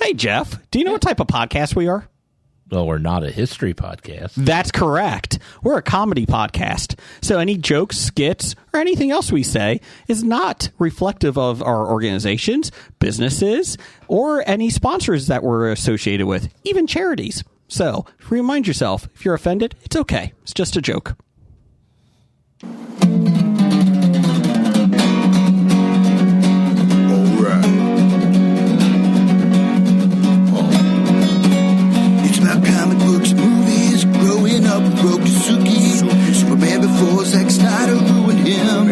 Hey, Jeff, do you know what type of podcast we are? Well, we're not a history podcast. That's correct. We're a comedy podcast. So any jokes, skits, or anything else we say is not reflective of our organizations, businesses, or any sponsors that we're associated with, even charities. So remind yourself, if you're offended, it's okay. It's just a joke. Comic books, movies, growing up with Rokusuki. Superman before Zack Snyder ruined him.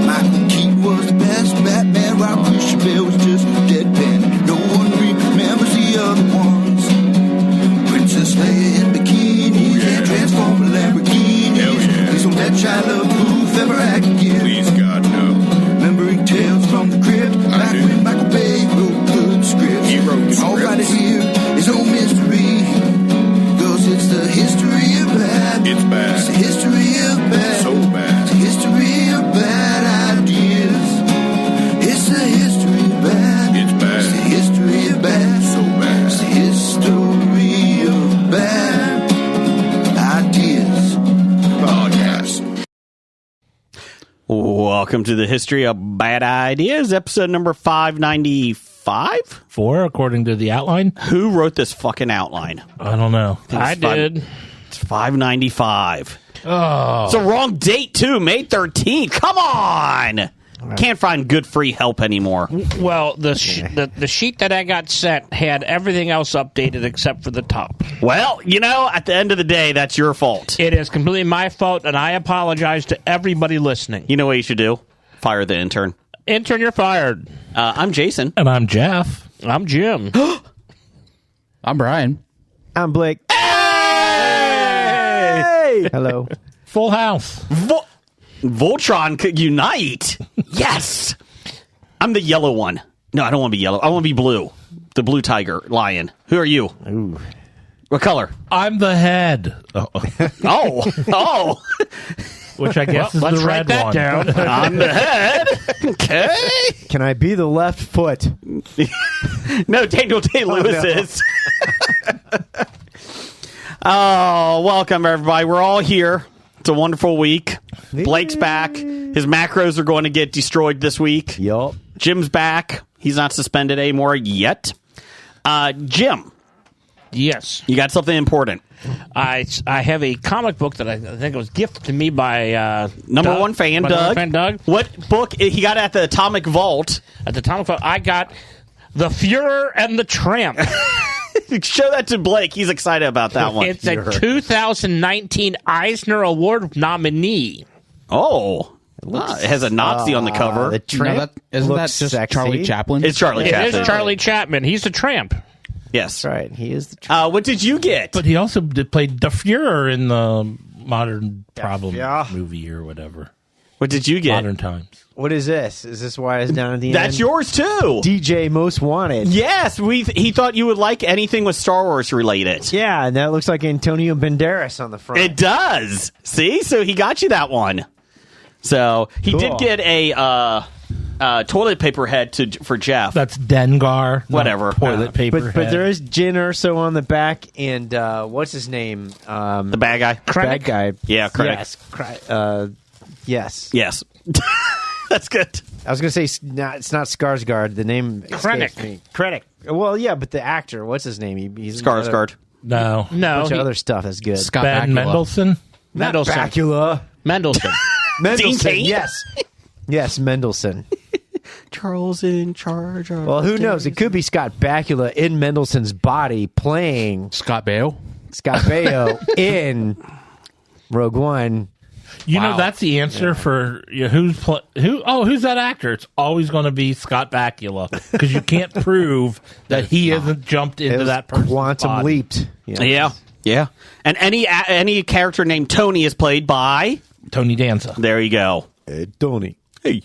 Michael Keaton was the best Batman, while Christian Bale was just deadpan. No one remembers the other ones. Princess Leia in bikinis and Transformer Lamborghinis. Please don't let Shia LaBeouf ever act again. Please, God, no. Remembering tales from the crypt, back when Michael Bay wrote good scripts. He wrote the All scripts. right here is no mystery. It's the history of bad. It's bad. It's the history of bad. So bad. It's the history of bad ideas. It's the history of bad. It's bad. It's the history of bad. So bad. It's the history of bad ideas. Podcast. Welcome to the History of Bad Ideas, episode number 595. 4, according to the outline. Who wrote this fucking outline? I don't know. I did. It's 595. Oh, It's a wrong date, too. May 13th. Come on. Can't find good free help anymore. Well, the sheet that I got sent had everything else updated except for the top. Well, at the end of the day, that's your fault. It is completely my fault, and I apologize to everybody listening. You know what you should do? Fire the intern. Intern, you're fired. I'm Jason. and I'm Jeff. I'm Jim. I'm Brian. I'm Blake. Hey! Hello. Full house. Voltron could unite. Yes. I'm the yellow one. No, I don't want to be yellow. I want to be blue. The blue tiger lion. Who are you? Ooh. What color? I'm the head. Oh. Which I guess is Let's the write red that one. down. I'm the head. Okay. Can I be the left foot? No, Daniel Day-Lewis is. Oh, welcome, everybody. We're all here. It's a wonderful week. Blake's back. His macros are going to get destroyed this week. Yup. Jim's back. He's not suspended anymore yet. Jim, Yes. you got something important. I have a comic book that I think was gifted to me by Number Doug. one fan, My Doug. number fan, Doug. What book? He got it at the Atomic Vault. At the comic book, I got The Fuhrer and the Tramp. Show that to Blake. He's excited about that one. It's a 2019 Eisner Award nominee. Oh. It has a Nazi on the cover. The tramp Isn't that looks just sexy. Charlie Chaplin? It's Charlie It Chaplin. is Charlie Chapman. He's the tramp. Yes. That's right. He is the tramp. What did you get? But he also played the Fuhrer in the Modern Problem Yeah. movie or whatever. What did you get? Modern Times. What is this? Is this why it's down at the end? That's yours too. DJ Most Wanted. Yes, he thought you would like anything with Star Wars related. Yeah, and that looks like Antonio Banderas on the front. It does. See, so he got you that one. So he did Cool. get a toilet paper head for Jeff. That's Dengar. not Whatever. Toilet paper. but there is Jyn Erso on the back, and what's his name? The bad guy. Bad guy. Yeah, Krennic. Yes. Yes. Yes. That's good. I was going to say it's not Skarsgård. The name escapes Krennic. me. Krennic. Well, yeah, but the actor, what's his name? He's Skarsgård. No. A No, bunch of other stuff that's good. Scott Ben Bakula. Mendelsohn. Not Mendelsohn. Bakula. Mendelsohn. Mendelsohn. Kane? Yes. Yes, Mendelsohn. Charles in charge. Of Well, who knows? It could be Scott Bakula in Mendelssohn's body playing Scott Baio. Scott Baio in Rogue One. You know that's the answer for who's that actor? It's always going to be Scott Bakula because you can't prove that he hasn't jumped It into was that person's quantum body. leaped. Yeah. And any character named Tony is played by. Tony Danza. There you go. Hey, Tony. Hey.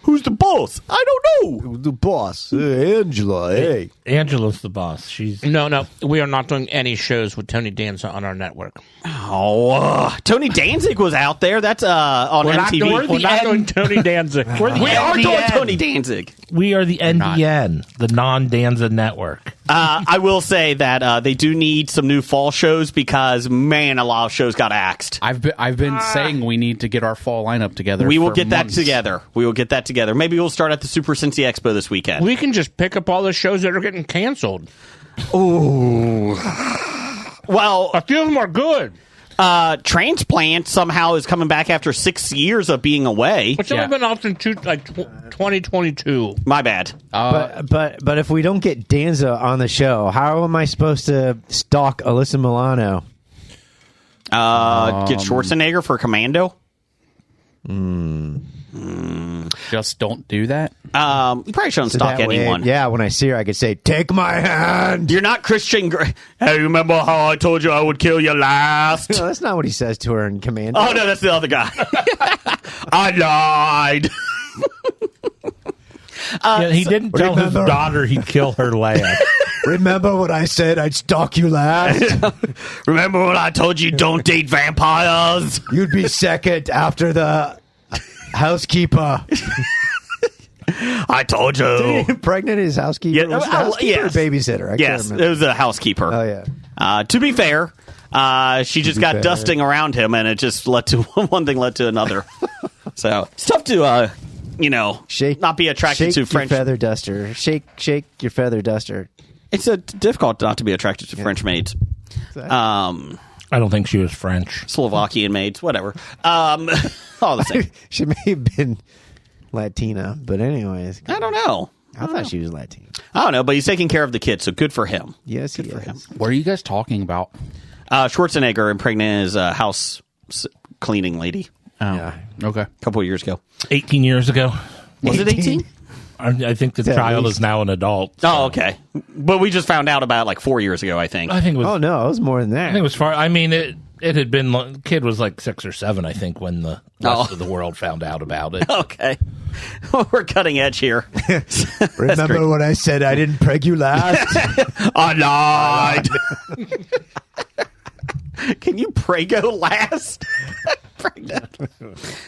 Who's the boss? I don't know. The boss, Angela. Hey, Angela's the boss. She's No, we are not doing any shows with Tony Danza on our network. Oh, Tony Danzig was out there. That's on MTV. We're not doing Tony Danza. We are doing Tony Danzig. We are the NDN, the non-Danza network. I will say that they do need some new fall shows because, man, a lot of shows got axed. I've been saying we need to get our fall lineup together. We will for get months. that together. We will get that together. Maybe we'll start at the Super Cincy Expo this weekend. We can just pick up all the shows that are getting canceled. Well, A few of them are good. Transplant somehow is coming back after 6 years of being away. It's only been out since 2022. My bad. but if we don't get Danza on the show, how am I supposed to stalk Alyssa Milano? Get Schwarzenegger for Commando. Just don't do that. You probably shouldn't stalk That way, anyone. yeah, when I see her, I could say, "Take my hand." You're not Christian. Hey, remember how I told you I would kill you last? No, that's not what he says to her in Commando. Oh, no, that's the other guy. I lied. Yeah, he didn't tell his remember- daughter he'd kill her last. Remember what I said? I'd stalk you last. Remember when I told you don't date vampires? You'd be second after the housekeeper. I told you. Pregnant is housekeeper. Yeah, Was it housekeeper yes. or babysitter? I Yes, can't it remember. was a housekeeper. Oh yeah. To be fair, she just got fair. dusting around him, and it just led to one thing led to another. So it's tough to, not be attracted shake to French. Your feather duster. Shake your feather duster. It's difficult not to be attracted to French maids, I don't think she was French. Slovakian maids, whatever. All the same. She may have been Latina, but anyways, I don't know. I thought she was Latina. I don't know, but he's taking care of the kids, so good for him. Yes, good for him. What are you guys talking about? Schwarzenegger impregnated his house cleaning lady Oh, Yeah. okay. a couple of years ago. 18 years ago. Was it 18? I think the At child least. is now an adult. Oh, okay. But we just found out about it like 4 years ago, I think. I think it was. Oh no, it was more than that. I think it was far. I mean, it had been. Kid was like 6 or 7, I think, when the rest of the world found out about it. Okay. We're cutting edge here. Remember what I said? I didn't preg you last. I lied. Can you prego last? Pregnant.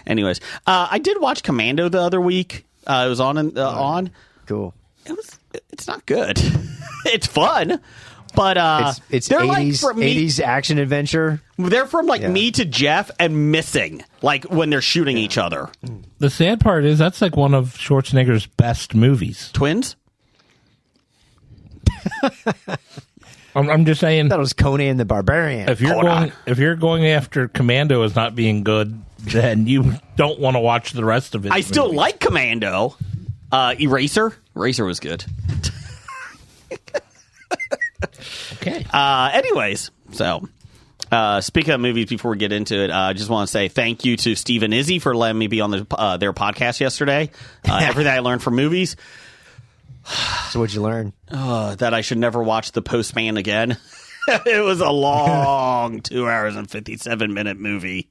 Anyways, I did watch Commando the other week. It was on. Cool. It's not good. It's fun, but It's they're 80s, like from me. 80s action adventure. They're from like Yeah. me to Jeff and missing, like when they're shooting each other. The sad part is that's like one of Schwarzenegger's best movies. Twins. I'm just saying, That was Conan the Barbarian. if you're going after Commando as not being good, then you don't want to watch the rest of it. I still like Commando. Eraser was good. Okay. Anyways, so speaking of movies, before we get into it, I just want to say thank you to Steve and Izzy for letting me be on their podcast yesterday. Everything I learned from movies, So what'd you learn? that I should never watch The Postman again. It was a long 2 hours and 57-minute movie.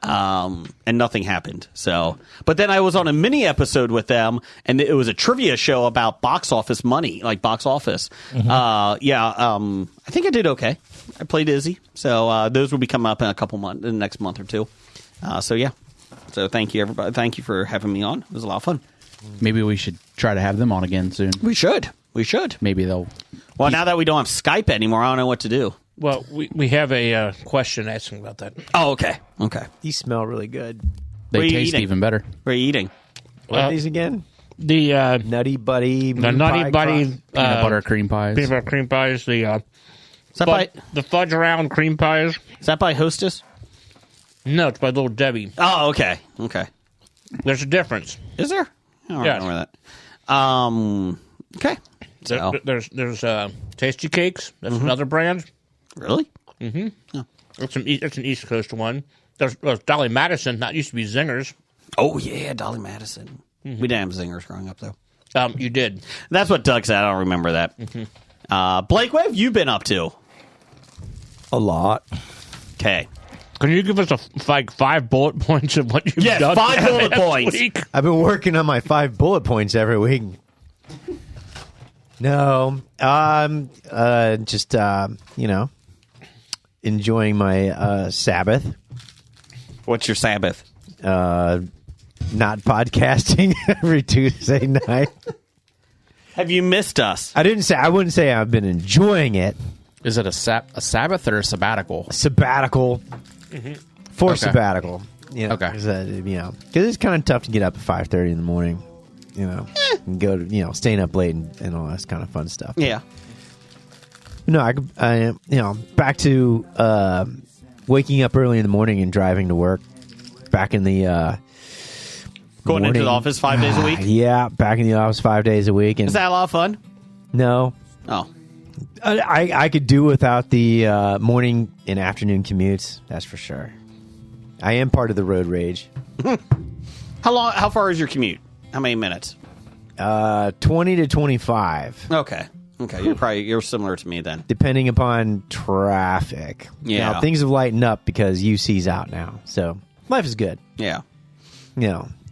And nothing happened. So, but then I was on a mini episode with them, and it was a trivia show about box office money, like box office. I think I did okay. I played Izzy, so those will be coming up in a couple months, in the next month or two. So thank you, everybody. Thank you for having me on. It was a lot of fun. Maybe we should try to have them on again soon. We should. Maybe they'll. Well, now that we don't have Skype anymore, I don't know what to do. Well, we have a question asking about that. Oh, okay. These smell really good. They What are you taste eating? even better. What are you eating? What are these again? The Nutty Buddy. Nutty Buddy Peanut butter cream pies. peanut butter cream pies. Is that Fudge round cream pies. by Hostess? No, it's by Little Debbie. Oh, okay. There's a difference. Is there? I don't Yes. remember that. Okay. So, There's Tasty Cakes. That's another brand. really? It's an East Coast one. There's Dolly Madison. That used to be Zingers. Oh, yeah, Dolly Madison. We didn't have zingers growing up, though. You did. That's what Doug said. I don't remember that. Blake, what have you been up to? A lot. Okay. Can you give us like 5 bullet points of what you've Yes, done? 5 bullet last points. week? I've been working on my 5 bullet points every week. No, just enjoying my Sabbath. What's your Sabbath? Not podcasting every Tuesday night. Have you missed us? I wouldn't say I've been enjoying it. Is it a Sabbath or a sabbatical? Sabbatical. For Okay. sabbatical. Okay. Because it's kind of tough to get up at 5:30 in the morning. And go to staying up late and all that kind of fun stuff. Yeah. No, I back to waking up early in the morning and driving to work. Back in the Going into the morning. office 5 days a week? Yeah, back in the office 5 days a week. And Is that a lot of fun? no, Oh. I could do without the morning and afternoon commutes. That's for sure. I am part of the road rage. How far is your commute? How many minutes? 20 to 25, Okay. You're similar to me then. depending upon traffic. Yeah. Now, things have lightened up because UC's out now, so life is good. Yeah.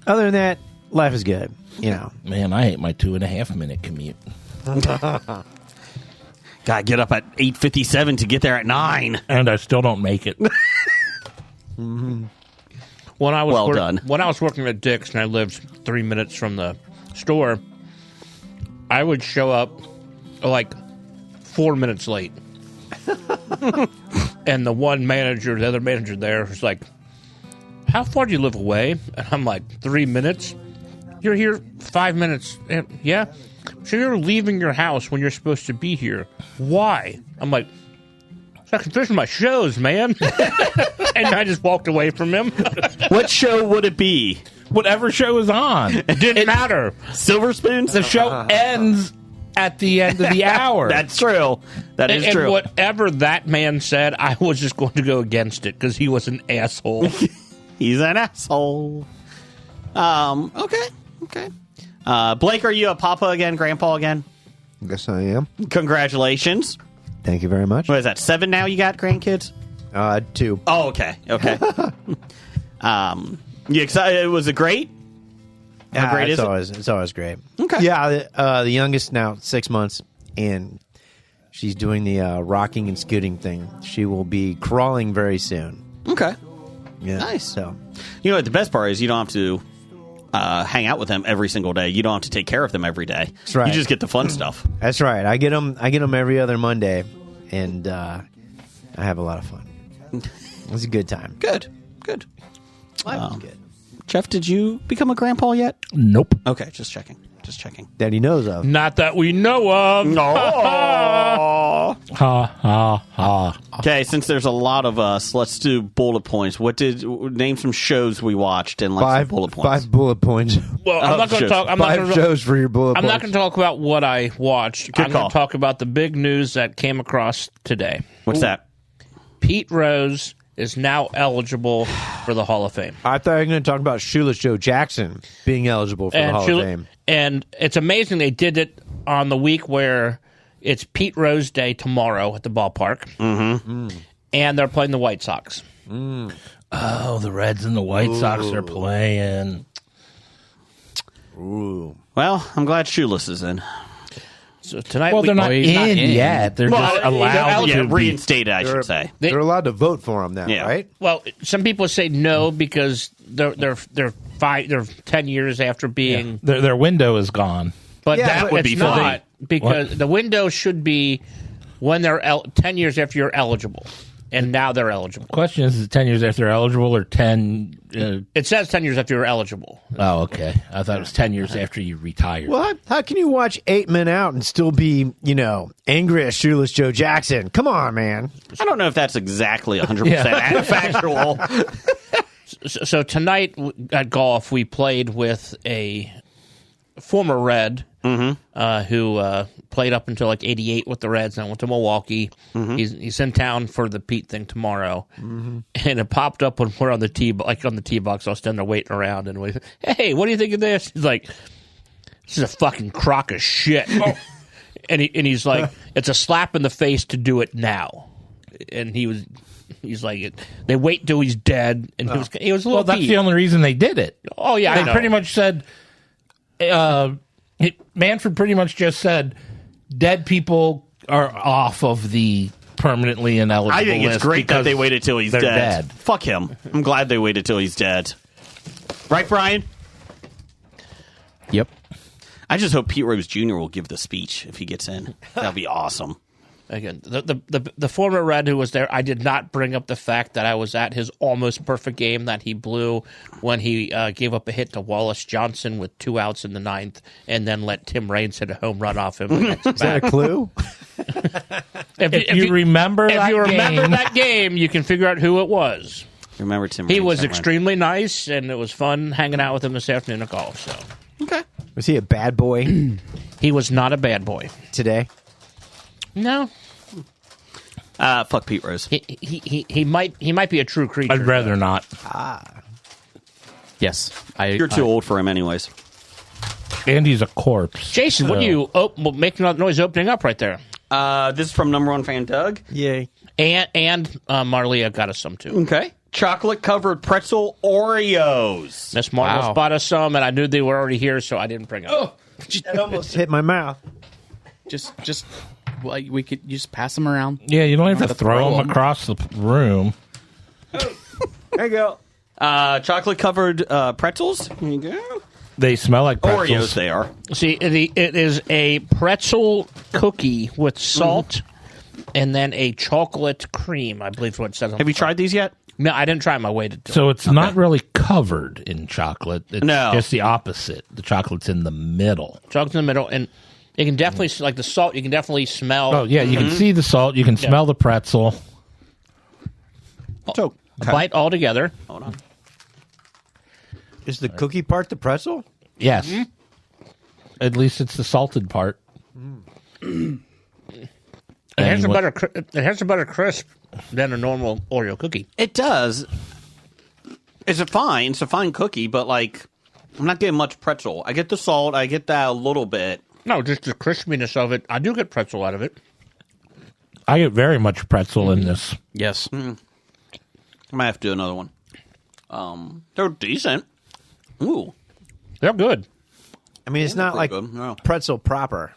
Other than that, life is good. Man, I hate my 2.5 minute commute. Gotta get up at 8:57 to get there at 9. And I still don't make it. When I was Well done. When I was working at Dick's and I lived 3 minutes from the store, I would show up like 4 minutes late. And the other manager there was like, "How far do you live away?" And I'm like, 3 minutes? You're here 5 minutes. Yeah? So you're leaving your house when you're supposed to be here. Why? I'm like, so I can finish my shows, man. And I just walked away from him. What show would it be? Whatever show is on. It didn't matter. Silver Spoons? The show ends at the end of the hour. That's true. That is And true. whatever that man said, I was just going to go against it because he was an asshole. He's an asshole. Okay. Blake, are you a papa again, grandpa again? Guess I am. Congratulations. Thank you very much. What is that, 7 now you got grandkids? 2. Oh, okay. You excited? Was it great? How great is it? It's always great. Okay. Yeah, the youngest now 6 months, and she's doing the rocking and scooting thing. She will be crawling very soon. Okay. Yeah. Nice. So You know what the best part is? You don't have to hang out with them every single day. You don't have to take care of them every day. That's right. You just get the fun stuff. that's right. I get them every other Monday, and I have a lot of fun. It's a good time. Good. Life is good. Jeff, did you become a grandpa yet? Nope. Okay, just checking. That he knows of. Not that we know of. No. Ha, ha, ha. Okay, since there's a lot of us, let's do bullet points. Name some shows we watched and like some bullet points. 5 bullet points. Well, I'm not going to talk. 5 shows for your bullet I'm points. not going to talk about what I watched. Good I'm going call. to talk about the big news that came across today. What's that? Pete Rose is now eligible for the Hall of Fame. I thought you were going to talk about Shoeless Joe Jackson being eligible for the Hall of Fame. And it's amazing they did it on the week where it's Pete Rose Day tomorrow at the ballpark. Mm-hmm. And they're playing the White Sox. Oh, the Reds and the White Sox are playing. Ooh. Well, I'm glad Shoeless is in. So tonight Well, they're not he's not in in. yet. They're just allowed yeah, to be. reinstated, I should say. They're allowed to vote for him now, Yeah. right? Well, some people say no because they're 10 years after being. Their window is gone. But Yeah, that but would it's be not fine. because the window should be when they're 10 years after you're eligible, and now they're eligible. Question is it 10 years after they're eligible or 10? It says 10 years after you're eligible. Oh, okay. I thought it was 10 years after you retired. Well, how can you watch 8 Men Out and still be, angry at Shoeless Joe Jackson? Come on, man. I don't know if that's exactly 100% factual. So tonight at golf, we played with a former Red who played up until like 88 with the Reds and went to Milwaukee. He's in town for the Pete thing tomorrow. And it popped up when we're on the tee box. I was standing there waiting around and we, hey, what do you think of this? He's like, this is a fucking crock of shit. And he's like, it's a slap in the face to do it now. And he was He's like, they wait till he's dead, and he was a little. Well, that's Pete. the only reason they did it. Oh yeah, They I know. pretty much said, Manfred pretty much just said, dead people are off of the permanently ineligible I think it's list great that because they waited till he's they're dead. dead. Fuck him. I'm glad they waited till he's dead. Right, Brian? Yep. I just hope Pete Rose Jr. will give the speech if he gets in. That'll be awesome. Again, the former Red who was there, I did not bring up the fact that I was at his almost perfect game that he blew when he gave up a hit to Wallace Johnson with 2 outs in the 9th, and then let Tim Raines hit a home run off him. Is that a clue? If you remember that game, you can figure out who it was. Remember Tim He Raines, was right? extremely nice, and it was fun hanging out with him this afternoon at golf. So Okay. Was he a bad boy he was not a bad boy. today? No, Fuck Pete Rose. he might be a true creature. I'd rather not. Yes. You're too old for him anyways. Andy's a corpse. Jason, what So- do you making that noise opening up right there? This is from number one fan Doug. Yay. And Marlia got us some too. Okay. Chocolate-covered pretzel Oreos. Miss Marvel Wow. bought us some, and I knew they were already here, so I didn't bring them. That almost hit my mouth. Just well, we could just pass them around. Yeah, you don't have to Gotta throw throw them 'em. across the room. There you go. Chocolate-covered pretzels. Here you go. They smell like pretzels. Oreos, they are. See, it is a pretzel cookie with salt and then a chocolate cream, I believe is what it says on Have you tried these yet? No, I didn't try my way to do it. So it's not really covered in chocolate. It's No. just the opposite. The chocolate's in the middle. Chocolate's in the middle, and you can definitely, like the salt, you can definitely smell. Oh, yeah, you can see the salt. You can smell the pretzel. So, a bite all together. hold on. Is the cookie part the pretzel? Yes. At least it's the salted part. It has a better crisp than a normal Oreo cookie. It does. It's a fine cookie, but like, I'm not getting much pretzel. I get the salt. I get that a little bit. No, just the crispiness of it. I do get pretzel out of it. I get very much pretzel in this. Yes. I might have to do another one. They're decent. Ooh. They're good. I mean, it's not like good, no. pretzel proper.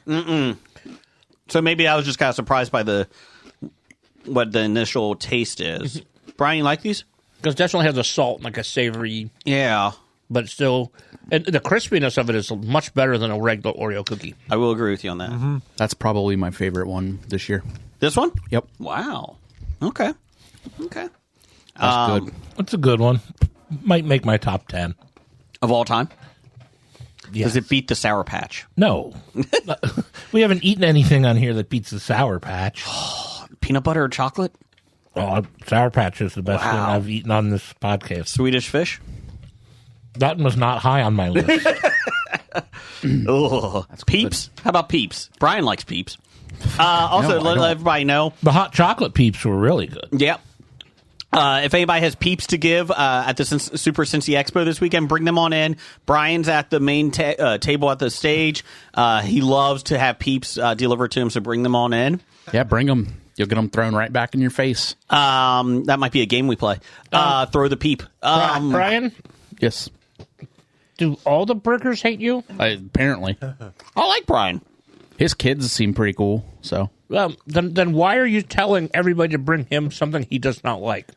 So maybe I was just kind of surprised by what the initial taste is. Brian, you like these? Because it definitely has a salt, like a savory, Yeah, but still, and the crispiness of it is much better than a regular Oreo cookie. I will agree with you on that. That's probably my favorite one this year. This one? Yep. Wow. Okay. That's good. It's a good one. Might make my top 10. Of all time? Yes. Does it beat the Sour Patch? No. We haven't eaten anything on here that beats the Sour Patch. Peanut butter or chocolate? Oh, Sour Patch is the best thing Wow. I've eaten on this podcast. Swedish fish? That one was not high on my list. Ugh. Peeps? How about Peeps? Brian likes Peeps. Also, No, I let don't. everybody know. The hot chocolate peeps were really good. Yep. If anybody has Peeps to give at the Super Cincy Expo this weekend, bring them on in. Brian's at the main table at the stage. He loves to have Peeps delivered to him, so bring them on in. Yeah, bring them. You'll get them thrown right back in your face. That might be a game we play. Throw the Peep. Brian, Yes. do all the burgers hate you? Apparently. I like Brian. His kids seem pretty cool, so. Then why are you telling everybody to bring him something he does not like?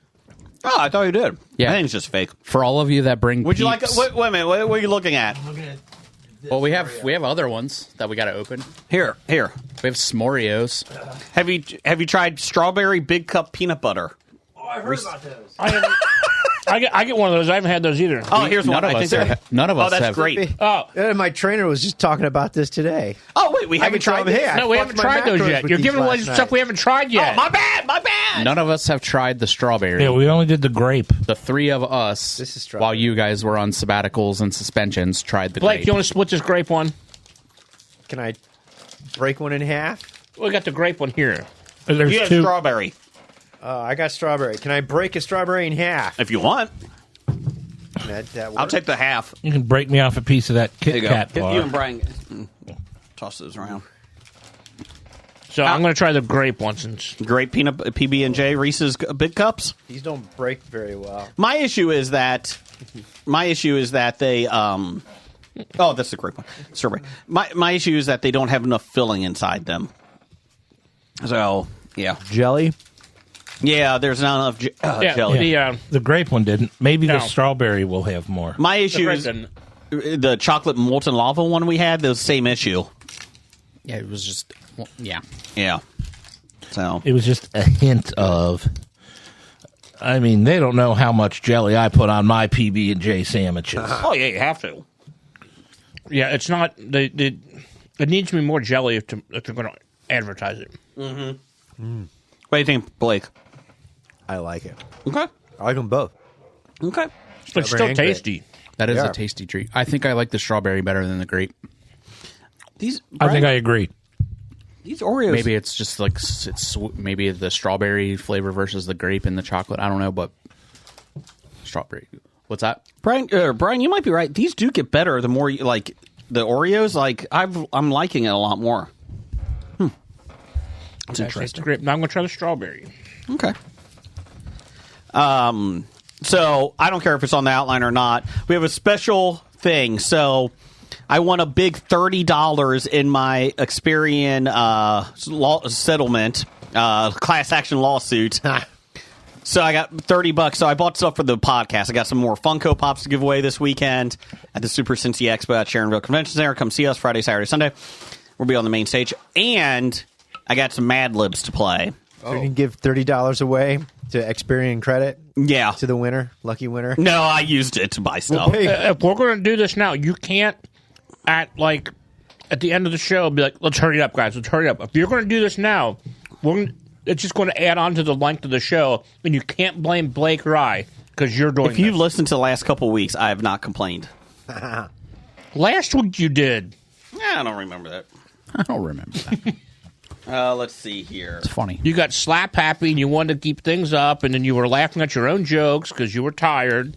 Oh, I thought you did. Yeah. I think it's just fake. For all of you that bring Would you like? Peeps- Wait a minute. What are you looking at? Well, we have other ones that we got to open. Here. We have S'moreos. Have you tried strawberry big cup peanut butter? I get one of those. I haven't had those either. Oh, here's one. None of I us think have. None of us Oh, that's have. great. My trainer was just talking about this today. Oh, wait, we haven't tried Hey, this. I No, we fucked haven't my tried those macros yet. with You're these giving away last stuff night. we haven't tried yet. Oh, my bad. None of us have tried the strawberry. Yeah, we only did the grape. The three of us, This is strawberry. while you guys were on sabbaticals and suspensions, tried the Blake, grape. you want to split this grape one? Can I break one in half? We got the grape one here. There's You have two. strawberry. I got strawberry. Can I break a strawberry in half? If you want, That I'll take the half. You can break me off a piece of that There Kit you Kat go. bar. You and Brian toss those around. So I'm going to try the grape one since. Grape peanut PB&J Reese's Big Cups. These don't break very well. My issue is that they oh, that's the grape one. Strawberry. My issue is that they don't have enough filling inside them. So yeah, Jelly? yeah. There's not enough jelly. The grape one didn't. Maybe No. the strawberry will have more. My issue is the chocolate molten lava one we had. The same issue. Yeah, it was just yeah. Yeah. So It was just a hint of. I mean, they don't know how much jelly I put on my PB&J sandwiches. oh yeah, you have to. Yeah, it's not. It needs to be more jelly if they're going to advertise it. What do you think, Blake? I like it. Okay. I like them both. Okay. But it's still and grape. tasty. That is Yeah. a tasty treat. I think I like the strawberry better than the grape. These I think I agree. these Oreos. Maybe it's just like maybe the strawberry flavor versus the grape and the chocolate. I don't know, but strawberry. What's that? Brian, you might be right. These do get better the more you like the Oreos. Like I'm liking it a lot more. That's interesting. Grape. Now I'm going to try the strawberry. Okay. So I don't care if it's on the outline or not. We have a special thing. So I won a big $30 in my Experian settlement class action lawsuit. So I got $30. So I bought stuff for the podcast. I got some more Funko Pops to give away this weekend at the Super Cincy Expo at Sharonville Convention Center. Come see us Friday, Saturday, Sunday. We'll be on the main stage. And I got some Mad Libs to play. So you can give $30 away to Experian credit Yeah. to the winner, lucky winner. No, I used it to buy stuff. If we're going to do this now, you can't at the end of the show be like, let's hurry up, guys. Let's hurry up. If you're going to do this now, it's just going to add on to the length of the show, and you can't blame Blake or I because you're doing If you've this. listened to the last couple weeks, I have not complained. Last week you did. I don't remember that. I don't remember that. Let's see here. It's funny. You got slap happy and you wanted to keep things up, and then you were laughing at your own jokes because you were tired.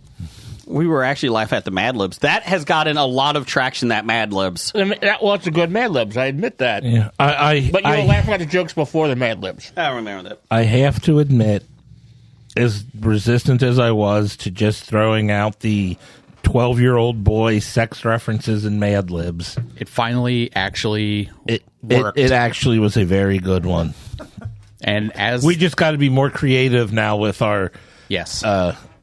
We were actually laughing at the Mad Libs. That has gotten a lot of traction, that Mad Libs. I mean, it's a good Mad Libs. I admit that. Yeah, But you were laughing at the jokes before the Mad Libs. I don't remember that. I have to admit, as resistant as I was to just throwing out the 12-year-old boy sex references and Mad Libs, It finally actually worked. it actually was a very good one. And as We just got to be more creative now with our yes,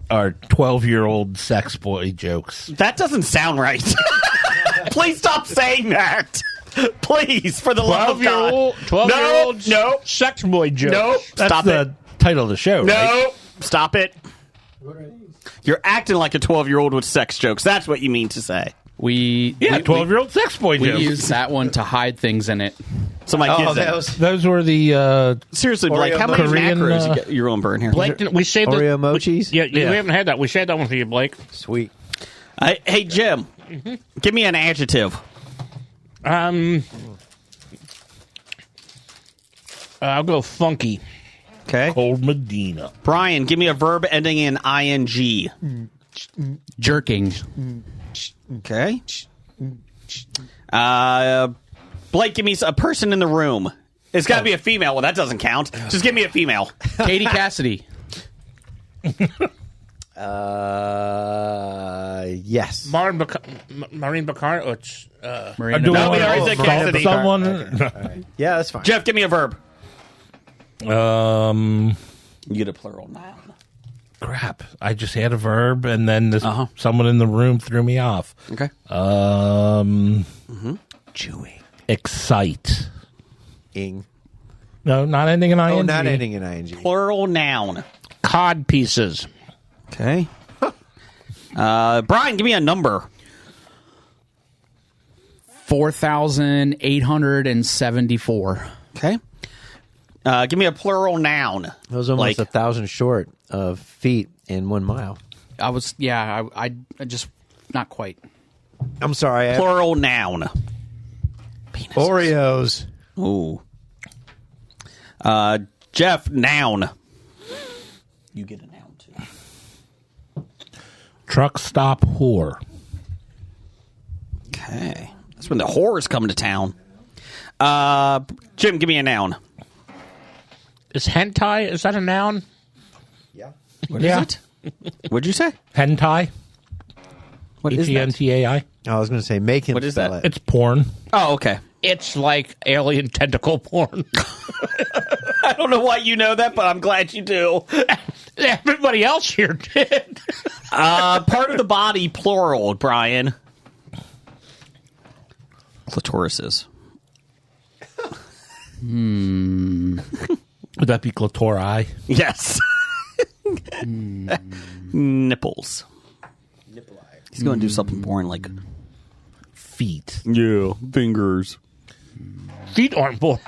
our 12-year-old sex boy jokes. That doesn't sound right. Please stop saying that. Please, for the love of God. 12-year-old No, sex boy jokes. no, That's stop the it. title of the show, right? No, stop it. You're acting like a 12-year-old with sex jokes. That's what you mean to say. we Yeah, 12-year-old sex boy we jokes. use that one to hide things in it. Somebody Oh, gives that it. was Those were the Seriously, Blake, Oreo how many Korean, macros you're going to burn here? Blake, we saved Oreo it. mochis? Yeah, Yeah. we haven't had that. We saved that one for you, Blake. Sweet. Hey, Jim, give me an adjective. I'll go funky. Okay. Old Medina. Brian, give me a verb ending in ing. Jerking. Okay. Blake, give me a person in the room. It's got to be a female. Well, that doesn't count. Just give me a female. Katie Cassidy. Yes. Marine Baccar. Oh, it's, Marina. No, we already said Cassidy. Someone. Yeah, that's fine. Jeff, give me a verb. You You get a plural noun. crap. I just had a verb, and then someone in the room threw me off. Okay. Chewing. Excite. Ing. No, not ending in ing. Oh, not ending in ing. Plural noun. cod pieces. Okay. Brian, give me a number. 4,874. Okay. Give me a plural noun. It was almost Like- 1,000 short of feet in 1 mile. I just not quite. I'm sorry. Plural noun. Oreos. Ooh. Jeff, noun. You get a noun too. Truck stop whore. Okay. That's when the whores come to town. Jim, give me a noun. Is hentai, is that a noun? What is it? What'd you say? Hentai. What is that? Hentai. I was going to say, make him What is spell that? it. It's porn. Oh, okay. It's like alien tentacle porn. I don't know why you know that, but I'm glad you do. Everybody else here did. Part of the body, plural, Brian. Clitorises. Would that be clitori? Yes. Nipples. He's going to do something boring like Feet. yeah, fingers. Feet aren't boring.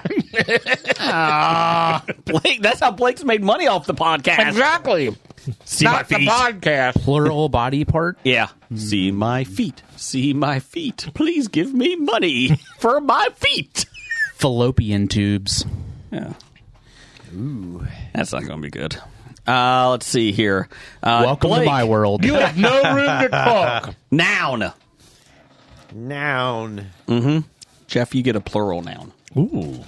Blake, that's how Blake's made money off the podcast. Exactly. See Not the podcast. Plural body part. Yeah. See my feet. See my feet. Please give me money for my feet. Fallopian tubes. Yeah. Ooh, that's not going to be good. Let's see here. Welcome Blake, to my world. You have no room to talk. Noun. Noun. Jeff, you get a plural noun. Ooh.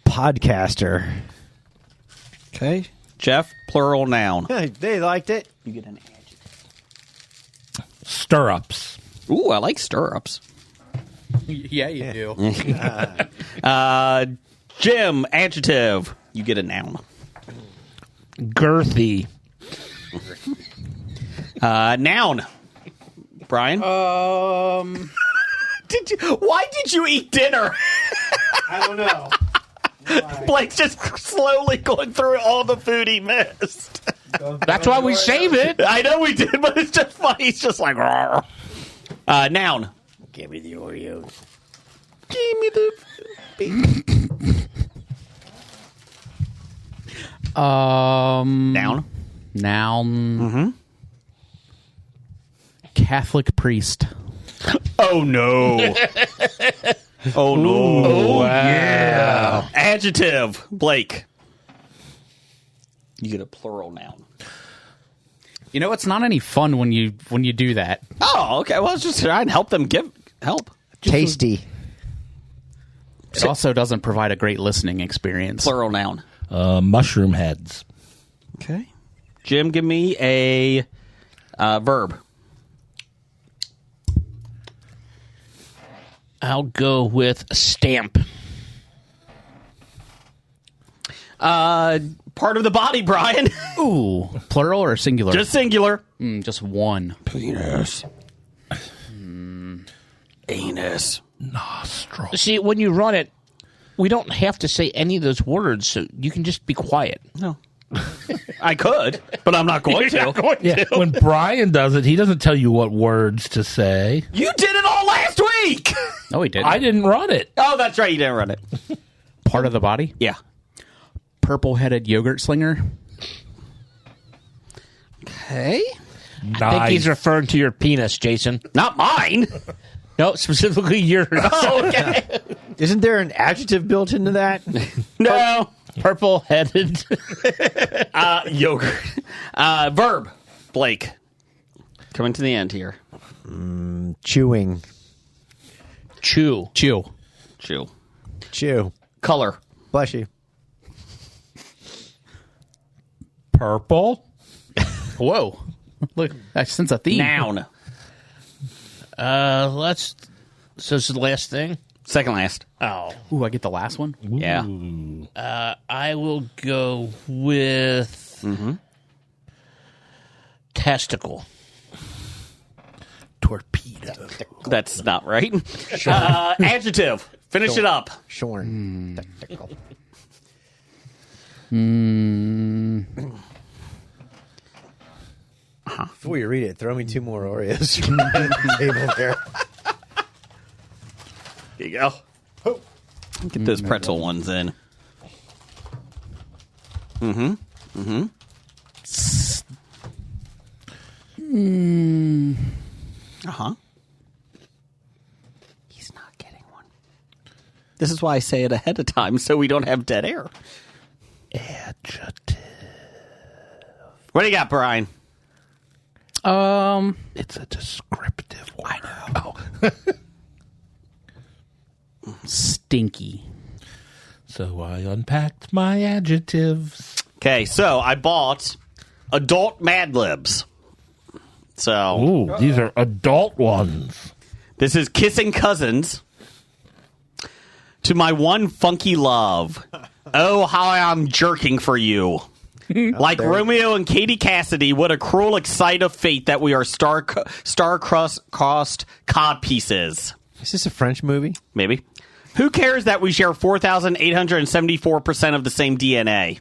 Podcaster. Okay. Jeff, plural noun. They liked it. You get an adjective. Stirrups. Ooh, I like stirrups. Yeah, you do. Jim, adjective. You get a noun. Girthy. Noun. Brian? Why did you eat dinner? I don't know. Blake's just slowly going through all the food he missed. That's why we save it. I know we did, but it's just funny. He's just like, noun. Give me the Oreos. Give me the... Noun. Noun. Catholic priest. Oh, no. Oh, no. Yeah. Adjective. Blake. You get a plural noun. You know, it's not any fun when you do that. Oh, okay. Well, I was just trying to help them give help. Tasty. It also doesn't provide a great listening experience. Plural noun. Mushroom heads. Okay. Jim, give me a verb. I'll go with stamp. Part of the body, Brian. Ooh, plural or singular? Just singular. Just one. Penis. Anus. Nostril. See, when you run it, we don't have to say any of those words, so you can just be quiet. No. I could, but I'm not going to. Yeah. When Brian does it, he doesn't tell you what words to say. You did it all last week. No, he didn't. I didn't run it. Oh, that's right. You didn't run it. Part of the body? Yeah. Purple-headed yogurt slinger. Okay. I think he's referring to your penis, Jason. Not mine. No, specifically yours. Oh, okay. Isn't there an adjective built into that? No. Purple-headed. Yogurt. Verb. Blake. Coming to the end here. Chewing. Chew. Chew. Chew. Chew. Color. Bless you. Purple. Whoa. Look, I sense a theme. Noun. So this is the last thing? Second last. Oh. Ooh, I get the last one? Yeah. I will go with testicle. Torpedo. That's not right. Adjective. Finish it up. Shorn. Technical. Before you read it, throw me 2 more Oreos from the table here. Here you go. Get those pretzel ones in. Uh-huh. He's not getting one. This is why I say it ahead of time, so we don't have dead air. Adjective. What do you got, Brian? It's a descriptive word. I know. Stank. stinky. So I unpacked my adjectives. Okay, so I bought adult Mad Libs. So Ooh, these are adult ones. this is Kissing Cousins. To my one funky love. Oh, how I'm jerking for you. Like Romeo and Katie Cassidy, what a cruel excite of fate that we are star-crossed cod pieces. Is this a French movie? Maybe. Who cares that we share 4,874% of the same DNA?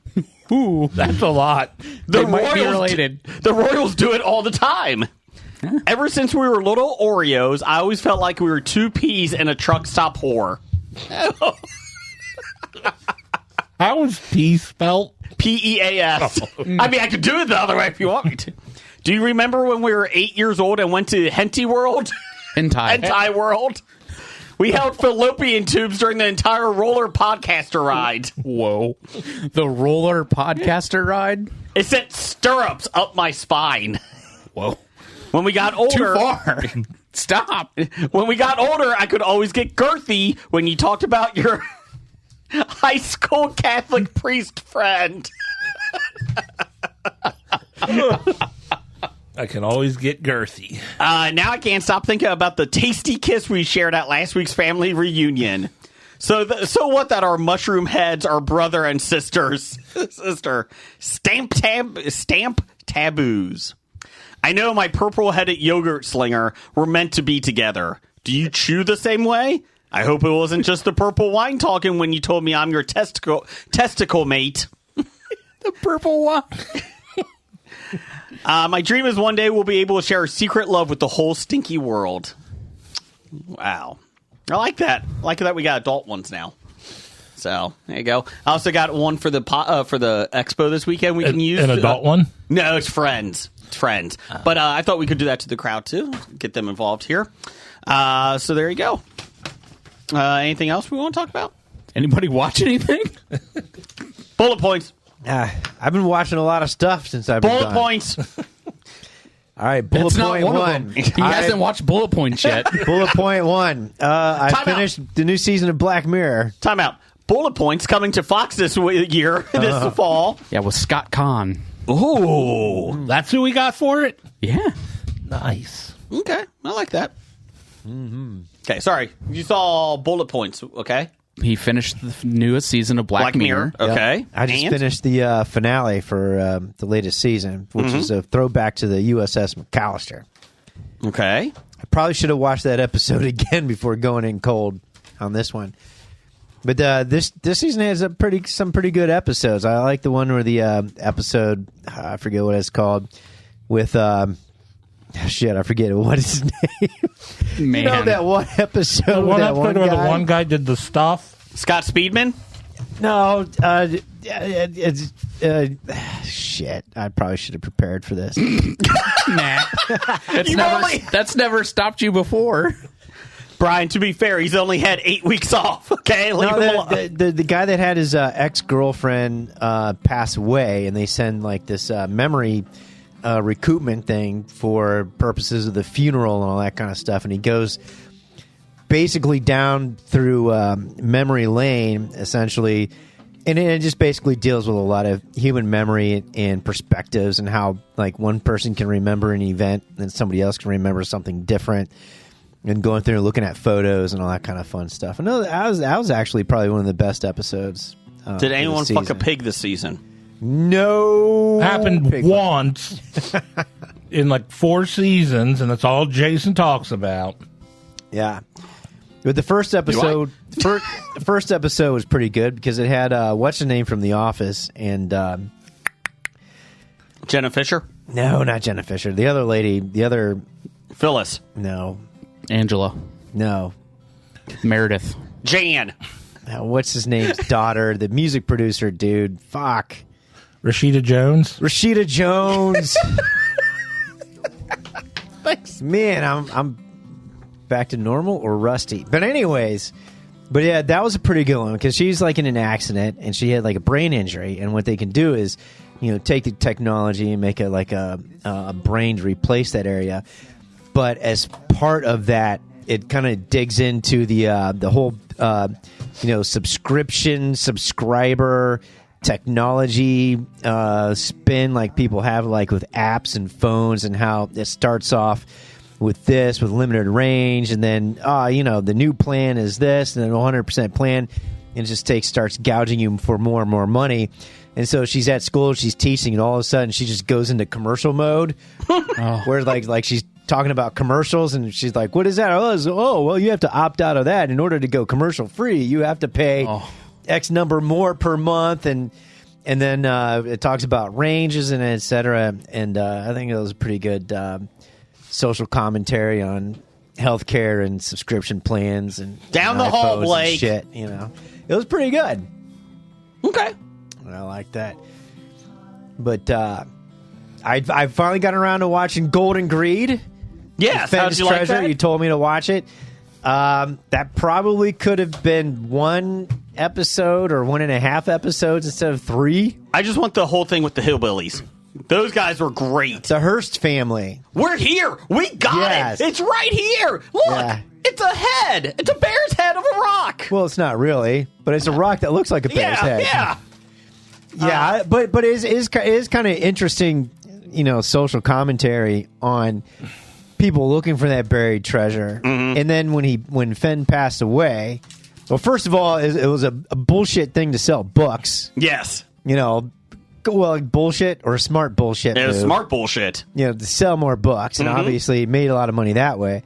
Ooh, that's a lot. The might be related. The Royals do it all the time. Ever since we were little Oreos, I always felt like we were two peas in a truck stop whore. How is P spelled? P-E-A-S. I mean, I could do it the other way if you want me to. Do you remember when we were 8 years old and went to Henty World? Hentai World? We held fallopian tubes during the entire roller podcaster ride. Whoa. The roller podcaster ride? It sent stirrups up my spine. Whoa. When we got older... Too far. Stop. When we got older, I could always get girthy when you talked about your high school Catholic priest friend. I can always get girthy. Now I can't stop thinking about the tasty kiss we shared at last week's family reunion. So what that our mushroom heads are brother and sister stamp taboos. I know my purple-headed yogurt slinger were meant to be together. Do you chew the same way? I hope it wasn't just the purple wine talking when you told me I'm your testicle mate. The purple one. My dream is one day we'll be able to share a secret love with the whole stinky world. Wow. I like that. I like that we got adult ones now. So, there you go. I also got one for the expo this weekend we can use. An adult one? No, it's Friends. It's Friends. But I thought we could do that to the crowd, too. Get them involved here. So there you go. Anything else we want to talk about? Anybody watch anything? Bullet points. I've been watching a lot of stuff since I've been Bullet gone. points. All right, bullet That's not point one one. of them. He hasn't watched Bullet Points yet. Bullet point one. I Time finished the new season of Black Mirror. Time out. Bullet points coming to Fox this year, this fall. Yeah, with Scott Kahn. Ooh. That's who we got for it? Yeah. Nice. Okay, I like that. Okay, sorry. You saw bullet points, okay? He finished the newest season of Black Mirror. Okay. I just And? finished the finale for the latest season, which is a throwback to the USS McAllister. Okay. I probably should have watched that episode again before going in cold on this one. But this season has some pretty good episodes. I like the one where the episode, I forget what it's called, with shit, I forget what his name. Man. You know that one episode The with one that episode one where guy? the one guy did the stuff. Scott Speedman? No, shit. I probably should have prepared for this. Nah. That's never stopped you before. Brian, to be fair, he's only had 8 weeks off, okay? Leave him alone. The guy that had his ex-girlfriend pass away, and they send like this memory recoupment thing for purposes of the funeral and all that kind of stuff, and he goes basically down through memory lane, essentially, and it just basically deals with a lot of human memory and perspectives and how like one person can remember an event and somebody else can remember something different. And going through and looking at photos and all that kind of fun stuff. I know that was actually probably one of the best episodes. Did anyone fuck a season. pig this season? No. Happened pig. once in like 4 seasons, and that's all Jason talks about. Yeah. But the first episode, the first episode was pretty good because it had what's her name from The Office and Jenna Fisher? no, not Jenna Fisher. The other lady. The other Phyllis? no. Angela. No. Meredith. Jan? What's his name's daughter? The music producer dude. Fuck. Rashida Jones. Rashida Jones. Thanks. Man, I'm back to normal or rusty. But anyways, but yeah, that was a pretty good one because she's like in an accident and she had like a brain injury, and what they can do is, you know, take the technology and make it like a brain to replace that area. But as part of that it kind of digs into the whole subscriber technology spin like people have like with apps and phones, and how it starts off with limited range, and then the new plan is this, and then 100% plan, and it just starts gouging you for more and more money. And so she's at school, she's teaching, and all of a sudden she just goes into commercial mode, where like she's talking about commercials, and she's like, "What is that?" Oh, well, you have to opt out of that in order to go commercial free. You have to pay X number more per month, and then it talks about ranges and et cetera. And I think it was a pretty good social commentary on healthcare and subscription plans and down the iPhones hall, and Blake. shit. It was pretty good. Okay. I like that. But I finally got around to watching Golden Greed. Yes, how'd Fenn's you like Treasure. that? You told me to watch it. That probably could have been 1 episode or 1.5 episodes instead of 3. I just want the whole thing with the hillbillies. Those guys were great. The Hearst family. We're here. We got Yes. it. It's right here. Look, Yeah. it's a head. It's a bear's head of a rock. Well, it's not really, but it's a rock that looks like a bear's head. Yeah. But it is kind of interesting, social commentary on people looking for that buried treasure. Mm-hmm. And then when Fenn passed away, well, first of all, it was a bullshit thing to sell books. Yes. Bullshit or smart bullshit. It was move. smart bullshit. To sell more books, and obviously made a lot of money that way.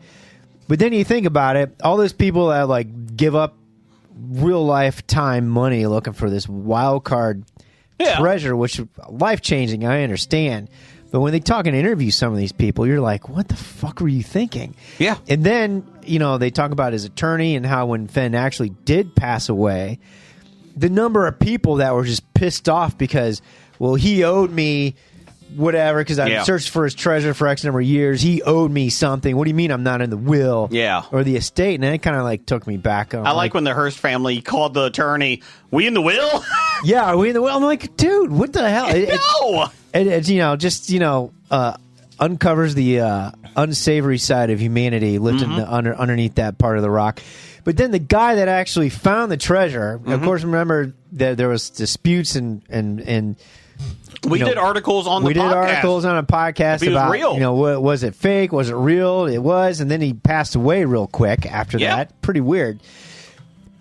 But then you think about it, all those people that like give up real life time money looking for this wild card treasure, which life changing, I understand. But when they talk and interview some of these people, you're like, what the fuck were you thinking? Yeah. And then, they talk about his attorney and how when Fenn actually did pass away, the number of people that were just pissed off because, well, he owed me whatever because I searched for his treasure for X number of years. He owed me something. What do you mean I'm not in the will? Yeah. Or the estate? And it kind of like took me back. I like when the Hearst family called the attorney, "We in the will?" Yeah, are we in the will? I'm like, dude, what the hell? No. It uncovers the unsavory side of humanity lived underneath that part of the rock. But then the guy that actually found the treasure, of course, remember that there was disputes and we did articles on the podcast. We did articles on a podcast If it was about, real. was it fake? Was it real? It was. And then he passed away real quick after Yeah. that. Pretty weird.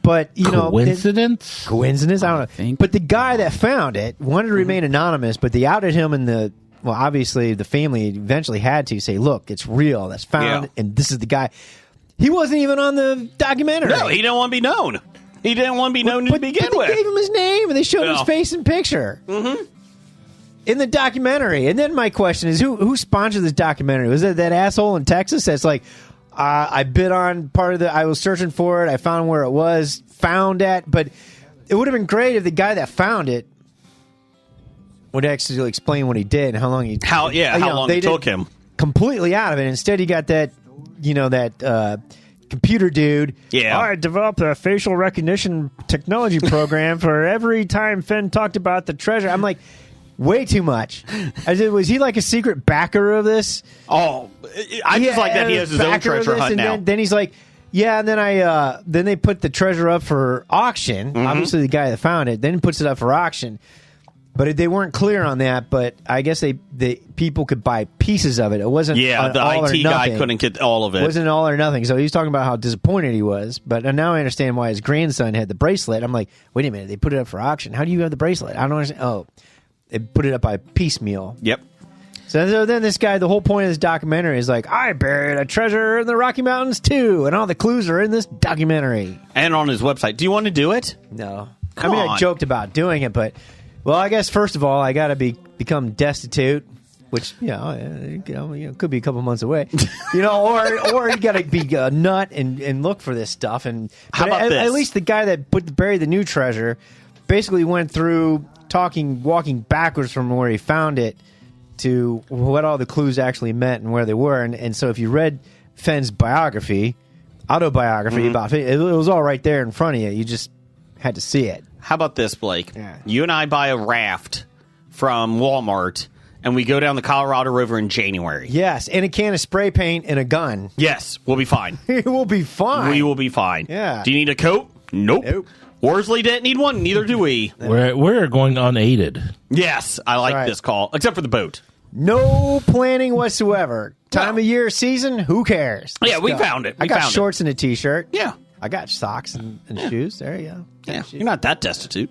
But, coincidence? Coincidence? I don't know. think. But the guy that found it wanted to remain anonymous, but they outed him in obviously the family eventually had to say, look, it's real. That's found, and this is the guy. He wasn't even on the documentary. No, he didn't want to be known. He didn't want to be known to begin but with. they gave him his name, and they showed his Yeah. face and picture. In the documentary. And then my question is, who sponsored this documentary? Was it that asshole in Texas that's like, I bid on part of I was searching for it, I found where it was, found it, but it would have been great if the guy that found it would actually explain what he did and how long he... How long they it took did him. Completely out of it. Instead, he got that, computer dude. Yeah. I developed a facial recognition technology program for every time Fenn talked about the treasure. I'm like... Way too much. Was he like a secret backer of this? Oh, I just like that he has his own backer of treasure this, hunt and now. Then he's like, yeah, and then then they put the treasure up for auction. Obviously, the guy that found it then puts it up for auction. But they weren't clear on that. But I guess the people could buy pieces of it. It wasn't the all or IT guy nothing. couldn't get all of it. It wasn't all or nothing. So he's talking about how disappointed he was. But now I understand why his grandson had the bracelet. I'm like, wait a minute, they put it up for auction. How do you have the bracelet? I don't understand. Oh, they put it up by piecemeal. Yep. So then this guy, the whole point of this documentary is like, I buried a treasure in the Rocky Mountains too, and all the clues are in this documentary. And on his website. Do you want to do it? No. Come I on. joked about doing it, but, well, I guess first of all, I got to become destitute, which, could be a couple months away. Or you got to be a nut and look for this stuff. How about this? At least the guy that buried the new treasure basically went through walking backwards from where he found it to what all the clues actually meant and where they were. And so if you read Fenn's autobiography about it was all right there in front of you. You just had to see it. How about this, Blake? Yeah. You and I buy a raft from Walmart, and we go down the Colorado River in January. Yes, and a can of spray paint and a gun. Yes, we'll be fine. It will be fine. We will be fine. Yeah. Do you need a coat? Nope. Nope. Worsley didn't need one. Neither do we. We're going unaided. Yes, I like Right. this call, except for the boat. No planning whatsoever. Time of year, season, who cares? Yeah, Let's we go. found it. I We got found it. shorts and a t-shirt. Yeah. I got socks and shoes. There you go. Yeah, you're not that destitute.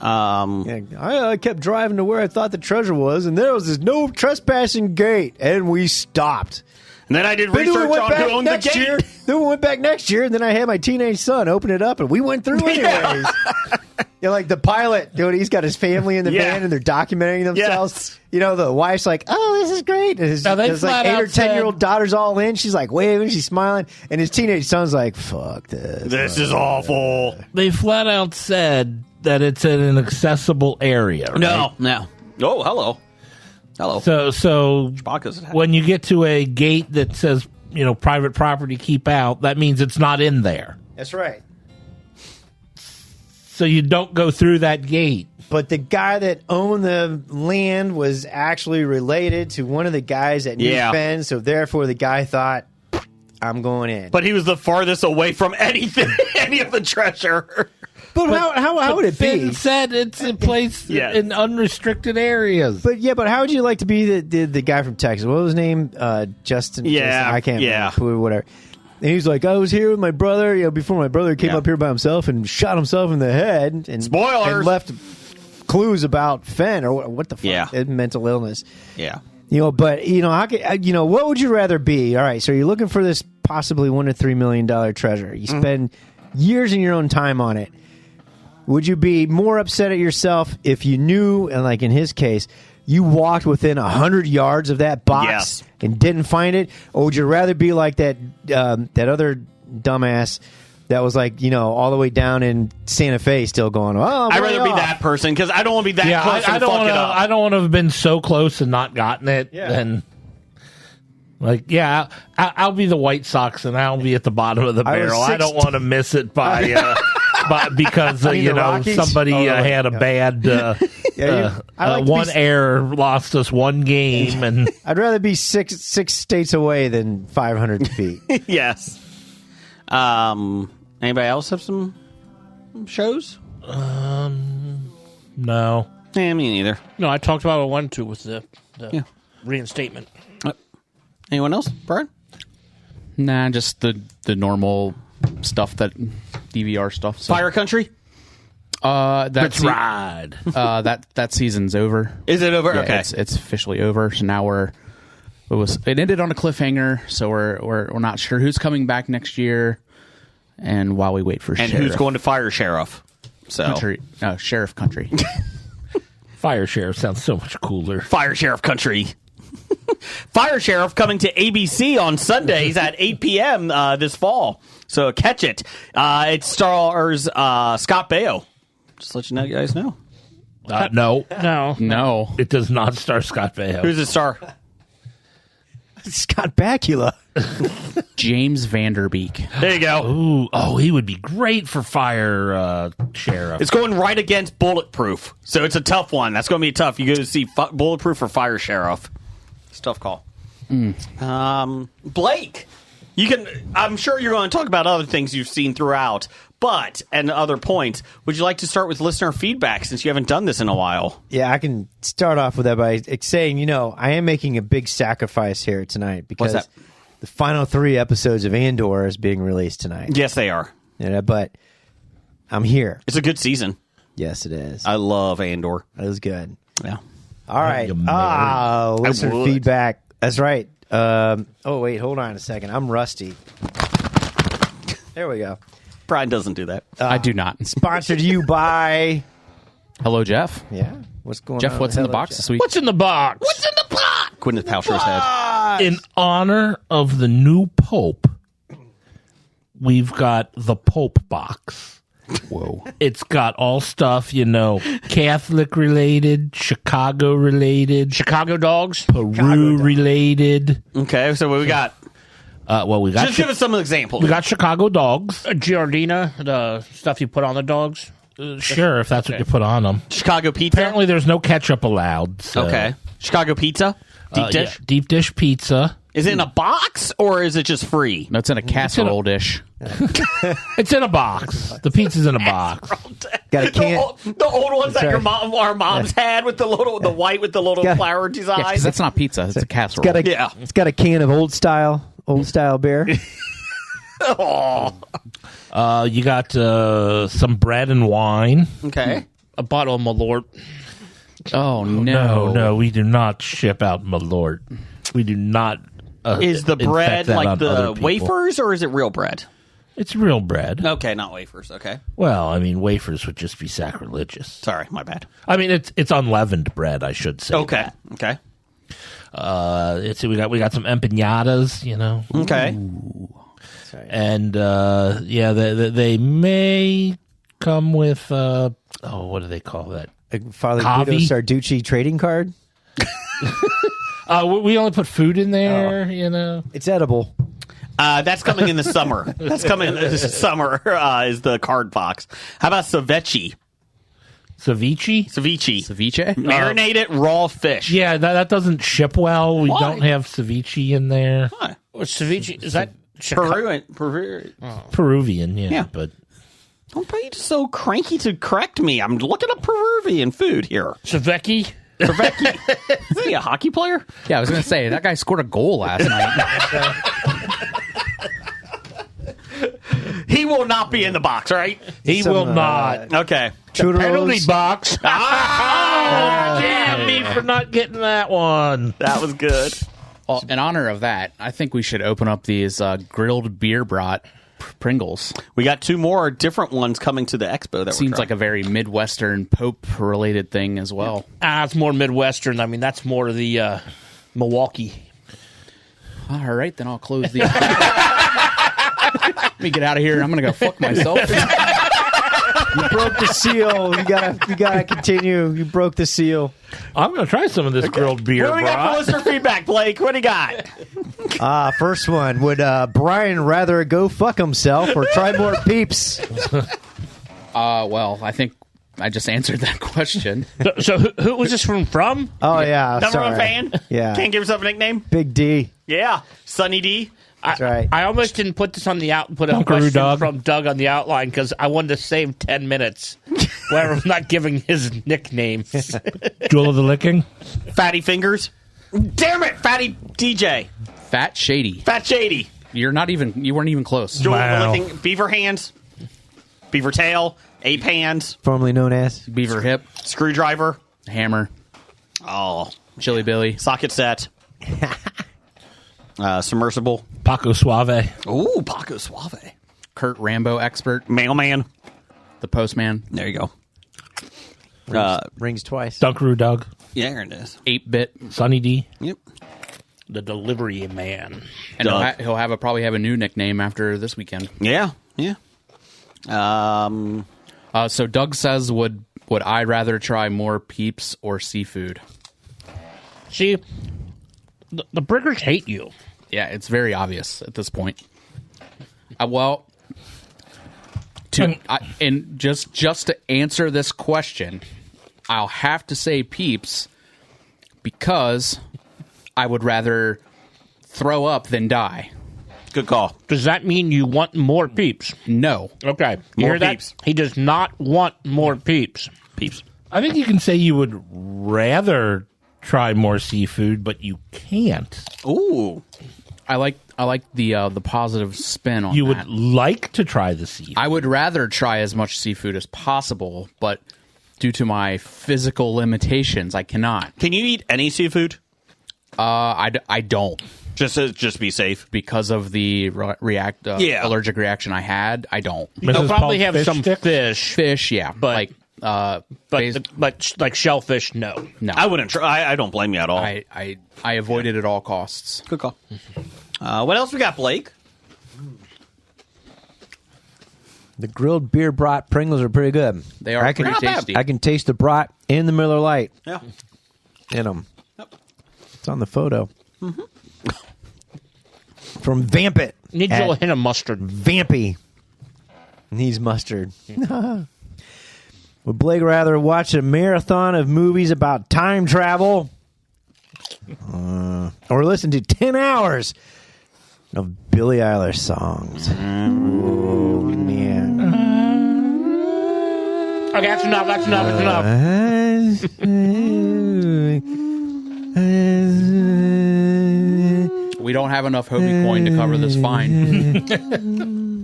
Yeah, I kept driving to where I thought the treasure was, and there was this no trespassing gate, and we stopped. And then I did Then we research went on back who owned the next gate. year. Then we went back next year, and then I had my teenage son open it up, and we went through anyways. Yeah, like the pilot, dude, he's got his family in the Yeah. van, and they're documenting themselves. Yes. You know, the wife's like, "Oh, this is great." And his Now, they his like flat 8 or out 10-year-old said- daughter's all in. She's like waving, she's smiling, and his teenage son's like, "Fuck this." This is awful. They flat out said that it's in an accessible area. Right? No. Oh, hello. Hello. So Chewbacca's- when you get to a gate that says, private property, keep out, that means it's not in there. That's right. So you don't go through that gate. But the guy that owned the land was actually related to one of the guys at New Yeah. Fens, so therefore the guy thought, I'm going in. But he was the farthest away from anything, any of the treasure. But how would it Finn be? said it's in place Yes. in unrestricted areas. But how would you like to be the guy from Texas? What was his name? Justin? Yeah, Justin, I can't yeah. remember. Who, whatever. And he was like, I was here with my brother, before my brother came Yeah. up here by himself and shot himself in the head. And, Spoilers! And left clues about Fenn or what the fuck? Yeah. Mental illness. Yeah. But how could, what would you rather be? All right, so you're looking for this possibly $1 to $3 million treasure. You spend years in your own time on it. Would you be more upset at yourself if you knew, and like in his case, you walked within 100 yards of that box Yes. and didn't find it, or would you rather be like that other dumbass that was like all the way down in Santa Fe, still going? Oh, I'm I'd way rather be off." that person because I don't want to be that yeah, close I and don't fuck want it to. up. I don't want to have been so close and not gotten it. Yeah. And I'll be the White Sox and I'll be at the bottom of the I was barrel. I don't 16. want to miss it by. But because I mean, the Rockies? somebody had a bad I like to one be- error lost us one game and I'd rather be six states away than 500 feet. Yes. Anybody else have some shows? no. Me neither. No, I talked about it 1 2 with the Yeah. reinstatement. Anyone else, Brian? Nah, just the normal stuff, that DVR stuff. So, Fire Country? that's Ride. that season's over. Is it over? Yeah, Okay. it's officially over. So now it ended on a cliffhanger. So we're not sure who's coming back next year, and while we wait for And Sheriff who's going to Fire Sheriff? So Country, Sheriff Country. Fire Sheriff sounds so much cooler. Fire Sheriff Country. Fire Sheriff coming to ABC on Sundays at 8 p.m. This fall. So catch it. It stars Scott Baio. Just to let you guys know. No, No, it does not star Scott Baio. Who's the star? Scott Bakula. James Vanderbeek. There you go. Ooh, he would be great for Fire Sheriff. It's going right against Bulletproof. So it's a tough one. That's going to be tough. You go to see Bulletproof or Fire Sheriff. It's a tough call. Blake, I'm sure you're going to talk about other things you've seen throughout, and other points. Would you like to start with listener feedback since you haven't done this in a while? Yeah, I can start off with that by saying, I am making a big sacrifice here tonight because What's that? the final 3 episodes of Andor is being released tonight. Yes, they are. But I'm here. It's a good season. Yes, it is. I love Andor. It was good. Yeah. All right. you married? Listener would. feedback. That's right. Wait, hold on a second. I'm rusty. There we go. Brian doesn't do that. I do not. Sponsored to you by... Hello, Jeff. Yeah. What's going Jeff, on? what's in the Hello, box Jeff. this week? What's in the box? Gwyneth Paltrow's head. In honor of the new Pope, we've got the Pope box. Whoa. It's got all stuff, Catholic related, Chicago related, Chicago dogs. Peru related. Okay, so what we got? We got Just give us some examples. we got Chicago dogs. Giardina, the stuff you put on the dogs. Sure, if that's what you put on them. Chicago pizza. Apparently, there's no ketchup allowed. So. Okay. Chicago pizza. Deep dish. Yeah, deep dish pizza. Is it in a box or is it just free? No, it's in a casserole dish. It's in a box. The pizza's in a box. Got a can. The old ones that Sorry. our moms had with the white with the little Got- flower design. Yeah, 'cause that's not pizza. It's a casserole. It's got a can of old style beer. You got some bread and wine. Okay. A bottle of Malort. Oh, No, we do not ship out Malort. We do not. Is the infect bread that like on other the people. wafers or is it real bread? It's real bread. Okay, not wafers. Okay. Well, I mean, wafers would just be sacrilegious. Sorry, my bad. I mean, it's unleavened bread, I should say. Okay. Okay. We got some empanadas, you know, Okay. and they may come with what do they call that? Father Guido Cavi? Sarducci trading card. We only put food in there, you know. It's edible. That's coming in the summer. That's coming this summer. Is the card box? How about ceviche? Ceviche. Ceviche? Marinated raw fish. Yeah, that doesn't ship well. We Why? don't have ceviche in there. Huh. What's ceviche? Is that Peruvian. Peruvian, Yeah. but Don't be so cranky to correct me. I'm looking up Peruvian food here. Savecki? Is he a hockey player? Yeah, I was going to say, that guy scored a goal last night. He will not be in the box, right? he will not. Okay. Penalty Churros. box. Damn me for not getting that one. That was good. Well, in honor of that, I think we should open up these grilled beer brat Pringles. We got two more different ones coming to the expo. That Seems like a very Midwestern Pope-related thing as well. It's more Midwestern. I mean, that's more the Milwaukee. All right, then I'll close the... Let me get out of here. I'm going to go fuck myself. You broke the seal. You gotta continue. You broke the seal. I'm going to try some of this grilled beer. What do we got for listener feedback, Blake? What do you got? First one. Would Brian rather go fuck himself or try more peeps? Well, I think I just answered that question. So who was this from? Oh, yeah. Number sorry. one fan? Yeah. Can't give yourself a nickname? Big D. Yeah. Sunny D. That's right. I almost didn't put this on the put a Dunkaroo question Doug. from Doug on the outline because I wanted to save 10 minutes where I'm not giving his nickname. Jewel of the Licking. Fatty Fingers. Damn it, Fatty DJ. Fat Shady. Fat Shady. You weren't even close. Jewel Wow. Licking. Beaver Hands. Beaver Tail. Ape Hands. Formerly known as. Beaver Hip, Screwdriver. Hammer, Oh. Chili Billy. Socket set. Submersible. Paco Suave. Ooh, Paco Suave. Kurt Rambo Expert, Mailman. the Postman, There you go. Rings twice. Dunkaroo Doug. Yeah, there it is. 8-Bit, Sunny D. Yep. The delivery man. and Doug. he'll probably have a new nickname after this weekend. Yeah, yeah. So Doug says, would I rather try more peeps or seafood? See, the Briggers hate you. Yeah, it's very obvious at this point. And just to answer this question, I'll have to say peeps because I would rather throw up than die. Good call. Does that mean you want more peeps? No. Okay. You More hear that? peeps. He does not want more peeps. Peeps. I think you can say you would rather try more seafood, but you can't. Ooh. I like the positive spin on You that. would like to try the seafood. I would rather try as much seafood as possible, but due to my physical limitations, I cannot. Can you eat any seafood? I don't. Just be safe. Because of the allergic reaction I had, I don't. They'll Mrs. probably Pulp have fish some stick? fish, Fish, yeah, But- but like shellfish, no. no, I wouldn't try. I don't blame you at all. I avoid it at all costs. Good call. What else we got, Blake? The grilled beer brat Pringles are pretty good. They are pretty Not bad. tasty. I can taste the brat in the Miller Lite Yeah. in them. It's on the photo. From Vampit. Needs a little hint of mustard. Vampy. Needs mustard. Would Blake rather watch a marathon of movies about time travel or listen to 10 hours of Billie Eilish songs? Oh, man. Okay, that's enough. That's enough. That's enough. We don't have enough Hobie coin to cover this fine.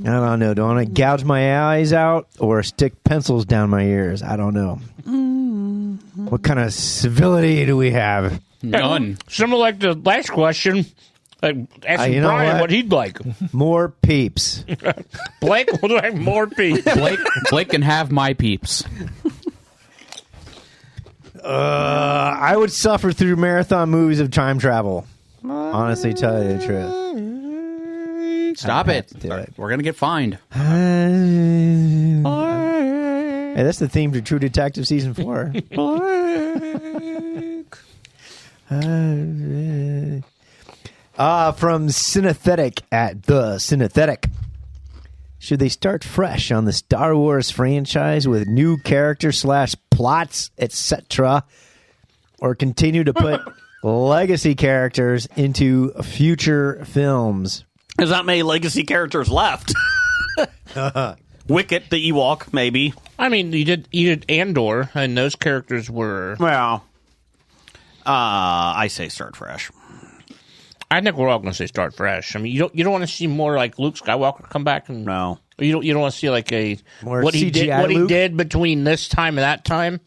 I don't know. Do I want to gouge my eyes out or stick pencils down my ears? I don't know. What kind of civility do we have? None. Similar like the last question. Asking you know Brian what? what he'd like. More peeps. Blake would like more peas. Blake can have my peeps. I would suffer through marathon movies of time travel. Honestly, tell you the truth. Stop it. do it. We're going to get fined. Hey, that's the theme to True Detective Season 4. From Synesthetic at The Synesthetic. Should they start fresh on the Star Wars franchise with new characters / plots, etc., or continue to put legacy characters into future films? There's not many legacy characters left. Wicket, the Ewok, maybe. I mean, you did Andor, and those characters were. Well, I say start fresh. I think we're all going to say start fresh. I mean, you don't want to see more like Luke Skywalker come back, and No. you don't want to see like a More what he CGI he Luke? did between this time and that time.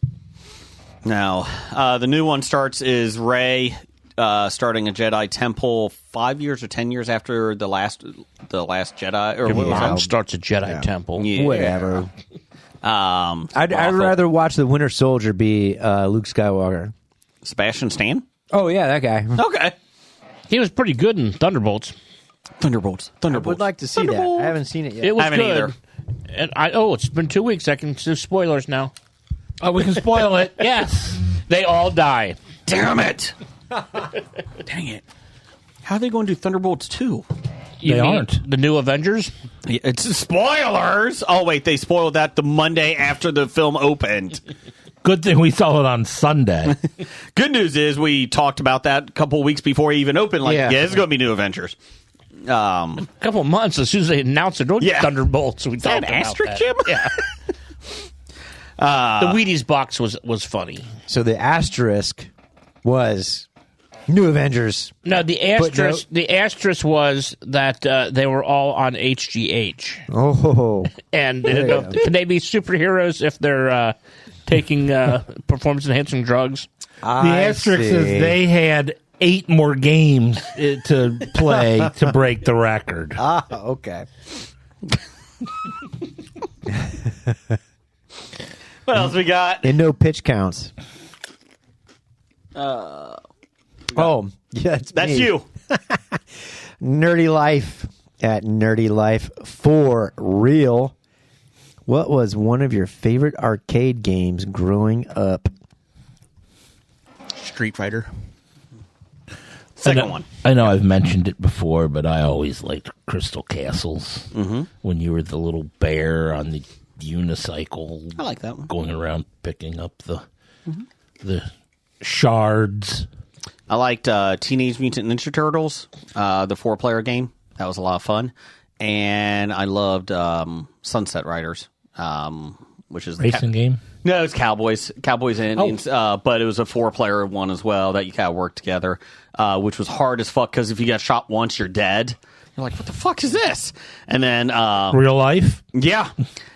No. The new one is Rey starting a Jedi temple 5 years or 10 years after the last Jedi. Or Your what was mom that? starts a Jedi temple. Yeah. Whatever. I'd awful. rather watch the Winter Soldier be Luke Skywalker. Sebastian Stan? Oh, yeah, that guy. Okay. He was pretty good in Thunderbolts. Thunderbolts. I would like to see that. I haven't seen it yet. It was Haven't good. either. And it's been 2 weeks. I can do spoilers now. Oh, we can spoil it. Yes, they all die. Damn it. Dang it. How are they going to do Thunderbolts 2? You They mean aren't. the new Avengers. It's spoilers. Oh, wait. They spoiled that the Monday after the film opened. Good thing we saw it on Sunday. Good news is we talked about that a couple weeks before it even opened. Like, Yeah. yeah, it's going to be new Avengers. A couple of months as soon as they announced it, Yeah. Thunderbolts. We that talked about asterisk, that. Jim? Yeah. The Wheaties box was funny. So the asterisk was New Avengers. No, the asterisk was that they were all on HGH, Oh, and they didn't know, can they be superheroes if they're taking performance enhancing drugs? The asterisk says they had 8 more games to play to break the record. Okay. What else we got? And no pitch counts. Oh, yeah, That's me. you. Nerdy Life at Nerdy Life for real. What was one of your favorite arcade games growing up? Street Fighter. Second one. I know I've mentioned it before, but I always liked Crystal Castles. Mm-hmm. When you were the little bear on the unicycle. I like that one. Going around picking up the shards. I liked Teenage Mutant Ninja Turtles, the 4-player game. That was a lot of fun. And I loved Sunset Riders, which is the Racing game? No, it's Cowboys and Indians, but it was a 4-player one as well that you kind of worked together, which was hard as fuck because if you got shot once, you're dead. You're like, what the fuck is this? And then Real life? yeah,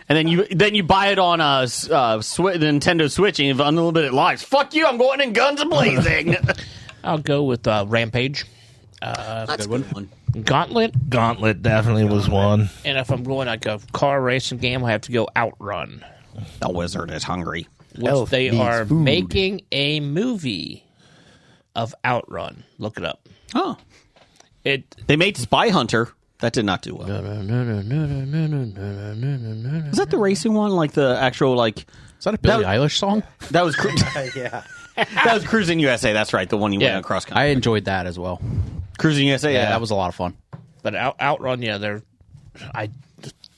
and then you buy it on the Nintendo Switch and you have unlimited lives. Fuck you! I'm going in guns a blazing. I'll go with Rampage, That's a good one. Gauntlet, Gauntlet definitely was one. and if I'm going like a car racing game, I have to go Outrun, The wizard is hungry. which Elf they needs are food. making a movie of Outrun. Look it up. Oh, It they made Spy Hunter. That did not do well. no. Is that the racing one? Like the actual like Is that a Billie Eilish song? that was Yeah. that was Cruising USA. That's right, the one you Yeah. went across country. I enjoyed that as well. Cruising USA. Yeah, Yeah, that was a lot of fun. But Outrun, yeah, I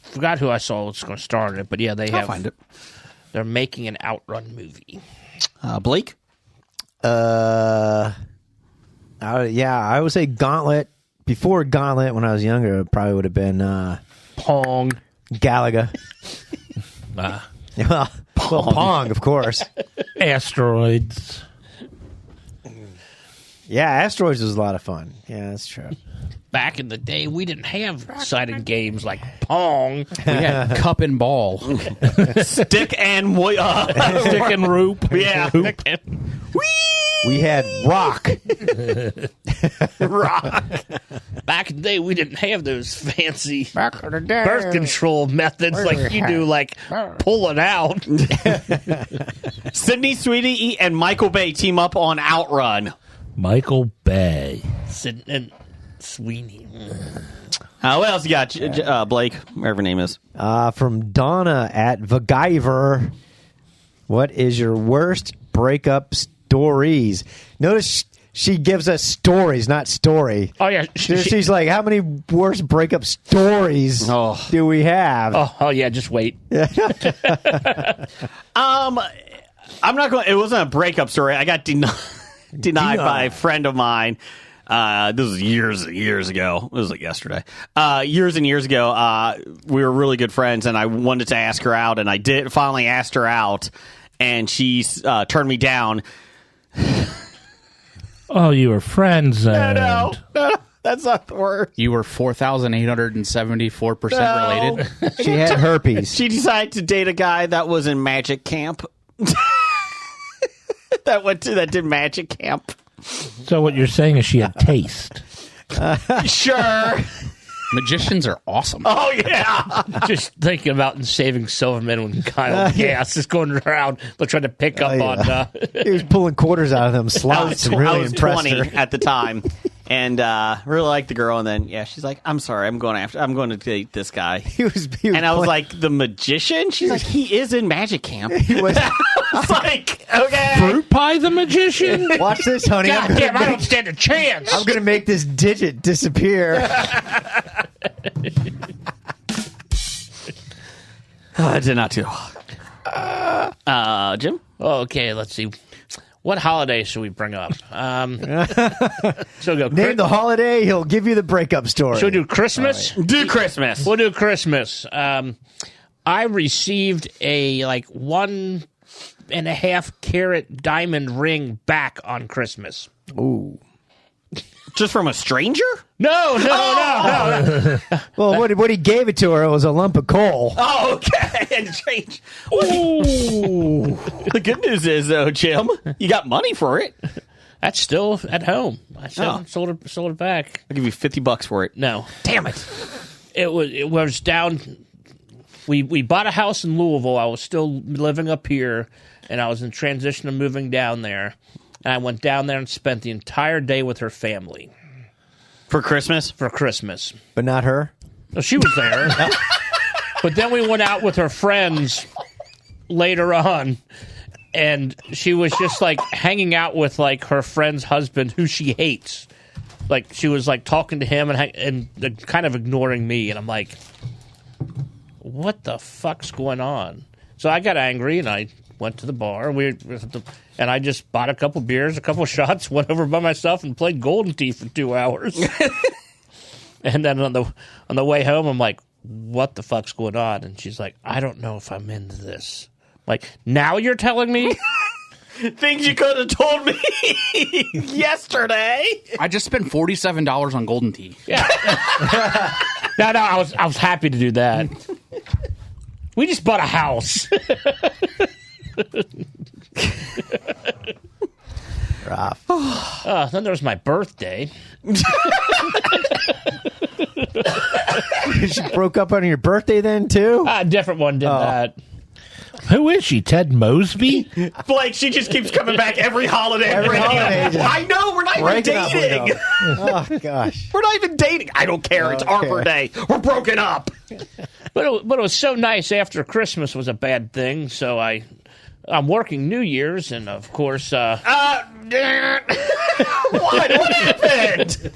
forgot who I saw was going to star in it, but yeah, they I'll have find it. They're making an Outrun movie. Blake? I would say Gauntlet. Before Gauntlet, when I was younger, it probably would have been Pong. Galaga. Well, Pong, of course. Asteroids. Yeah, Asteroids was a lot of fun. Yeah, that's true. Back in the day, we didn't have exciting games like Pong. We had Cup and Ball. Stick and Stick and rope. Yeah. We had Rock. Rock. Back in the day, we didn't have those fancy birth control methods like you do, like pull it out. Sydney Sweeney and Michael Bay team up on Outrun. Michael Bay. And Sweeney. What else you got, Blake? Whatever your name is. From Donna at Vagaiver. What is your worst breakup stories? Notice she gives us stories, not story. Oh, yeah. She's like, how many worst breakup stories do we have? Oh, yeah, just wait. I'm not going. It wasn't a breakup story. I got denied by a friend of mine. This was years and years ago. It was like yesterday. Years and years ago, we were really good friends, and I wanted to ask her out, and I did finally asked her out, and she turned me down. Oh, you were friends. No, that's not the word. You were 4,874% related. She had herpes. She decided to date a guy that was in magic camp. that did magic camp. So what you're saying is she had taste. Sure. Magicians are awesome. Oh, yeah. Just thinking about saving Silverman when Kyle Gass is going around but trying to pick up on. He was pulling quarters out of them slots. I Really was impressed 20 her. at the time, and really liked the girl. And then, she's like, "I'm sorry, I'm going to date this guy." He was And I was like, "The magician?" She's like, "He is in magic camp." he was, I was like, "Okay." Fruit Pie the Magician? watch this, honey. God damn, I don't stand a chance. I'm going to make this digit disappear. I did not do. Jim? Okay, let's see. What holiday should we bring up? So go. Name the holiday, he'll give you the breakup story. Should we do Christmas? Do Christmas. We'll do Christmas. I received a 1.5 carat diamond ring back on Christmas. Ooh. Just from a stranger? No. Well, what he gave it to her was a lump of coal. Oh, okay. And strange. Ooh. The good news is, though, Jim, you got money for it. That's still at home. I sold it back. I'll give you $50 for it. No. Damn it. It was down. We bought a house in Louisville. I was still living up here, and I was in transition of moving down there. And I went down there and spent the entire day with her family. For Christmas? For Christmas. But not her? Well, she was there. But then we went out with her friends later on, and she was just hanging out with her friend's husband, who she hates. She was talking to him and kind of ignoring me, and I'm like, what the fuck's going on? So I got angry and I went to the bar. And I just bought a couple beers, a couple shots, went over by myself and played Golden Tee for 2 hours. And then on the way home, I'm like, what the fuck's going on? And she's like, I don't know if I'm into this. Like, now you're telling me? Things you could have told me yesterday. I just spent $47 on Golden Tee. Yeah. No, I was happy to do that. We just bought a house. Rough. Then there was my birthday. She broke up on your birthday then, too? A different one did that. Who is she? Ted Mosby? Blake, she just keeps coming back every holiday. Every holiday, just I know, we're not even breaking up with dating. them. Oh, gosh. We're not even dating. I don't care. It's Arbor Day. We're broken up. But it was so nice after Christmas was a bad thing, so I'm working New Year's, and of course... What happened?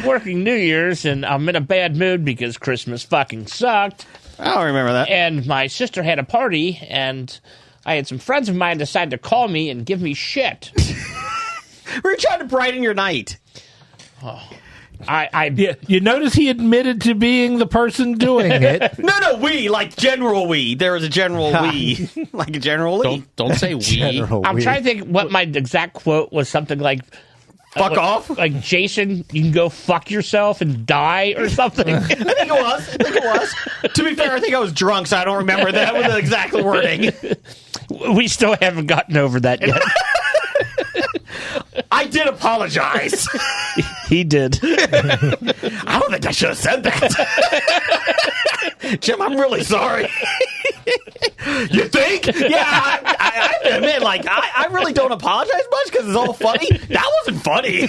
working New Year's, and I'm in a bad mood because Christmas fucking sucked. I don't remember that. and my sister had a party, and I had some friends of mine decide to call me and give me shit. We were trying to brighten your night. Yeah, you notice he admitted to being the person doing it. No, we, like general we. There was a general we. Like a general we. Don't say we. General I'm weird. trying to think what my exact quote was. Something like, Fuck off. Like, Jason, you can go fuck yourself and die or something. I think it was. To be fair, I think I was drunk, so I don't remember that with the exact wording. We still haven't gotten over that yet. I did apologize. He did. I don't think I should have said that. Jim, I'm really sorry. You think? Yeah, I have to admit, like, I really don't apologize much because it's all funny. That wasn't funny.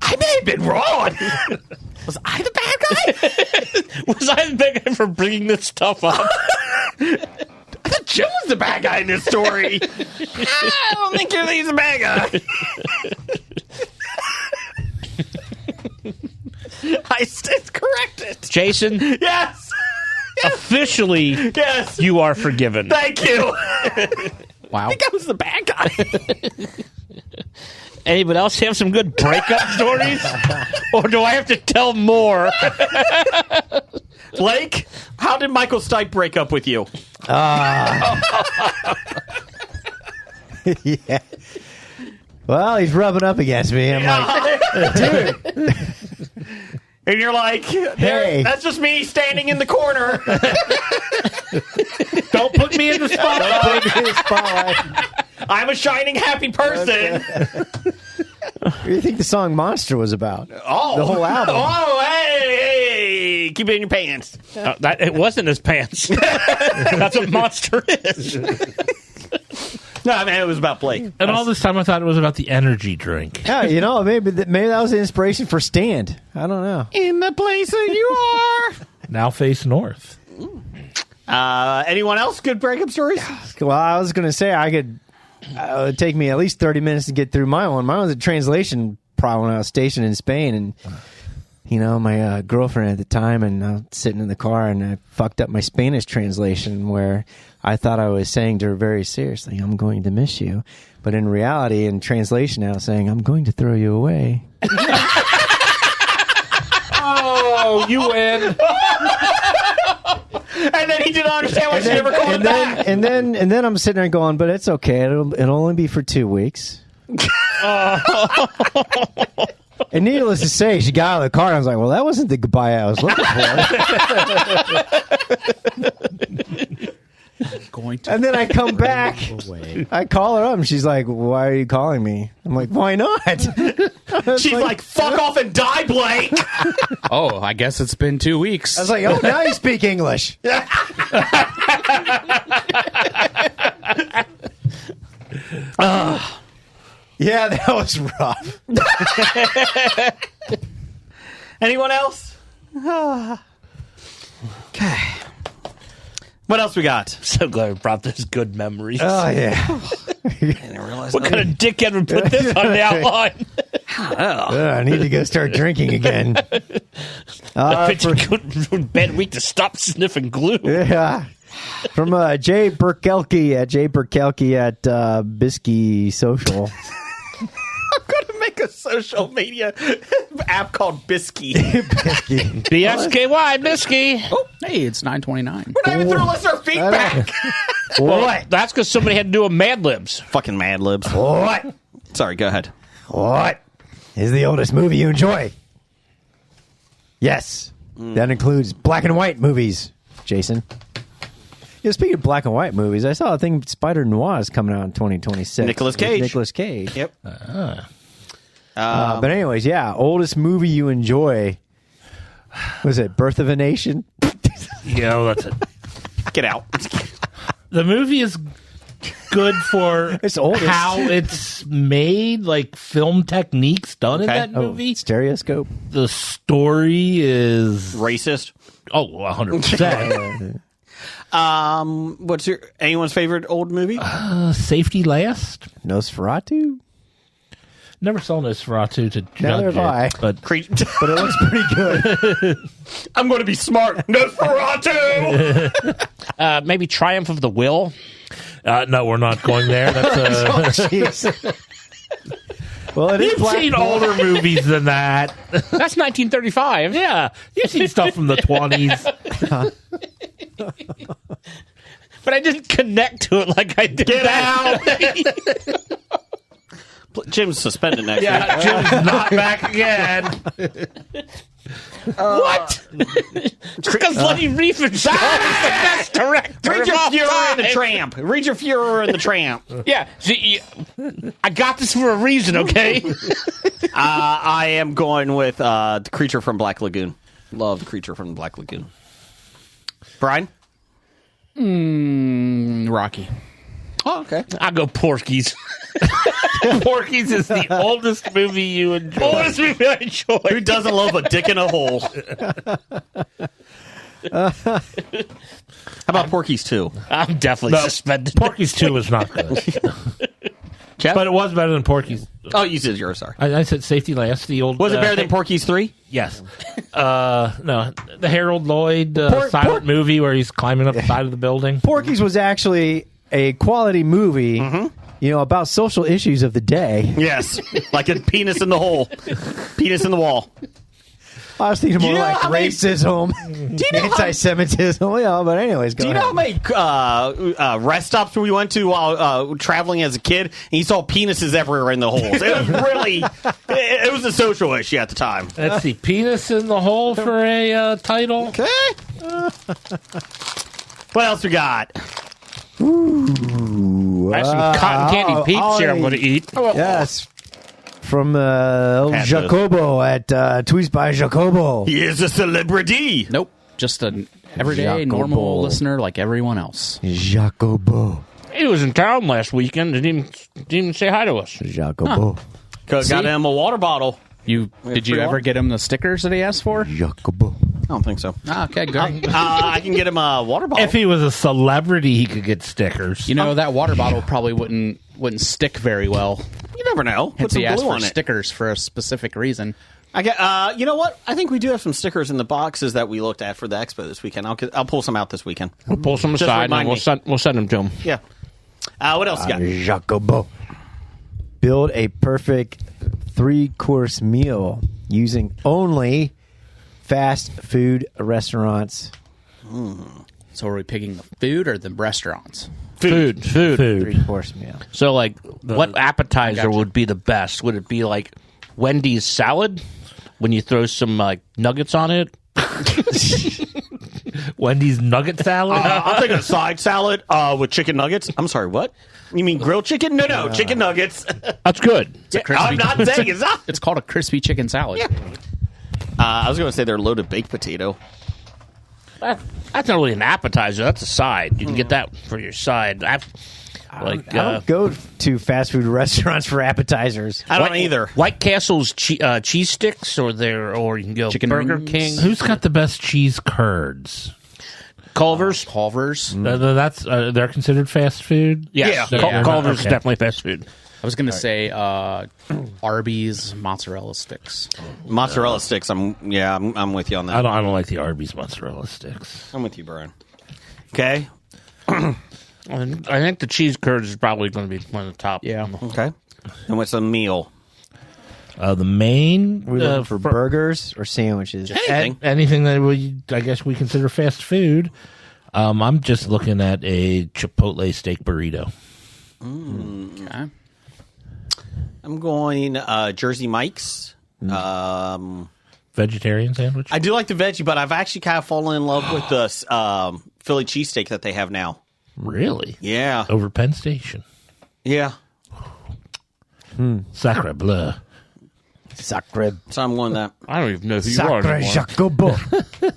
I may have been wrong. Was I the bad guy? Was I the big guy for bringing this stuff up? I thought Jim was the bad guy in this story. I don't think he's the bad guy. I stand corrected. Jason, Yes. officially, Yes. you are forgiven. Thank you. Wow. I think I was the bad guy. Anybody else have some good breakup stories? Or do I have to tell more? Blake, how did Michael Stipe break up with you? Yeah. Well, he's rubbing up against me. I'm like, dude. And you're like, Hey. that's just me standing in the corner. Don't put me in the spotlight. I'm a shining, happy person. What do you think the song Monster was about? Oh, The whole album. Oh, hey, keep it in your pants. It wasn't his pants. That's what Monster is. No, I mean, it was about Blake. And all this time I thought it was about the energy drink. Yeah, maybe that was the inspiration for Stand. I don't know. In the place that you are. Now face north. Anyone else good breakup stories? Well, I was going to say it would take me at least 30 minutes to get through my one. Mine was a translation problem when I was stationed in Spain, and my girlfriend at the time, and I was sitting in the car, and I fucked up my Spanish translation where I thought I was saying to her very seriously, "I'm going to miss you," but in reality, in translation, I was saying, "I'm going to throw you away." Oh, you win. And then he didn't understand why she never called him back. And then I'm sitting there going, "But it's okay. It'll only be for 2 weeks." And needless to say, she got out of the car, and I was like, "Well, that wasn't the goodbye I was looking for." Going to And then I come back. I call her up, and she's like, "Why are you calling me?" I'm like, "Why not?" She's like, fuck off and die, Blake. Oh, I guess it's been 2 weeks. I was like, "Oh, now you speak English." Yeah, that was rough. Anyone else? Okay. What else we got? So glad we brought those good memories. Oh, yeah. What kind of dickhead would put this on the outline? I need to go start drinking again. It's a good bad week to stop sniffing glue. Yeah. From Jay Burkelke at Bisky Social. I'm going to make a social media app called Bisky. BSKY, Bisky. Oh, hey, it's 9:29. We're not even through listener feedback. Well, that's because somebody had to do a Mad Libs. Fucking Mad Libs. What? Sorry, go ahead. What is the oldest movie you enjoy? Yes. That includes black and white movies, Jason. Yeah, speaking of black and white movies, I saw a thing, Spider Noir is coming out in 2026. Nicolas Cage. Nicolas Cage. Yep. But anyways, yeah, oldest movie you enjoy. Was it Birth of a Nation? That's it. Get out. The movie is good for It's oldest. how it's made, like film techniques done in Okay. that movie. Stereoscope. The story is Racist. 100%. What's anyone's favorite old movie? Safety Last. Nosferatu? Never saw Nosferatu to judge Neither have I. it, but But it looks pretty good. I'm going to be smart. Nosferatu! Maybe Triumph of the Will. no, we're not going there. That's Jeez. Well, it is You've Black seen Bolt. older movies than that. That's 1935. Yeah, you've seen stuff from the 20s. But I didn't connect to it like I did. Get out! Jim's suspended next week. Yeah, Jim's not back again. What? Because Lenny Riefenstahl is the best director. Read of your all Fuhrer and the time. Tramp. Read your Fuhrer and the Tramp. Yeah, see, I got this for a reason, okay? I am going with the Creature from Black Lagoon. Love the Creature from the Black Lagoon. Brian? Rocky. Oh, okay. I'll go Porky's. Porky's is the oldest movie you enjoy. Oldest movie I enjoy. Who doesn't love a dick in a hole? How about Porky's 2? I'm definitely suspended. Porky's 2 was not good. Jeff? But it was better than Porky's. Oh, you said yours, sorry. I said Safety Last, the old... Was it better than Porky's 3? Yes. No, the Harold Lloyd silent movie where he's climbing up the side of the building. Porky's was actually a quality movie, about social issues of the day. Yes. Like a penis in the hole. Penis in the wall. I was thinking more Do you know like how many- racism, anti-Semitism. But anyways, go Do you know how many rest stops we went to while traveling as a kid? And you saw penises everywhere in the holes. It was really, it was a social issue at the time. Let's see, Penis in the Hole for a title. Okay. What else we got? I have some cotton candy peeps here I'm going to eat. Yes. From El Had Jacobo at Tweets by Jacobo. He is a celebrity. Nope. Just an everyday, Jacobo. normal listener like everyone else. Jacobo. He was in town last weekend and didn't even say hi to us. Jacobo. Got him a water bottle. Did you free ever water? get him the stickers that he asked for? Jacobo. I don't think so. Ah, okay, good. I can get him a water bottle. If he was a celebrity, he could get stickers. You know, that water bottle probably wouldn't stick very well. You never know. Put Hence some he asked glue for on it. stickers for a specific reason. I get. You know what? I think we do have some stickers in the boxes that we looked at for the expo this weekend. I'll pull some out this weekend. We'll pull some Just aside and remind we'll send them to him. Yeah. What else you got? Jacobo. Build a perfect 3-course meal using only fast food restaurants. So are we picking the food or the restaurants? Food. 3-course meal. So, like, what appetizer Gotcha. would be the best? Would it be like Wendy's salad when you throw some like nuggets on it? Wendy's nugget salad? I'm thinking a side salad with chicken nuggets. I'm sorry, what? You mean grilled chicken? No, chicken nuggets. That's good. I'm not saying it's not. It's called a crispy chicken salad. I was going to say they're loaded baked potato. That's not really an appetizer. That's a side. You can get that for your side. I don't go to fast food restaurants for appetizers. I don't either. White Castle's cheese sticks, or you can go Chicken Burger wings. King, Who's got the best cheese curds? Culver's. Culver's. That's they're considered fast food. Yes, Yeah. Culver's is Okay. definitely fast food. I was going to say Arby's mozzarella sticks. Mozzarella sticks. I'm with you on that. I don't like the Arby's mozzarella sticks. I'm with you, Brian. Okay. I think the cheese curds is probably going to be one of the top. Yeah. Okay. And what's a meal? The main We're looking for burgers or sandwiches. Anything. anything that I guess we consider fast food. I'm just looking at a Chipotle steak burrito. Okay. I'm going Jersey Mike's. Vegetarian sandwich. I do like the veggie, but I've actually kind of fallen in love with the Philly cheesesteak that they have now. Really? Yeah. Over Penn Station. Yeah. Sacre bleu. Sacre. So I'm going that. I don't even know who you are Sacre anymore. Jacobo.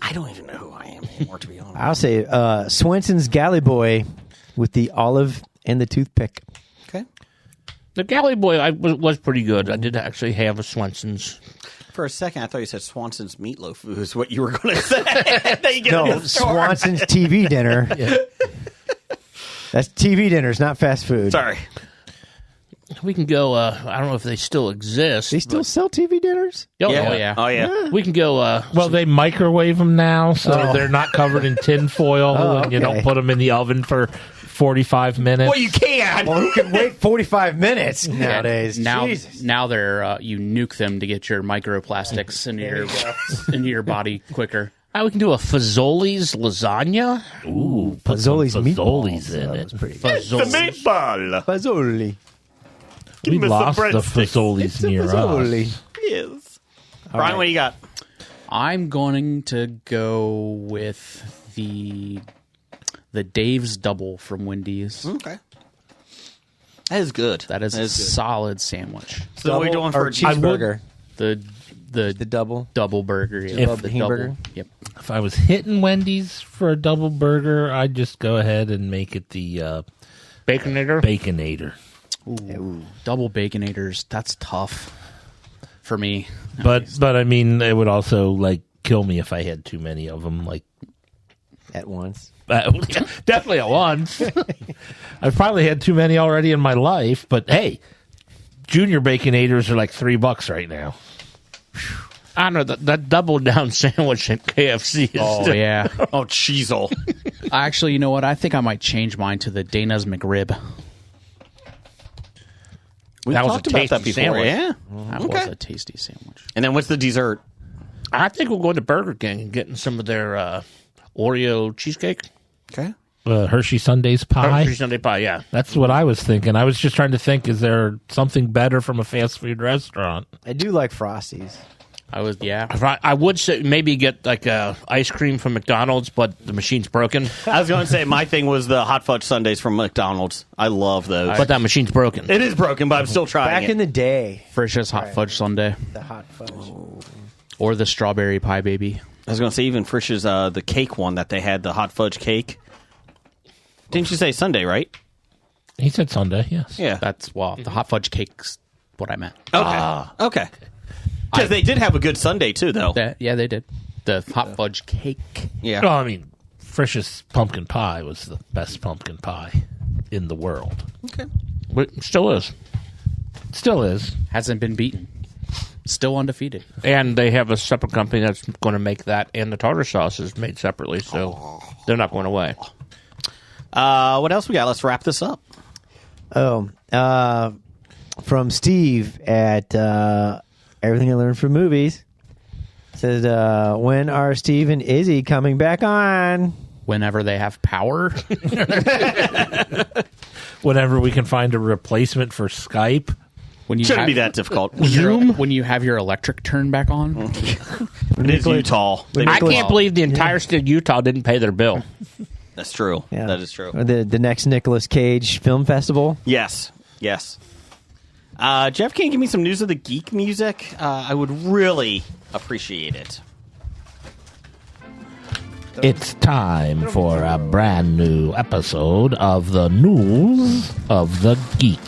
I don't even know who I am anymore, to be honest. I'll say Swenson's Galley Boy with the olive and the toothpick. Okay. The Galley Boy was pretty good. I did actually have a Swenson's. For a second, I thought you said Swanson's meatloaf was what you were going to say. That you get in No, the store. Swanson's TV dinner. That's TV dinners, not fast food. Sorry. We can go. I don't know if they still exist. They still sell TV dinners? Oh, yeah. Oh, yeah. We can go. Well, they microwave them now, so they're not covered in tin foil, and you don't okay. put them in the oven for 45 minutes. Well, you can. Well, who can wait 45 minutes nowadays? Now, Jesus. now they're you nuke them to get your microplastics into your body quicker. We can do a Fazoli's lasagna. Ooh, put some Fazoli's Fazoli's meatballs. in That it. was pretty Fazoli's. Meatball. Fazoli. We me some lost the breadsticks. Fazoli's near Fazoli. us. Yes. Brian, what do you got? I'm going to go with the Dave's Double from Wendy's. Okay. That is good. That is a good. solid sandwich. So what are we doing for or cheeseburger? The The double? double burger. Yeah. If- the hamburger? double. Yep. If I was hitting Wendy's for a double burger, I'd just go ahead and make it the Baconator. Baconator. Ooh. Double Baconators. That's tough for me. But I mean, it would also like kill me if I had too many of them. Like At once. definitely at once. I've probably had too many already in my life. But hey, junior Baconators are like $3 right now. I don't know that double down sandwich at KFC. Is Oh yeah. Oh, cheesel. Actually, you know what? I think I might change mine to the Dana's McRib. We That was talked a about tasty that before. sandwich. Yeah. That Okay. was a tasty sandwich. And then what's the dessert? I think we'll go to Burger King and getting some of their Oreo cheesecake. Okay. Hershey Sundays pie. Hershey Sunday pie, yeah. That's what I was thinking. I was just trying to think: is there something better from a fast food restaurant? I do like Frosties. I would say maybe get like ice cream from McDonald's, but the machine's broken. I was going to say my thing was the hot fudge sundaes from McDonald's. I love those. But that machine's broken. It is broken, but I'm still trying Back it. in the day, Frisch's hot fudge sundae the hot fudge. or the strawberry pie baby. I was going to say even Frisch's the cake one that they had, the hot fudge cake. Didn't you say Sunday, right? He said Sunday. Yes. Yeah. That's the hot fudge cake's what I meant. Okay. Okay. Because they did have a good Sunday too, though. Yeah, they did. The hot fudge cake. Yeah. Well, I mean, Frisch's pumpkin pie was the best pumpkin pie in the world. Okay. But it still is. Still is. Hasn't been beaten. Still undefeated. And they have a separate company that's going to make that, and the tartar sauce is made separately, so they're not going away. What else we got? Let's wrap this up. Oh, from Steve at Everything I Learned from Movies. Says, when are Steve and Izzy coming back on? Whenever they have power. Whenever we can find a replacement for Skype. When you Shouldn't have, be that difficult. When you have your electric turned back on. It is Utah. I can't believe the entire state of Utah didn't pay their bill. That's true. Yeah. That is true. Or the next Nicolas Cage Film Festival. Yes. Yes. Jeff, can you give me some news of the geek music? I would really appreciate it. It's time for a brand new episode of the News of the Geek.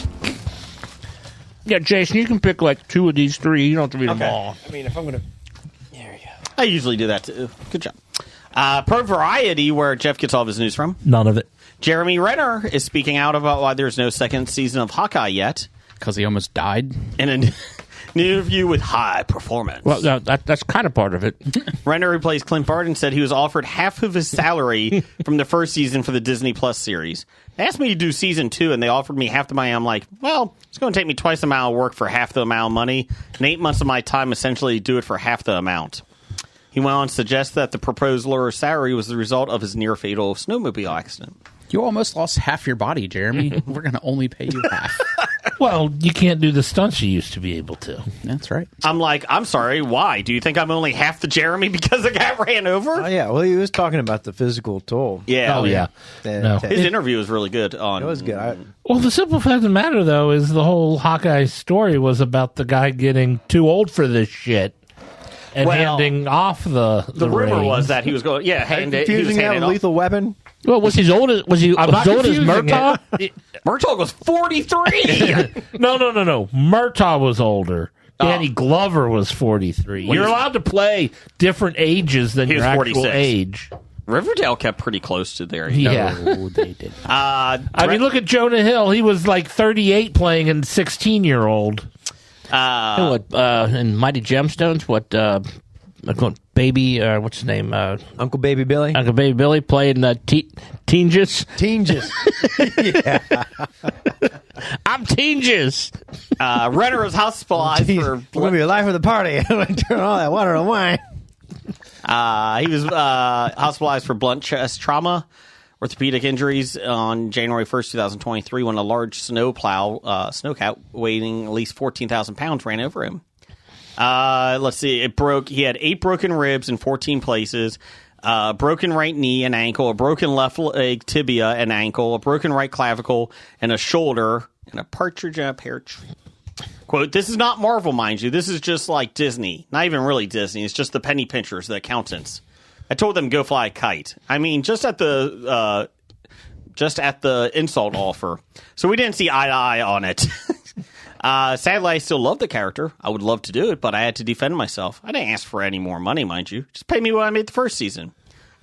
Yeah, Jason, you can pick like two of these three. You don't have to read Okay. them all. I mean, if I'm going to... There you go. I usually do that too. Good job. Per Variety, where Jeff gets all of his news from, None of it. Jeremy Renner is speaking out about why there's no second season of Hawkeye yet Because he almost died. in an interview with High Performance. Well, no, that's kind of part of it. Renner, who plays Clint Barton, said he was offered half of his salary from the first season for the Disney Plus series. They asked me to do season 2, and they offered me half the money. I'm like, well, it's going to take me twice the amount of work for half the amount of money, and 8 months of my time essentially to do it for half the amount. He went on to suggest that the proposed lower salary was the result of his near-fatal snowmobile accident. You almost lost half your body, Jeremy. We're going to only pay you half. Well, you can't do the stunts you used to be able to. That's right. I'm like, I'm sorry, why? Do you think I'm only half the Jeremy because the guy ran over? Oh, yeah. Well, he was talking about the physical toll. Yeah. Oh, yeah. No. His interview was really good. It was good. Well, the simple fact of the matter, though, is the whole Hawkeye story was about the guy getting too old for this shit and Well, handing off the rumor reins. was that he was going, yeah, he was Confusing that handing with old. Lethal Weapon? Well, was he as old as I'm not as old as confusing Murtaugh? it. Murtaugh was 43. No. Murtaugh was older. Danny Glover was 43. You're allowed to play different ages than He your was actual 46. age. Riverdale kept pretty close to there. Yeah. No, they did. I mean, look at Jonah Hill. He was like 38 playing a 16-year-old. In Mighty Gemstones, Baby, what's his name? Uncle Baby Billy. Uncle Baby Billy played in Teengus. Yeah. I'm Teengus. Renner was hospitalized for We're gonna be alive for the party. Turn all that water to wine. he was hospitalized for blunt chest trauma, orthopedic injuries on January 1st, 2023, when a large snowcat weighing at least 14,000 pounds ran over him. Let's see. He had 8 broken ribs in 14 places, broken right knee and ankle, a broken left leg tibia and ankle, a broken right clavicle, and a shoulder, and a partridge in a pear tree. Quote, this is not Marvel, mind you. This is just like Disney. Not even really Disney. It's just the penny pinchers, the accountants. I told them go fly a kite. I mean, just at the insult offer. So we didn't see eye to eye on it. Sadly, I still love the character. I would love to do it, but I had to defend myself. I didn't ask for any more money, mind you. Just pay me what I made the first season.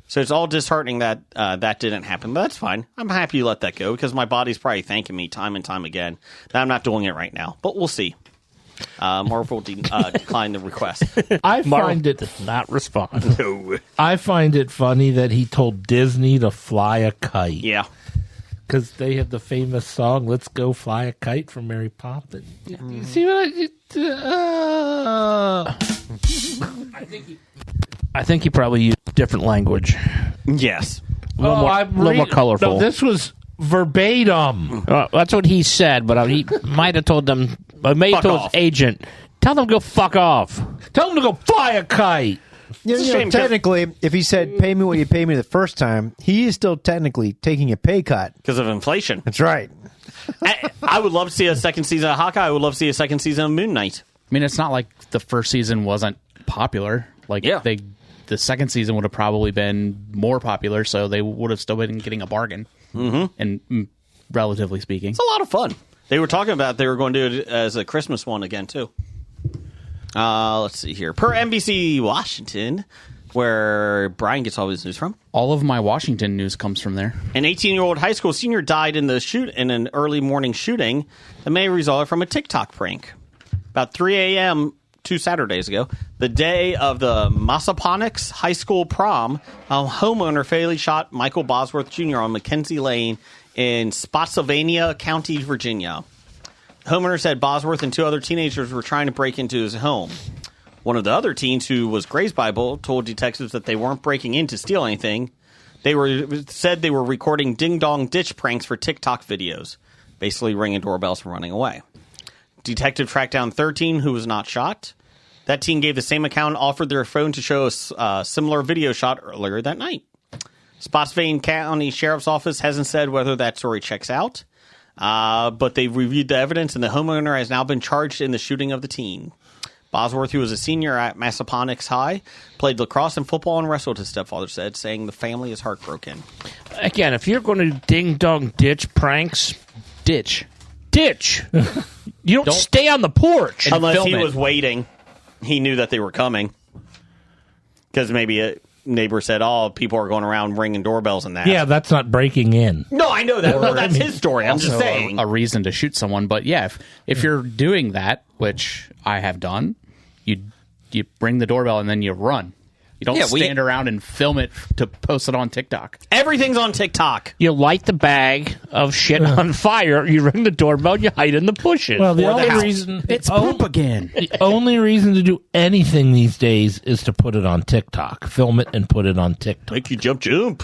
So it's all disheartening that that didn't happen, but that's fine. I'm happy you let that go because my body's probably thanking me time and time again that I'm not doing it right now. But we'll see. Marvel declined the request. I find it does not respond. No. I find it funny that he told Disney to fly a kite. Yeah. Because they have the famous song "Let's Go Fly a Kite" from Mary Poppins. You see what I think he probably used different language. Yes. A little more colorful. No, this was verbatim. That's what he said, but he might have told them. Maybe Fuck told off. his agent, tell them to go fuck off. Tell him to go fly a kite. You know, shame 'cause- technically, if he said, pay me what you paid me the first time, he is still technically taking a pay cut. Because of inflation. That's right. I would love to see a second season of Hawkeye. I would love to see a second season of Moon Knight. I mean, it's not like the first season wasn't popular. Like, Yeah. the second season would have probably been more popular, so they would have still been getting a bargain. Mm-hmm. And relatively speaking, It's a lot of fun. They were talking about they were going to do it as a Christmas one again, too. Let's see here. Per NBC Washington, where Brian gets all his news from, all of my Washington news comes from there. an 18-year-old high school senior died in an early morning shooting that may result from a TikTok prank. About 3 a.m. 2 Saturdays ago, the day of the Massaponax High School prom, a homeowner fatally shot Michael Bosworth Jr. on Mackenzie Lane in Spotsylvania County, Virginia. Homeowner said Bosworth and 2 other teenagers were trying to break into his home. One of the other teens, who was grazed by a bullet, told detectives that they weren't breaking in to steal anything. They were recording ding-dong ditch pranks for TikTok videos, basically ringing doorbells and running away. Detective tracked down 13 who was not shot. That teen gave the same account and offered their phone to show a similar video shot earlier that night. Spotsylvania County Sheriff's Office hasn't said whether that story checks out, but they've reviewed the evidence, and the homeowner has now been charged in the shooting of the teen. Bosworth, who was a senior at Massaponax High, played lacrosse and football and wrestled, his stepfather said, saying the family is heartbroken. Again, if you're going to ding-dong ditch pranks, ditch. You don't stay on the porch. Unless he film it. was waiting. He knew that they were coming. Because maybe a neighbor said, oh, people are going around ringing doorbells and that. Yeah, that's not breaking in. No, I know that. Well, that's his story. I'm just Also saying. a reason to shoot someone. But yeah, if you're doing that, which I have done, you ring the doorbell and then you run. You don't stand around and film it to post it on TikTok. Everything's on TikTok. You light the bag of shit on fire, you ring the doorbell, you hide in the bushes. Well, the Or the only house. reason It's poop again. the only reason to do anything these days is to put it on TikTok. Film it and put it on TikTok. Make you jump.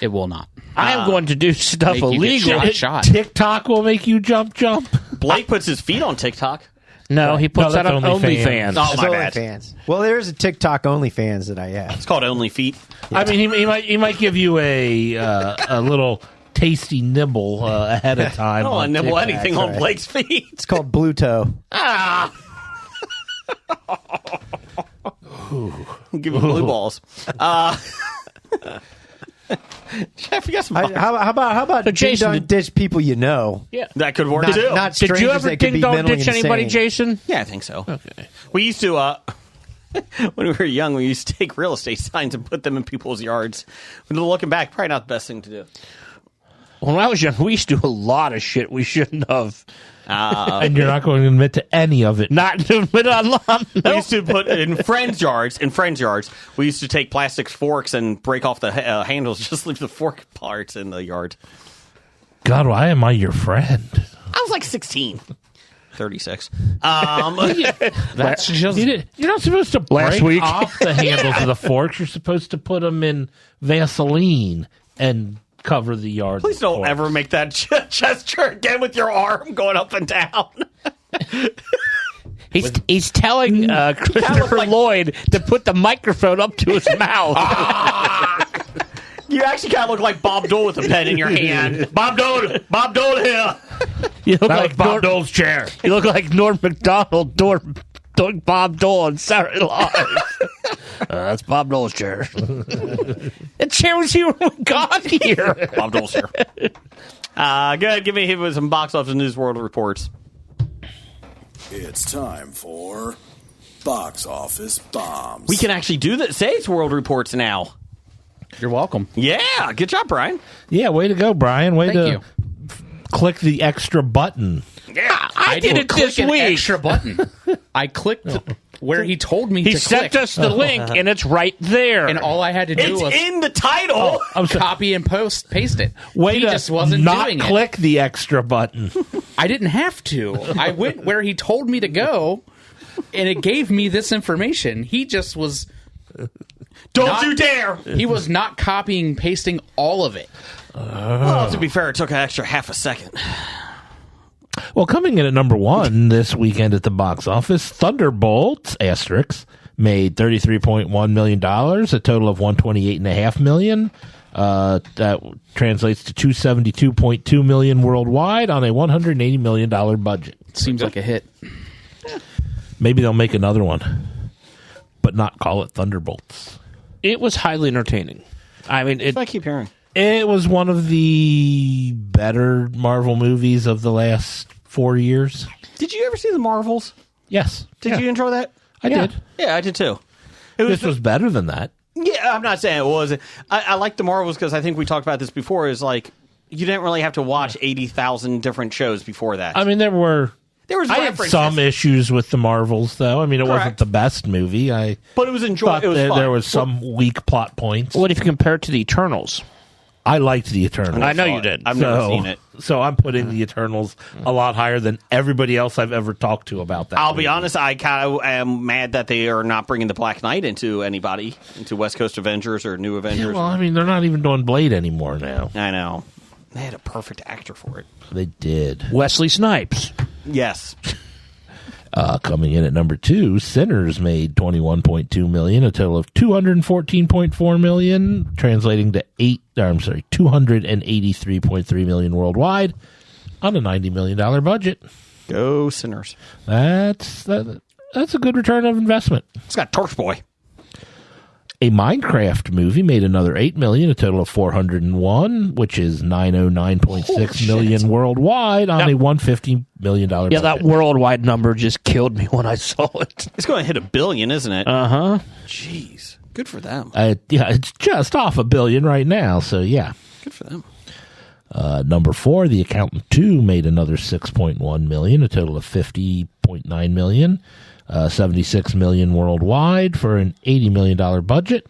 It will not. I am going to do stuff Make you get illegal. shot. TikTok will make you jump. Blake puts his feet on TikTok. No, he puts No, that on that's OnlyFans. Oh, It's my bad. OnlyFans. Well, there's a TikTok OnlyFans that I have. It's called Only Feet. I mean, he might give you a little tasty nibble ahead of time. I don't want on to nibble TikTok. anything on right. Blake's feet. It's called Blue Toe. Give him blue balls. Jeff, you got some. How about So, Jason, ding-dong ditch people you know? that could work Not, too. not Did strangers you ever that could be ding-dong mentally ditch anybody, insane. Jason? Yeah, I think so. Okay. We used to. when we were young, we used to take real estate signs and put them in people's yards. Looking back, probably not the best thing to do. When I was young, we used to do a lot of shit we shouldn't have. And you're not going to admit to any of it. Not to admit on. We used to put in friends' yards. We used to take plastic forks and break off the handles, just leave the fork parts in the yard. God, why am I your friend? I was like 16. 36. That's just You're not supposed to Last break week. off the handles of the forks. You're supposed to put them in Vaseline and cover the yard. Please don't forks. ever make that gesture again with your arm going up and down. He's telling Christopher Lloyd to put the microphone up to his mouth. You actually kind of look like Bob Dole with a pen in your hand. Bob Dole here. You look That like was Bob Dole's chair. You look like Norm Macdonald doing Bob Dole on Saturday Night Live. That's Bob Dole's chair. The chair was here when we got here. Bob Dole's here. Go ahead, give me hit with some box office news world reports. It's time for Box Office Bombs. We can actually do that. Say it's world reports now. You're welcome. Yeah, good job, Brian. Yeah, way to go, Brian. Way Thank to you. click the extra button. Yeah, I did it this Click an week. extra button. I clicked where he told me He to sent click, us the link, and it's right there. and all I had to do it's was in the title. I'm sorry. copy and paste it. Way He to just wasn't not doing click the extra button. it. I didn't have to. I went where he told me to go, and it gave me this information. He just was. Don't you dare. He was not copying, pasting all of it. Well, to be fair, it took an extra half a second. Well, coming in at number one this weekend at the box office, Thunderbolts Asterix made $33.1 million, a total of $128.5 million. That translates to $272.2 million worldwide on a $180 million budget. Seems like a hit. Maybe they'll make another one, but not call it Thunderbolts. It was highly entertaining. I mean, I keep hearing. It was one of the better Marvel movies of the last 4 years. Did you ever see the Marvels? Yes. Did you enjoy that? I did. Yeah, I did too. This was better than that. Yeah, I'm not saying it was. I like the Marvels because I think we talked about this before. Is like you didn't really have to watch 80,000 different shows before that. I mean, there was I had references, some issues with the Marvels, though. I mean, it wasn't Correct. the best movie. I but it was thought enjoyable. It was fun. there was some weak plot points. what if you compare it to the Eternals? I liked the Eternals. I know you did. I've never seen it. So I'm putting the Eternals a lot higher than everybody else I've ever talked to about that. I'll be movie. honest. I kind of am mad that they are not bringing the Black Knight into West Coast Avengers or New Avengers. Well, I mean, they're not even doing Blade anymore now. I know they had a perfect actor for it. They did. Wesley Snipes. Yes. Coming in at number two, Sinners made $21.2 million, a total of $214.4 million, translating to $283.3 million worldwide on a $90 million budget. Go Sinners. That's a good return of investment. It's got Torch Boy. A Minecraft movie made another $8 million, a total of $401, which is $909.6 million worldwide on a $150 million budget. Yeah, that worldwide number just killed me when I saw it. It's going to hit $1 billion, isn't it? Uh-huh. Jeez. Good for them. Yeah, it's just off $1 billion right now, so yeah. Good for them. Number four, The Accountant 2 made another $6.1 million, a total of $50.9 million. $76 million worldwide for an $80 million budget.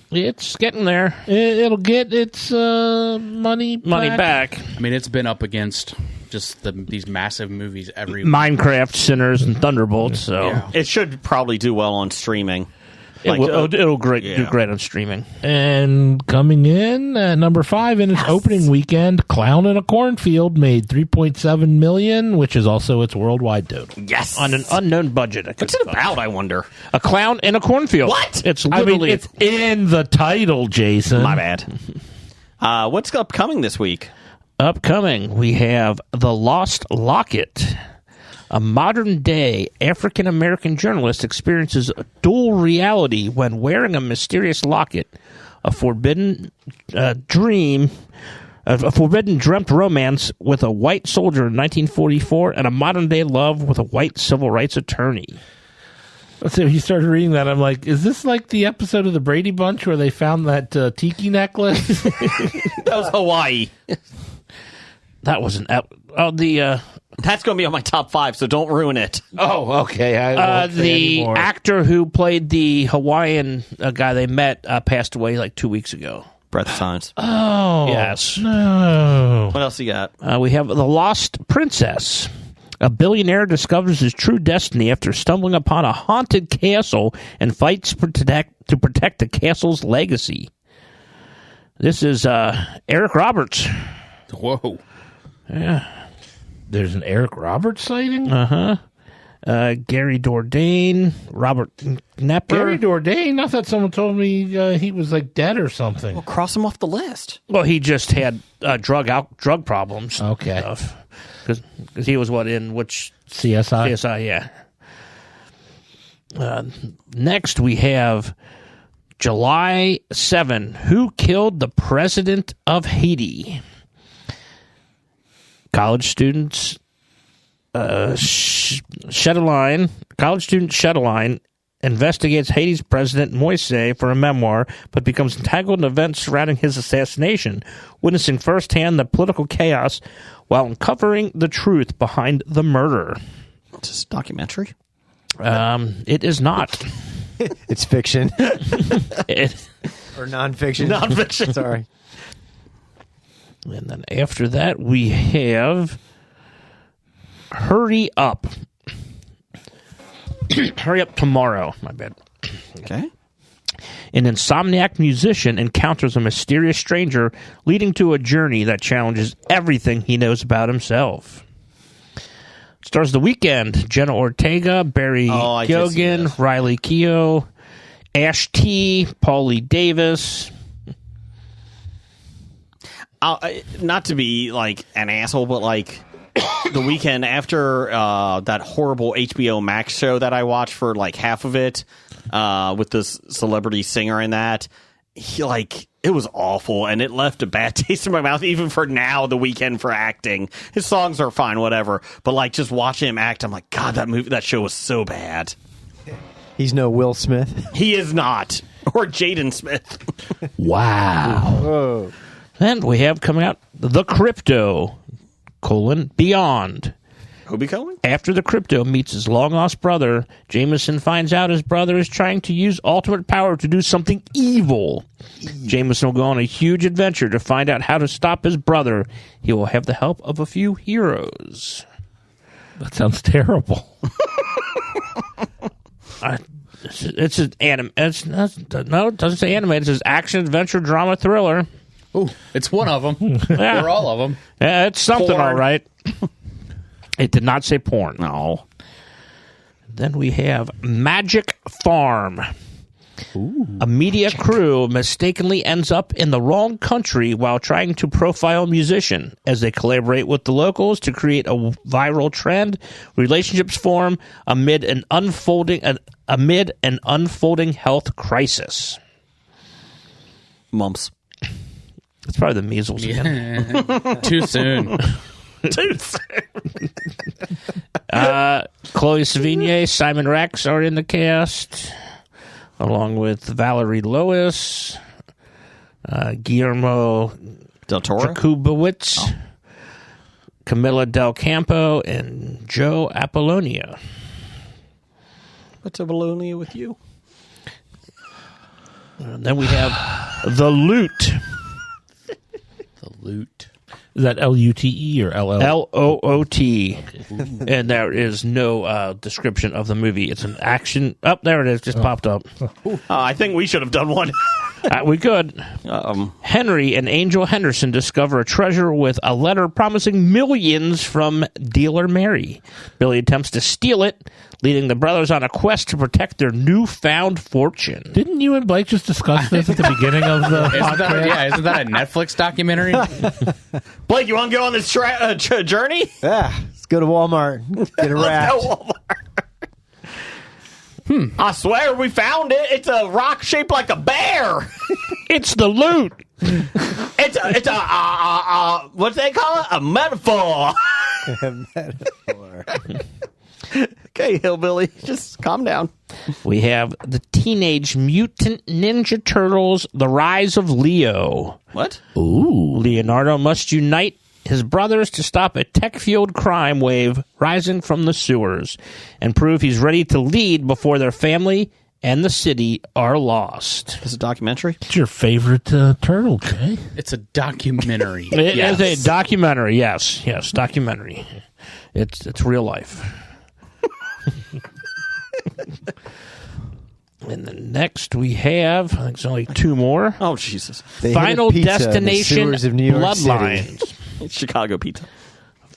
It's getting there. It'll get its money back. I mean, it's been up against just these massive movies every Minecraft, Sinners, and Thunderbolts. So Yeah. It should probably do well on streaming. it'll do yeah. great on streaming. And coming in at number five in its opening weekend, Clown in a Cornfield made $3.7 million, which is also its worldwide total. Yes. On an unknown budget. What's it about, I wonder? A clown in a cornfield. What? It's I literally... mean, it's in the title, Jason. My bad. What's upcoming this week? Upcoming, we have The Lost Locket. A modern-day African-American journalist experiences a dual reality when wearing a mysterious locket, a forbidden dreamt romance with a white soldier in 1944, and a modern-day love with a white civil rights attorney. So he started reading that. I'm like, is this like the episode of the Brady Bunch where they found that tiki necklace? That was Hawaii. That was That's going to be on my top 5, so don't ruin it. Oh, okay. I won't say the anymore. actor who played the Hawaiian guy they met passed away like 2 weeks ago. Breath of Silence. Oh, Yes. no. What else you got? We have The Lost Princess. A billionaire discovers his true destiny after stumbling upon a haunted castle and fights to protect the castle's legacy. This is Eric Roberts. Whoa. There's an Eric Roberts sighting? Gary Dordain, Robert Knepper. Gary Dordain? I thought someone told me he was like dead or something. Well, cross him off the list. Well, he just had drug problems. Okay. Because he was in which CSI? CSI, yeah. Next, we have July 7. Who killed the president of Haiti? College students College student Shedeline investigates Haiti's President Moise for a memoir, but becomes entangled in events surrounding his assassination, witnessing firsthand the political chaos while uncovering the truth behind the murder. Is this a documentary? It is not. It's fiction It- or nonfiction. Nonfiction. Sorry. And then after that, we have Hurry Up. Hurry Up Tomorrow. My bad. Okay. An insomniac musician encounters a mysterious stranger, leading to a journey that challenges everything he knows about himself. Stars The Weeknd, Jenna Ortega, Barry I just see Keoghan, this. Riley Keough, Ash T, Paulie Davis. Not to be like an asshole, but like The Weeknd, after that horrible HBO Max show that I watched for like half of it, with this celebrity singer in that, it was awful, and it left a bad taste in my mouth. Even for now, The Weeknd for acting, his songs are fine, whatever, but like just watching him act, I'm like, God, that show was so bad. He's no Will Smith. He is not, or Jaden Smith. Wow. Oh. Then we have coming out The Crypto, Beyond. Who be going? After the Crypto meets his long-lost brother, Jameson finds out his brother is trying to use ultimate power to do something evil. Jameson will go on a huge adventure to find out how to stop his brother. He will have the help of a few heroes. That sounds terrible. It's an anime. No, it doesn't say anime. It says action, adventure, drama, thriller. Ooh, it's one of them. Yeah. Or all of them. Yeah, it's something, Porn. all right. It did not say porn. No. Then we have Magic Farm. A media crew mistakenly ends up in the wrong country while trying to profile a musician. As they collaborate with the locals to create a viral trend, relationships form amid an unfolding health crisis. Mumps. It's probably the measles again. Too soon. Dude. Chloe Sevigny, Simon Rex are in the cast, along with Valerie Lois, Guillermo Del Toro? Jakubowicz, Camilla Del Campo, and Joe Apollonia. What's a baloney with you? And then we have The Loot. The loot. Is that Lute or LL? Loot. And there is no description of the movie. It's an action. Oh, there it is. Just popped up. I think we should have done one. We could. Henry and Angel Henderson discover a treasure with a letter promising millions from dealer Mary. Billy attempts to steal it, leading the brothers on a quest to protect their newfound fortune. Didn't you and Blake just discuss this at the beginning of the podcast? Isn't that a Netflix documentary? Blake, you want to go on this journey? Yeah, let's go to Walmart. Get a wrap. Let's go Walmart. I swear we found it. It's a rock shaped like a bear. It's the loot. It's a what do they call it? A metaphor. Okay, hillbilly, just calm down. We have the Teenage Mutant Ninja Turtles, The Rise of Leo. What? Leonardo must unite his brothers to stop a tech-fueled crime wave rising from the sewers and prove he's ready to lead before their family and the city are lost. Is it a documentary? What's your favorite turtle, Jay? It's a documentary. It is a documentary, yes, documentary. It's real life. And then next we have, I think there's only two more. Oh, Jesus. They Final hit a pizza in the Destination sewers of New York City. Bloodlines. It's Chicago pizza.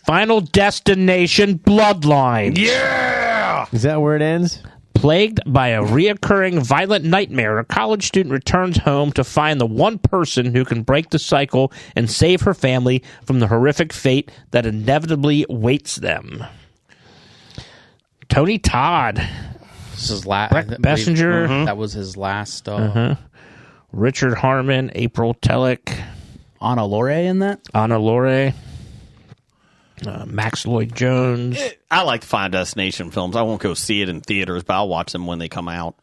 Final Destination Bloodlines. Yeah! Is that where it ends? Plagued by a reoccurring violent nightmare, a college student returns home to find the one person who can break the cycle and save her family from the horrific fate that inevitably waits them. Tony Todd, This is last. Brett Messenger. That was his last. Richard Harmon, April Telek, Anna Laurie in that. Anna Laurie, Max Lloyd Jones. I like the Final Destination films. I won't go see it in theaters, but I'll watch them when they come out.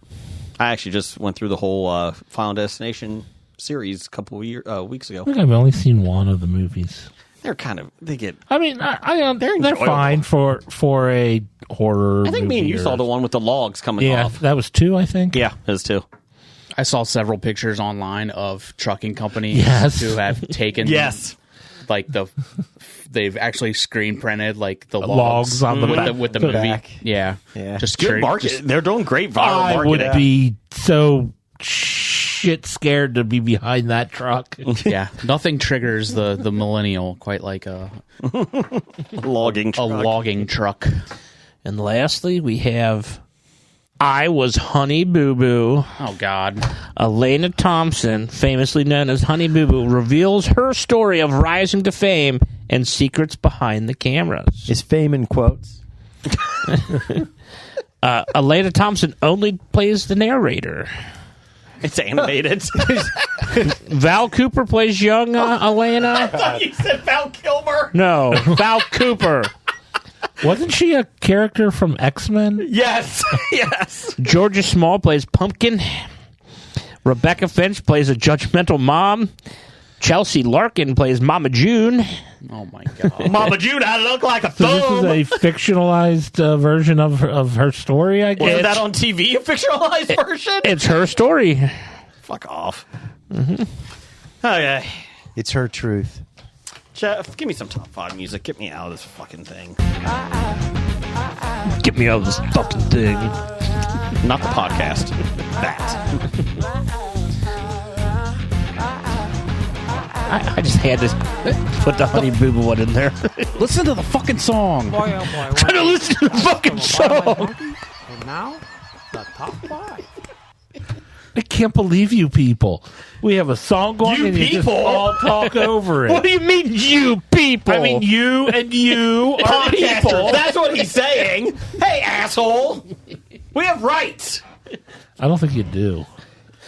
I actually just went through the whole Final Destination series a couple of weeks ago. I think I've only seen one of the movies. They're kind of, they get... I mean, they're enjoyable. fine for a horror. I think me and you saw the one with the logs coming off. that was 2, I think. Yeah, it was 2. I saw several pictures online of trucking companies Yes. who have taken like they've actually screen printed like the Logs on the back. with the The movie. back. Yeah. Just Good market. They're doing great viral I marketing. would be so shit scared to be behind that truck. Yeah. Nothing triggers the millennial quite like a Logging truck. logging truck. And lastly, we have I Was Honey Boo Boo. Oh God. Elena Thompson, famously known as Honey Boo Boo, reveals her story of rising to fame and secrets behind the cameras. Is fame in quotes? Elena Thompson only plays the narrator. It's animated. Val Cooper plays young Elena. You said Val Kilmer? No, Val Cooper. Wasn't she a character from X-Men? Yes. Yes. Georgia Small plays Pumpkin. Rebecca Finch plays a judgmental mom. Chelsea Larkin plays Mama June. Oh my God. Mama June, I look like a So thumb. this is a fictionalized version of her story, I guess. Wasn't that on TV, a fictionalized version? It's her story. Fuck off. Okay. It's her truth. Jeff, give me some top 5 music. Get me out of this fucking thing. Get me out of this fucking thing. Not the podcast. That. I just had to put the Honey Boo Boo one in there. Listen to the fucking song. Trying to listen to the fucking song. And now, the top 5. I can't believe you people. We have a song going You and you just people? all talk over it. What do you mean, you people? I mean, you and you are people. Podcasters. That's what he's saying. Hey, asshole. We have rights. I don't think you do.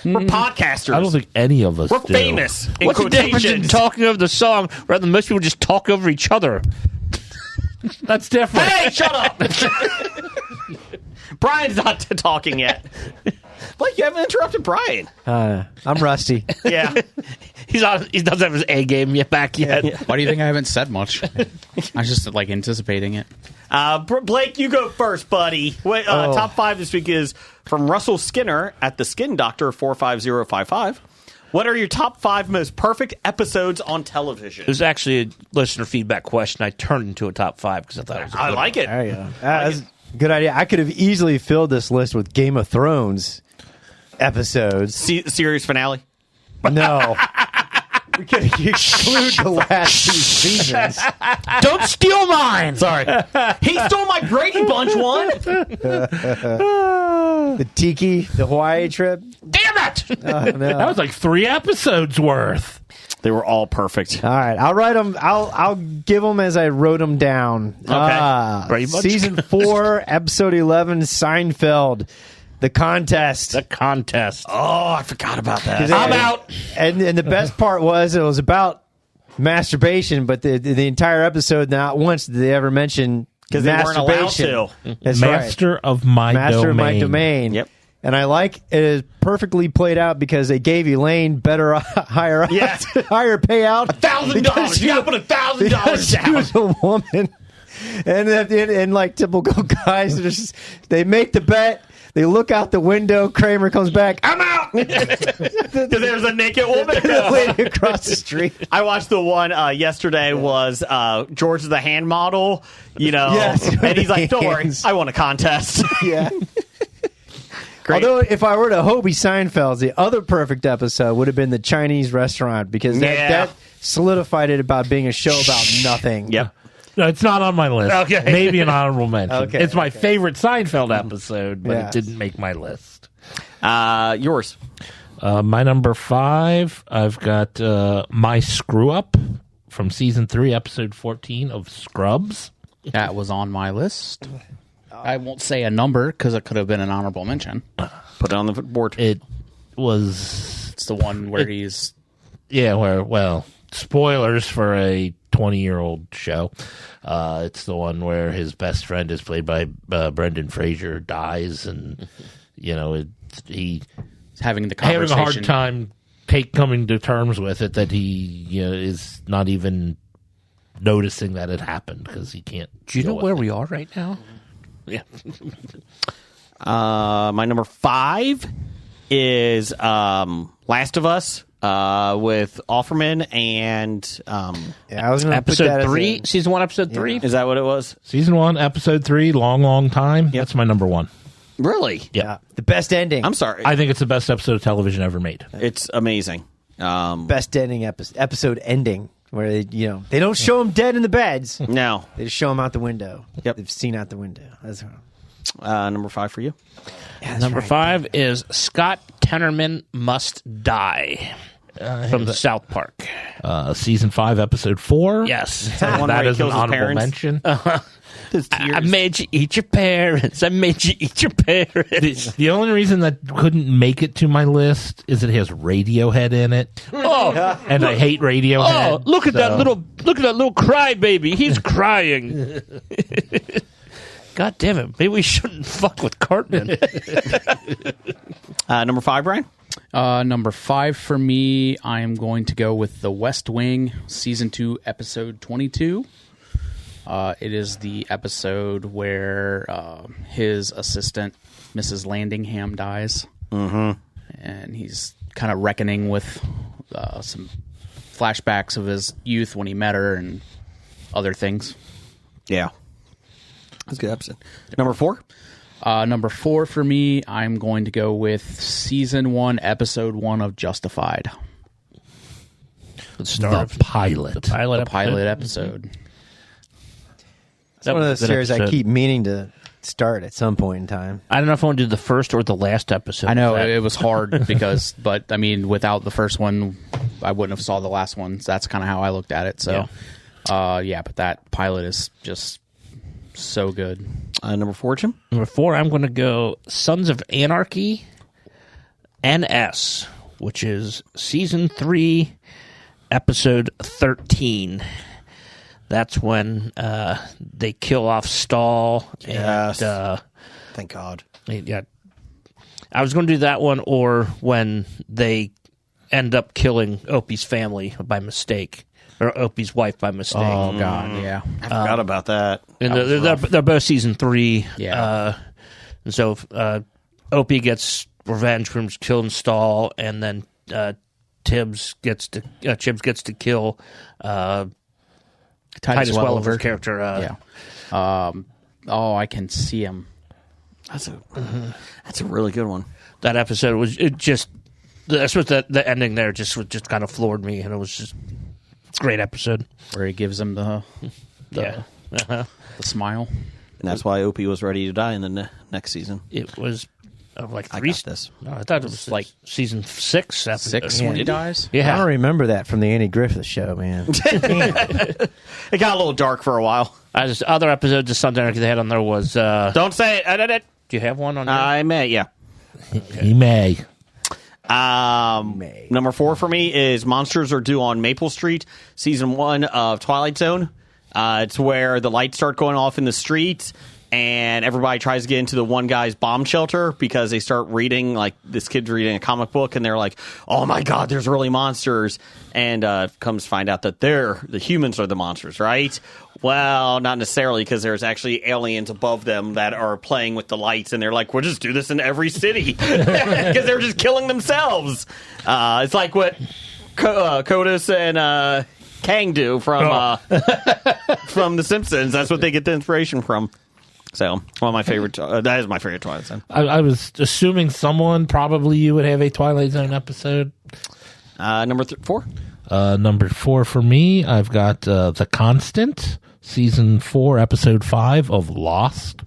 We're podcasters. I don't think any of us We're do. famous. In What's the difference in quotations. talking over the song rather than most people just talk over each other? That's different. Hey, shut up. Brian's not talking yet. Blake, you haven't interrupted Brian. I'm rusty. Yeah. He doesn't have his A game yet back yet. Why do you think I haven't said much? I was just like anticipating it. Blake, you go first, buddy. Wait, top 5 this week is from Russell Skinner at the Skin Doctor 45055. What are your top 5 most perfect episodes on television? It was actually a listener feedback question. I turned into a top 5 because I thought it was a I good like it. There you go. That's a good idea. I could have easily filled this list with Game of Thrones episodes. Series finale. No. We could exclude the last 2 seasons. Don't steal mine! Sorry. He stole my Brady Bunch one. The Tiki, the Hawaii trip. Damn it! Oh, no. That was like 3 episodes worth. They were all perfect. All right, I'll write them. I'll give them as I wrote them down. Okay. Brady Bunch. Season 4, episode 11, Seinfeld, the contest. The contest. Oh, I forgot about that. I'm out. And the best part was it was about masturbation, but the entire episode, not once did they ever mention because they weren't allowed masturbation. to. That's Master of my Master domain. of my domain. Yep. And I like it is perfectly played out because they gave Elaine better higher Yes. higher payout. $1,000. You got to put $1,000 Because she down. was a woman. And like typical guys, they make the bet. They look out the window. Kramer comes back. I'm out. Because there's a naked woman. The lady across the street. I watched the one yesterday was George the hand model, Yes. and he's like, don't worry, Hands. I won a contest. Yeah. Great. Although, if I were to Hobie Seinfeld, the other perfect episode would have been the Chinese restaurant because that solidified it about being a show about nothing. Yep. No, it's not on my list. Okay. Maybe an honorable mention. Okay, It's my favorite Seinfeld episode, but Yes. it didn't make my list. Yours. My number 5, I've got My Screw Up from season 3, episode 14 of Scrubs. That was on my list. I won't say a number because it could have been an honorable mention. Put it on the board. It was, It's the one where he's spoilers for a 20-year-old show. It's the one where his best friend is played by Brendan Fraser, dies, and he's having the having conversation. a hard time coming to terms with it, that he is not even noticing that it happened because he can't. Do you know deal with where it. we are right now? Yeah. My number 5 is Last of Us with Offerman and Yeah, I was going to put that Episode as 3, season 1, episode 3. is that what it was? Season 1, episode 3, long time. That's my number 1. Really? Yeah, the best ending. I'm sorry. I think it's the best episode of television ever made. It's amazing. Best ending episode ending where they don't show them dead in the beds. No. They just show them out the window. Yep. They've seen out the window. That's Number 5 for you. Number 5 is Scott Tenorman Must Die from South Park. Season 5, episode 4. Yes. The one where That he is an kills his honorable parents. mention. His I tears. made you eat your parents. I made you eat your parents. The only reason that couldn't make it to my list is it has Radiohead in it, Oh, and I hate Radiohead. oh! Look at that little crybaby. He's crying. God damn it! Maybe we shouldn't fuck with Cartman. Number 5, Brian. Number 5 for me, I am going to go with The West Wing, season 2, episode 22. It is the episode where his assistant, Mrs. Landingham, dies. Mm-hmm. And he's kind of reckoning with some flashbacks of his youth when he met her and other things. Yeah. That's a good episode. Number 4. Number 4 for me, I'm going to go with season 1, episode 1 of Justified. The pilot. The pilot episode. It's one of those That series I episode. keep meaning to start at some point in time. I don't know if I want to do the first or the last episode. I know of that. it was hard because, but I mean, without the first one, I wouldn't have saw the last one. So that's kind of how I looked at it. So, but that pilot is just so good. Number 4, Jim. Number 4, I'm going to go Sons of Anarchy NS, which is season 3, episode 13. That's when they kill off Stahl. Yes. And, Thank God. yeah, I was going to do that one, or when they end up killing Opie's family by mistake, or Opie's wife by mistake. Oh God, yeah. I forgot about that. And That was rough. they're both season 3. Yeah. And so Opie gets revenge from killing Stahl, and then Chibs gets to kill Titus Welliver's character. I can see him. That's a really good one. That episode was that's what the ending there just kind of floored me, and it was just a great episode. Where he gives him the smile. And that's why Opie was ready to die in the next season. It was like I 3. got this. No, I thought it was like season 6. Episode. 6 when he dies. I Yeah. don't remember that from the Andy Griffith show, man. It got a little dark for a while. Other episodes of Sons of Anarchy they had on there was. Don't say it. Edit it. Do you have one on there? I may, yeah. He may. Number 4 for me is Monsters Are Due on Maple Street, season 1 of Twilight Zone. It's where the lights start going off in the street, and everybody tries to get into the one guy's bomb shelter because they start reading, like, this kid's reading a comic book, and they're like, oh my god, there's really monsters. And comes to find out that the humans are the monsters, right? Well, not necessarily, because there's actually aliens above them that are playing with the lights, and they're like, we'll just do this in every city. Because they're just killing themselves. It's like what Kodos and Kang do from The Simpsons. That's what they get the inspiration from. So, one of my favorite. That is my favorite Twilight Zone. I was assuming probably you would have a Twilight Zone episode. Number 4? Number 4 for me, I've got The Constant, Season 4, Episode 5 of Lost.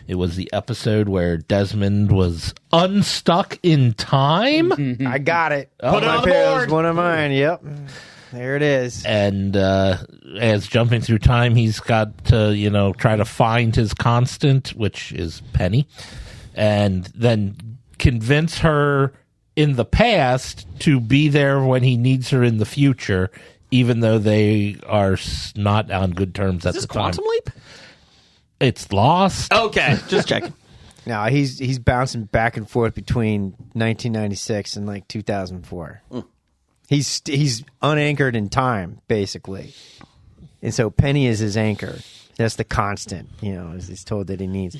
It was the episode where Desmond was unstuck in time. I got it. Put it on the board. One of mine. Yep. There it is. And as jumping through time, he's got to, try to find his constant, which is Penny, and then convince her in the past to be there when he needs her in the future, even though they are not on good terms at the time. Is this Quantum Leap? It's Lost. Okay, just checking. No, he's bouncing back and forth between 1996 and like 2004. He's unanchored in time, basically. And so Penny is his anchor. That's the constant, as he's told that he needs.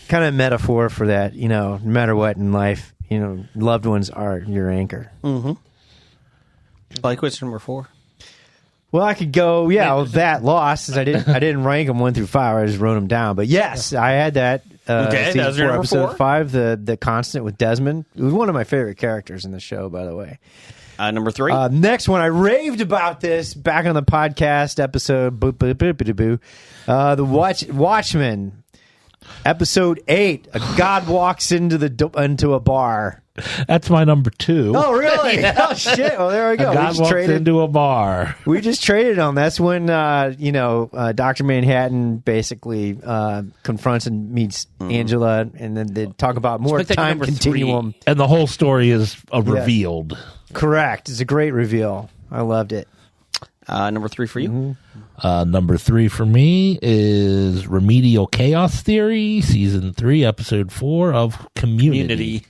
Kind of metaphor for that, no matter what in life, loved ones are your anchor. Mm-hmm. Like what's number 4? Well, I could go, that Lost, as I didn't rank them 1 through 5. I just wrote them down. But yes, I had that. Okay, that was your number 4? Episode 5, the Constant with Desmond. It was one of my favorite characters in the show, by the way. Number 3? Next one, I raved about this back on the podcast episode. The Watchmen, episode 8. A god walks into a bar. That's my number 2. Oh, really? Yeah. Oh, shit. Well, there we go. A god walks into a bar. We just traded on. That's when, Dr. Manhattan basically confronts and meets Angela, and then they talk about more time continuum. 3. And the whole story is revealed. Correct. It's a great reveal. I loved it. Number 3 for you? Number 3 for me is Remedial Chaos Theory, Season 3, Episode 4 of Community.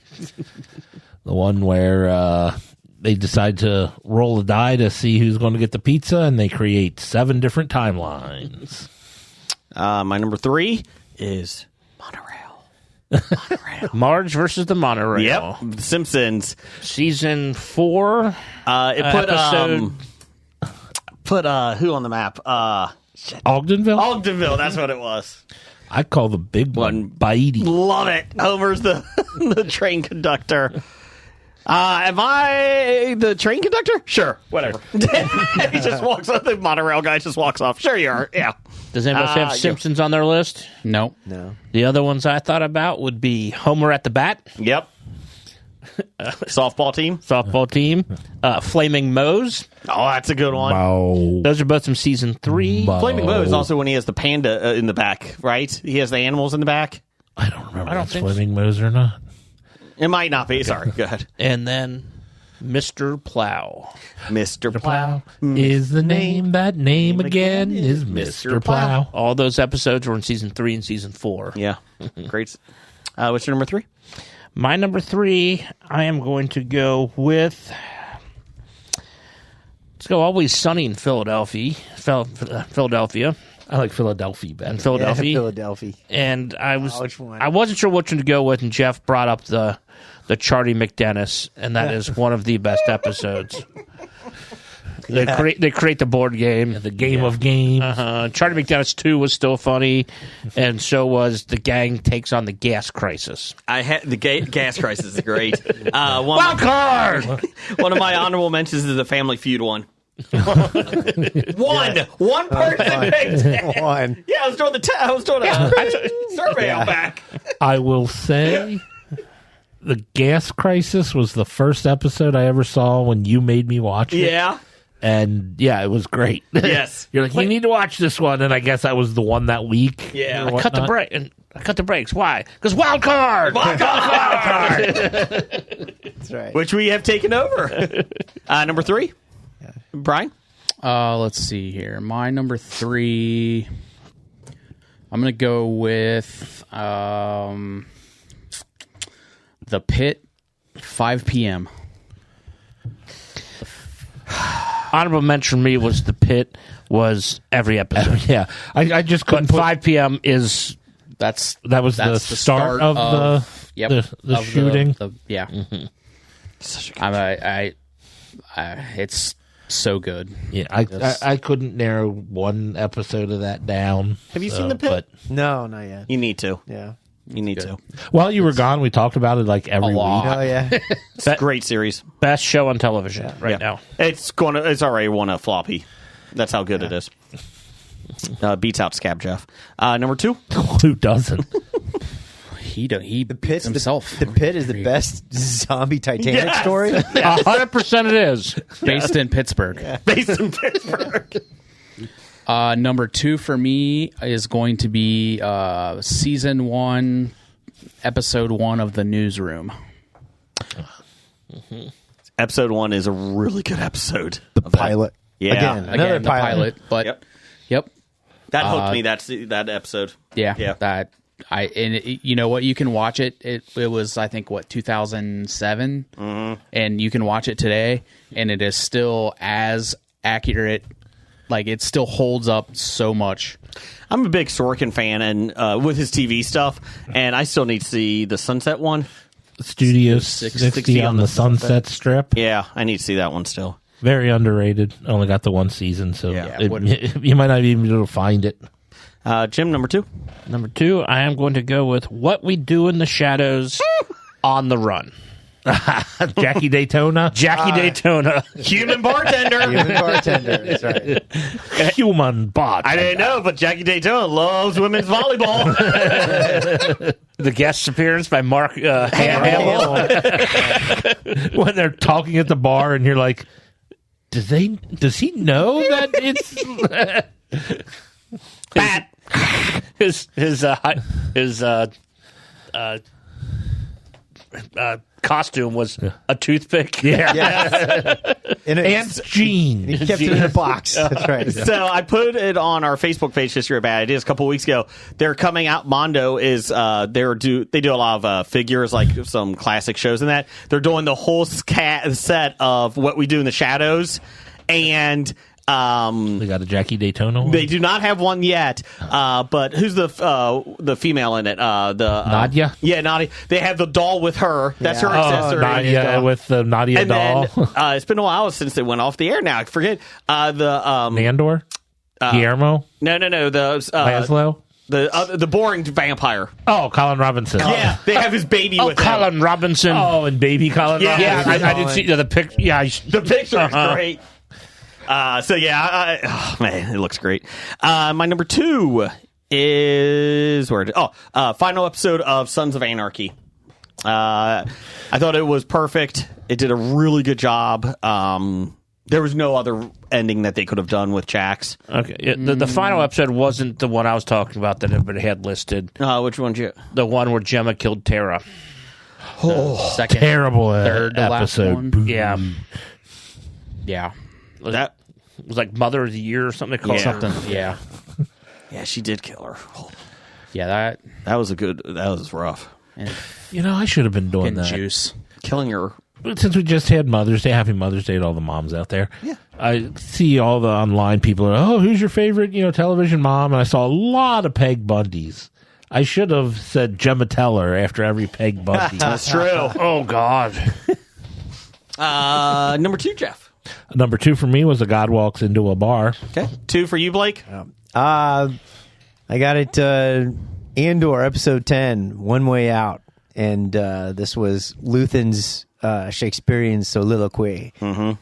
The one where they decide to roll a die to see who's going to get the pizza, and they create 7 different timelines. My number 3 is Monorail. Marge versus the Monorail. Yep. The Simpsons. Season 4. It put episode. Put who on the map? Ogdenville? Ogdenville. That's what it was. I call the big one Baidi. Love it. Homer's the train conductor. Am I the train conductor? Sure. Whatever. He just walks off. The monorail guy just walks off. Sure you are. Yeah. Does anybody have Simpsons on their list? No. The other ones I thought about would be Homer at the Bat. Yep. Softball team. Flaming Moe's. Oh, that's a good one. Wow. Those are both from season 3. Flaming Moe is also when he has the panda in the back, right? He has the animals in the back. I don't remember I don't if think Flaming Moe's or not. It might not be. Sorry. Go ahead. And then Mr. Plow. Mr. Plow Is the name. That name again is Mr. Plow. All those episodes were in season 3 and season 4. Yeah. Great. What's your number 3? My number 3, I am going to go with. Let's go Always Sunny in Philadelphia. Philadelphia. I like Philadelphia better. And Philadelphia. Yeah, Philadelphia. And I which one? wasn't sure which one to go with, and Jeff brought up the Charlie McDennis, and that is one of the best episodes. They create the board game. The game of games. Charlie McDennis 2 was still funny, and so was The Gang Takes on the Gas Crisis. I had the gas crisis is great. Wild card! One of my honorable mentions is the Family Feud one. One person picked it. One. Yeah, I was doing a survey out back. I will say the Gas Crisis was the first episode I ever saw when you made me watch it. Yeah. And yeah, it was great. Yes. You're like, you need to watch this one, and I guess I was the one that week. Yeah. I cut the brakes. Why? Because wild card! Wild card! That's right. Which we have taken over. Number 3? Brian? Let's see here. My number 3. I'm going to go with The Pit, 5 p.m. Honorable mention for me was The Pit was every episode. Yeah, I just couldn't But put 5 p.m. is that was the start of the shooting. Yeah. Mm-hmm. It's so good. Yeah, I couldn't narrow one episode of that down. Have you seen The Pit? But No, not yet. You need to. Yeah. You need to. while you were gone, we talked about it like every lot. week. Oh yeah. It's a great series. best show on television right now. It's already won a floppy. That's how good it is. Beats out Scab Jeff. Number 2. Who doesn't? He The Pit's himself. The Pit is the best zombie Titanic Yes! story. 100% it is. based in Pittsburgh. Based in Pittsburgh. Number 2 for me is going to be season 1, episode 1 of The Newsroom. Episode 1 is a really good episode. The pilot. Yeah. Again, another The pilot. But yep. That hooked me. That's that episode. Yeah. Yeah. You know what? You can watch it. It was, I think, 2007, and you can watch it today, and it is still as accurate. Like, it still holds up so much. I'm a big Sorkin fan, and with his TV stuff, and I still need to see the Sunset one. Studio 60 on the Sunset Strip. Yeah, I need to see that one still. Very underrated. Only got the one season, so Yeah. you might not even be able to find it. Jim, number 2. Number 2, I am going to go with What We Do in the Shadows on the Run. Jackie Daytona. Jackie Daytona. Human bartender. Human bartender. That's right. Human bot. I didn't know, but Jackie Daytona loves women's volleyball. The guest appearance by Mark Hamill. When they're talking at the bar and you're like, does he know that it's Pat. His costume was a toothpick. yeah. And Gene. he kept it in a box. That's right. So I put it on our Facebook page, History of Bad Ideas, a couple weeks ago. They're coming out. Mondo is they do a lot of figures, like some classic shows and that. They're doing the whole set of What We Do in the Shadows, and They got a Jackie Daytona one? they do not have one yet. But who's the female in it? Nadia? Yeah, Nadia. They have the doll with her. That's her accessory. Nadia with the Nadia And doll. then it's been a while since they went off the air. Now I forget Nandor? Guillermo? No. The Laszlo? the boring vampire. Oh, Colin Robinson. Yeah, they have his baby with him. Colin Robinson. Oh, and baby Colin Yeah. Robinson. I did see the picture. Yeah, The picture is great. So yeah, oh man, it looks great. My number 2 is final episode of Sons of Anarchy. I thought it was perfect. It did a really good job. There was no other ending that they could have done with Jax. Okay. Yeah, the final episode wasn't the one I was talking about that everybody had listed. Which one's you? The one where Gemma killed Tara. Second, Terrible third to last episode. one. Yeah. Yeah. That? It was like Mother of the Year or something. Called Something. Yeah. Yeah, she did kill her. Yeah, That was rough. You know, I should have been doing and that. juice. Killing her. Since we just had Mother's Day, happy Mother's Day to all the moms out there. Yeah. I see all the online people are, oh, who's your favorite, television mom? And I saw a lot of Peg Bundys. I should have said Gemma Teller after every Peg Bundy. That's true. Oh, God. Number 2, Jeff. Number 2 for me was A God Walks Into a Bar. Okay. 2 for you, Blake. I got it. Andor episode 10, One Way Out, and this was Luthen's Shakespearean soliloquy. Mm-hmm.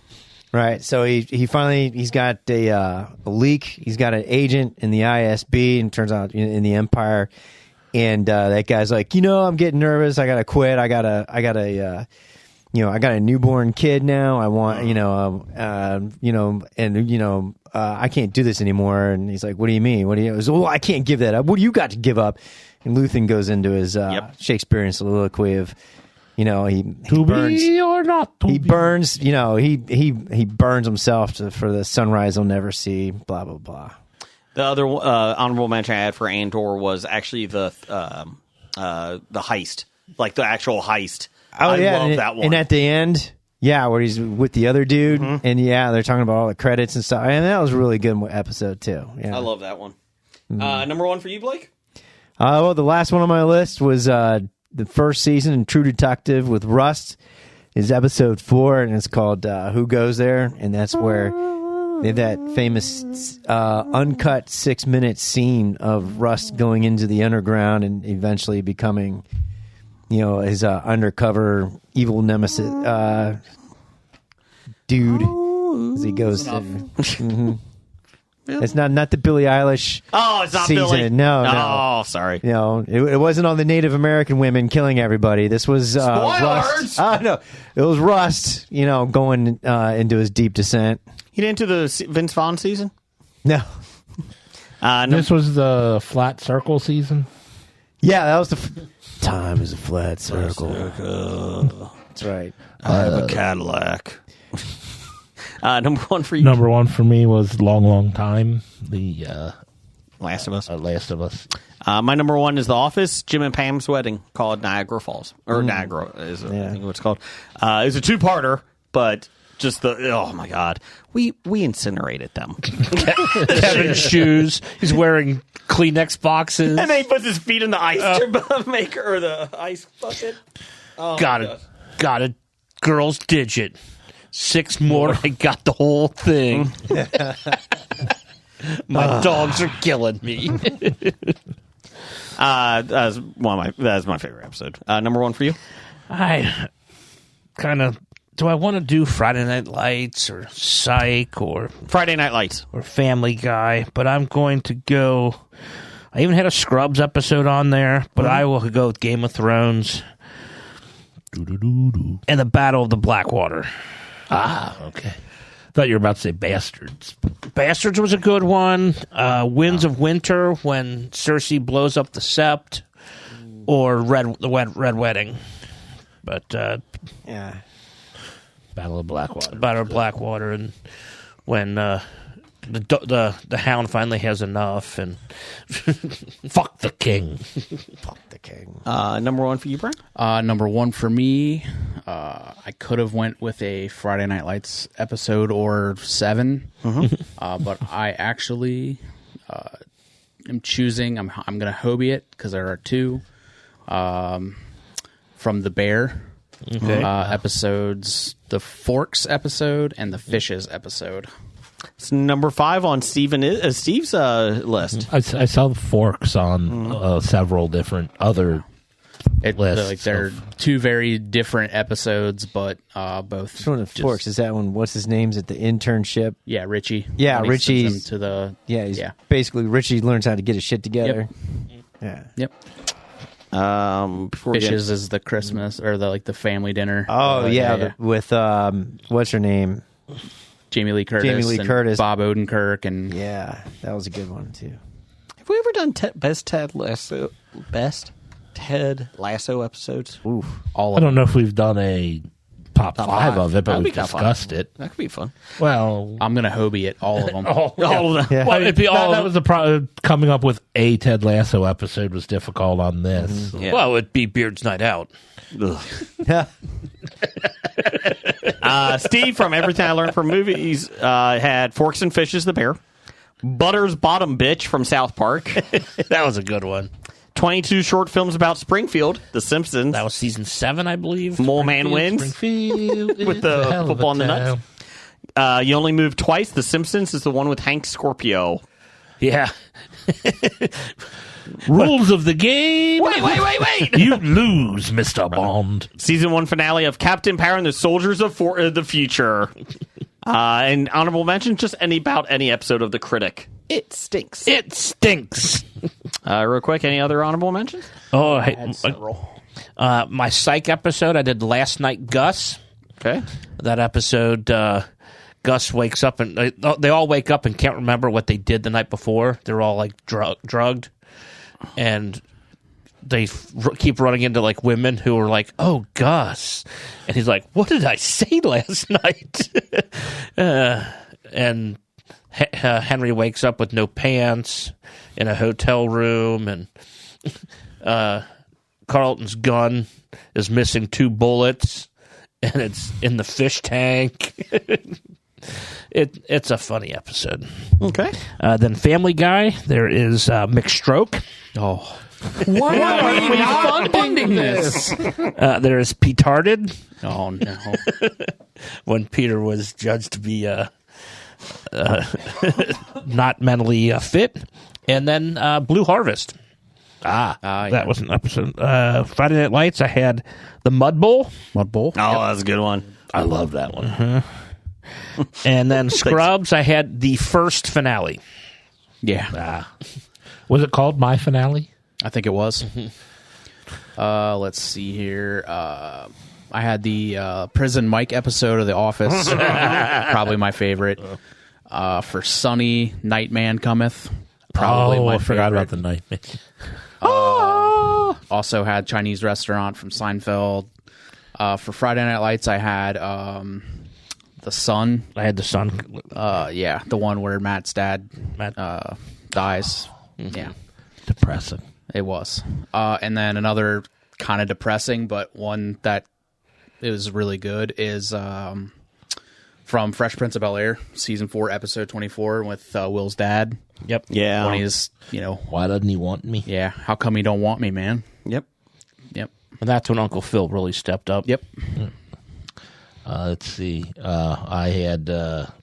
Right. So he's got a leak. He's got an agent in the ISB, and turns out in the Empire. And that guy's like, I'm getting nervous. I gotta quit. I got a newborn kid now. I want, I can't do this anymore. And he's like, what do you mean? Well, I can't give that up. What do you got to give up? And Luthen goes into his Shakespearean soliloquy of, You know, he To burns. be or not to He be. burns. You know, he burns himself for the sunrise he'll never see. Blah blah blah. The other honorable mention I had for Andor was actually the heist, like the actual heist. I love that one. And at the end, yeah, where he's with the other dude, and yeah, they're talking about all the credits and stuff. And that was a really good episode too. Yeah, I love that one. Number one for you, Blake? Well, the last one on my list was the first season in True Detective with Rust. Is episode 4, and it's called "Who Goes There," and that's where they have that famous uncut 6-minute scene of Rust going into the underground and eventually becoming, you know, his undercover evil nemesis dude as he goes. It's not the Billie Eilish. Oh, it's not season. Billy. No. Oh, sorry. You know, it wasn't on the Native American women killing everybody. This was Rust. Oh no, it was Rust. You know, going into his deep descent. You didn't do the Vince Vaughn season? No. This was the flat circle season. Yeah, that was time is a flat circle. That's right. I have a Cadillac. Number one for you. Number one for me was Long Time. The Last of Us. Last of Us. My number one is The Office, Jim and Pam's Wedding, called Niagara Falls. Or Niagara is I think what it's called. It's a two-parter, but just oh my God. We incinerated them. Kevin's shoes. He's wearing Kleenex boxes. And then he puts his feet in the ice maker or the ice bucket. Oh, Got a girl's digit. 6 more. I got the whole thing. My dogs are killing me. That's my favorite episode. Number one for you? I kind of. Do I want to do Friday Night Lights or Psych or Friday Night Lights or Family Guy? But I'm going to go. I even had a Scrubs episode on there, but I will go with Game of Thrones and the Battle of the Blackwater. Okay. Thought you were about to say Bastards. Bastards was a good one. Winds of Winter, when Cersei blows up the Sept, or Red Wedding. But Yeah. Battle of Blackwater. Battle of Blackwater, and when the Hound finally has enough, and Fuck the king. Fuck the king. Number one for you, Brian? Number one for me, I could have went with a Friday Night Lights episode or 7, but I actually am choosing. I'm going to Hobie it because there are 2 from the Bear episodes: the Forks episode and the Fishes episode. It's number 5 on Steve's list. I saw the Forks on several different other lists. They're 2 very different episodes, but both. Which one of Forks is that one? What's his name's at the internship? Yeah, Richie. Yeah, When he sends him Richie's to the. Yeah, basically Richie learns how to get his shit together. Yeah. Yep. Before we get- Fishes is the Christmas or the family dinner. Oh with what's her name? Jamie Lee Curtis. Jamie Lee Curtis. Bob Odenkirk, and Yeah, that was a good one too. Have we ever done best Ted Lasso episodes? Oof. all I of don't know if we've done a top Top 5 of it, but That'd we've be top 5. discussed it. That could be fun. Well, I'm gonna Hobie it, all of them. All of them. Yeah. well, it'd be that was the problem. Coming up with a Ted Lasso episode was difficult on this. Yeah. well, it'd be Beard's Night Out. Steve from Everything I Learned from Movies had Forks and Fishes, the Bear. Butter's Bottom Bitch from South Park. That was a good one. 22 short films about Springfield, The Simpsons. That was season 7, I believe. Mole Man Wins. Springfield With is the a hell of a football in the nuts. town. You Only Move Twice, The Simpsons is the one with Hank Scorpio. Yeah. Rules of the game. Wait! You lose, Mr. Bond. Season 1 finale of Captain Power and the Soldiers of the Future. And honorable mention, just about any episode of The Critic. It stinks. It stinks. Real quick, any other honorable mentions? Oh, hey, my Psych episode, I did Last Night Gus. Okay. That episode, Gus wakes up and they all wake up and can't remember what they did the night before. They're all like drugged, and they keep running into like women who are like, "Oh, Gus," and he's like, "What did I say last night?" And Henry wakes up with no pants in a hotel room, and Carlton's gun is missing 2 bullets, and it's in the fish tank. It's a funny episode. Okay. Then Family Guy, there is McStroke. Oh, why are we not funding this? There is Petarded, Oh no! when Peter was judged to be not mentally fit. And then Blue Harvest. That was an episode. Friday Night Lights, I had The Mud Bowl. Mud Bowl. Oh, that's a good one. I love that one. And then Scrubs, I had the first finale. Yeah, Was it called My Finale? I think it was. Let's see here. I had the Prison Mike episode of The Office. Probably my favorite. For Sunny, Nightman Cometh. Probably my I forgot favorite. about the Nightman. Also had Chinese Restaurant from Seinfeld. For Friday Night Lights, I had The Sun. I had The Sun. Yeah, the one where Matt's dad Matt. dies. Yeah, Depressing. it was. And then another kind of depressing, but one that is really good is from Fresh Prince of Bel-Air, season 4, episode 24, with Will's dad. Yep. Yeah. When he's, Why doesn't he want me? yeah, how come he don't want me, man? Yep. Yep. And that's when Uncle Phil really stepped up. Yep. Let's see. I had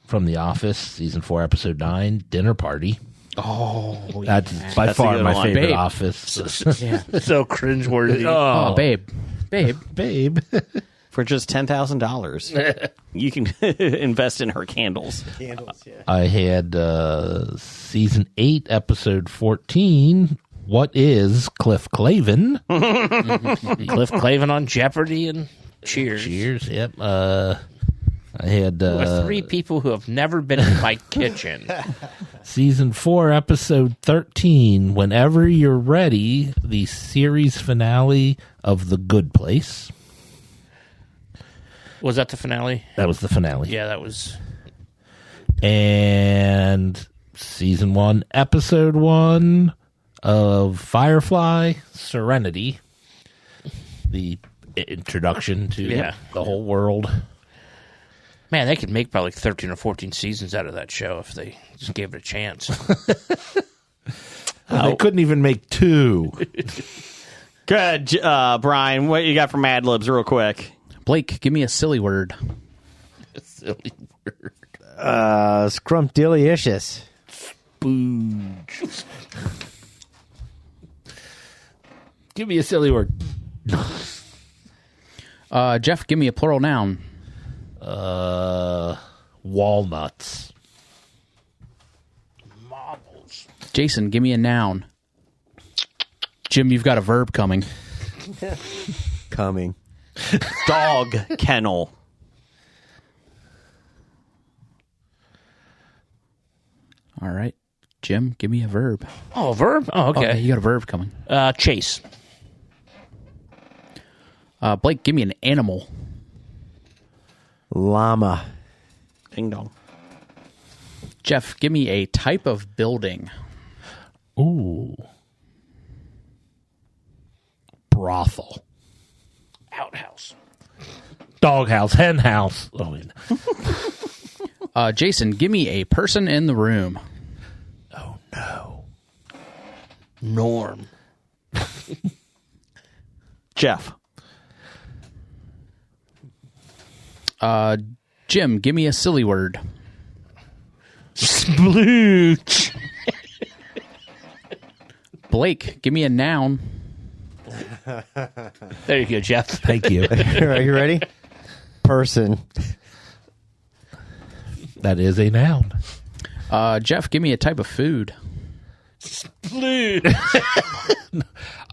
from The Office, season 4, episode 9, Dinner Party. Oh, That's by That's a far good my one. favorite Babe. Office. yeah. So cringeworthy. Oh, babe. Babe. For just $10,000, you can invest in her candles. I had season 8, episode 14. What is Cliff Clavin? Cliff Clavin on Jeopardy and Cheers. Cheers. Yep. I had With 3 people who have never been in my kitchen. season 4, episode 13. Whenever you're ready, the series finale of The Good Place. Was that the finale? That was the finale. Yeah, that was. And season 1, episode 1 of Firefly, Serenity. The introduction to Yeah. the whole world. Man, they could make probably like 13 or 14 seasons out of that show if they just gave it a chance. They couldn't even make 2. Good, Brian. What you got for Mad Libs, real quick? Blake, give me a silly word. Silly word. Scrumptious. Give me a silly word. Jeff, give me a plural noun. Walnuts. Marbles. Jason, give me a noun. Jim, you've got a verb coming. Coming. Dog kennel. All right. Jim, give me a verb. Oh, verb? Oh, okay. You got a verb coming. Chase. Blake, give me an animal. Llama. Ding dong. Jeff, give me a type of building. Ooh. Brothel. Outhouse. Doghouse. Henhouse. Oh, wait. Jason, give me a person in the room. Oh, no. Norm. Jeff. Jim, give me a silly word. Splooch. Blake, give me a noun. There you go, Jeff. Thank you. Are you ready? Person. That is a noun. Jeff, give me a type of food. Splooch.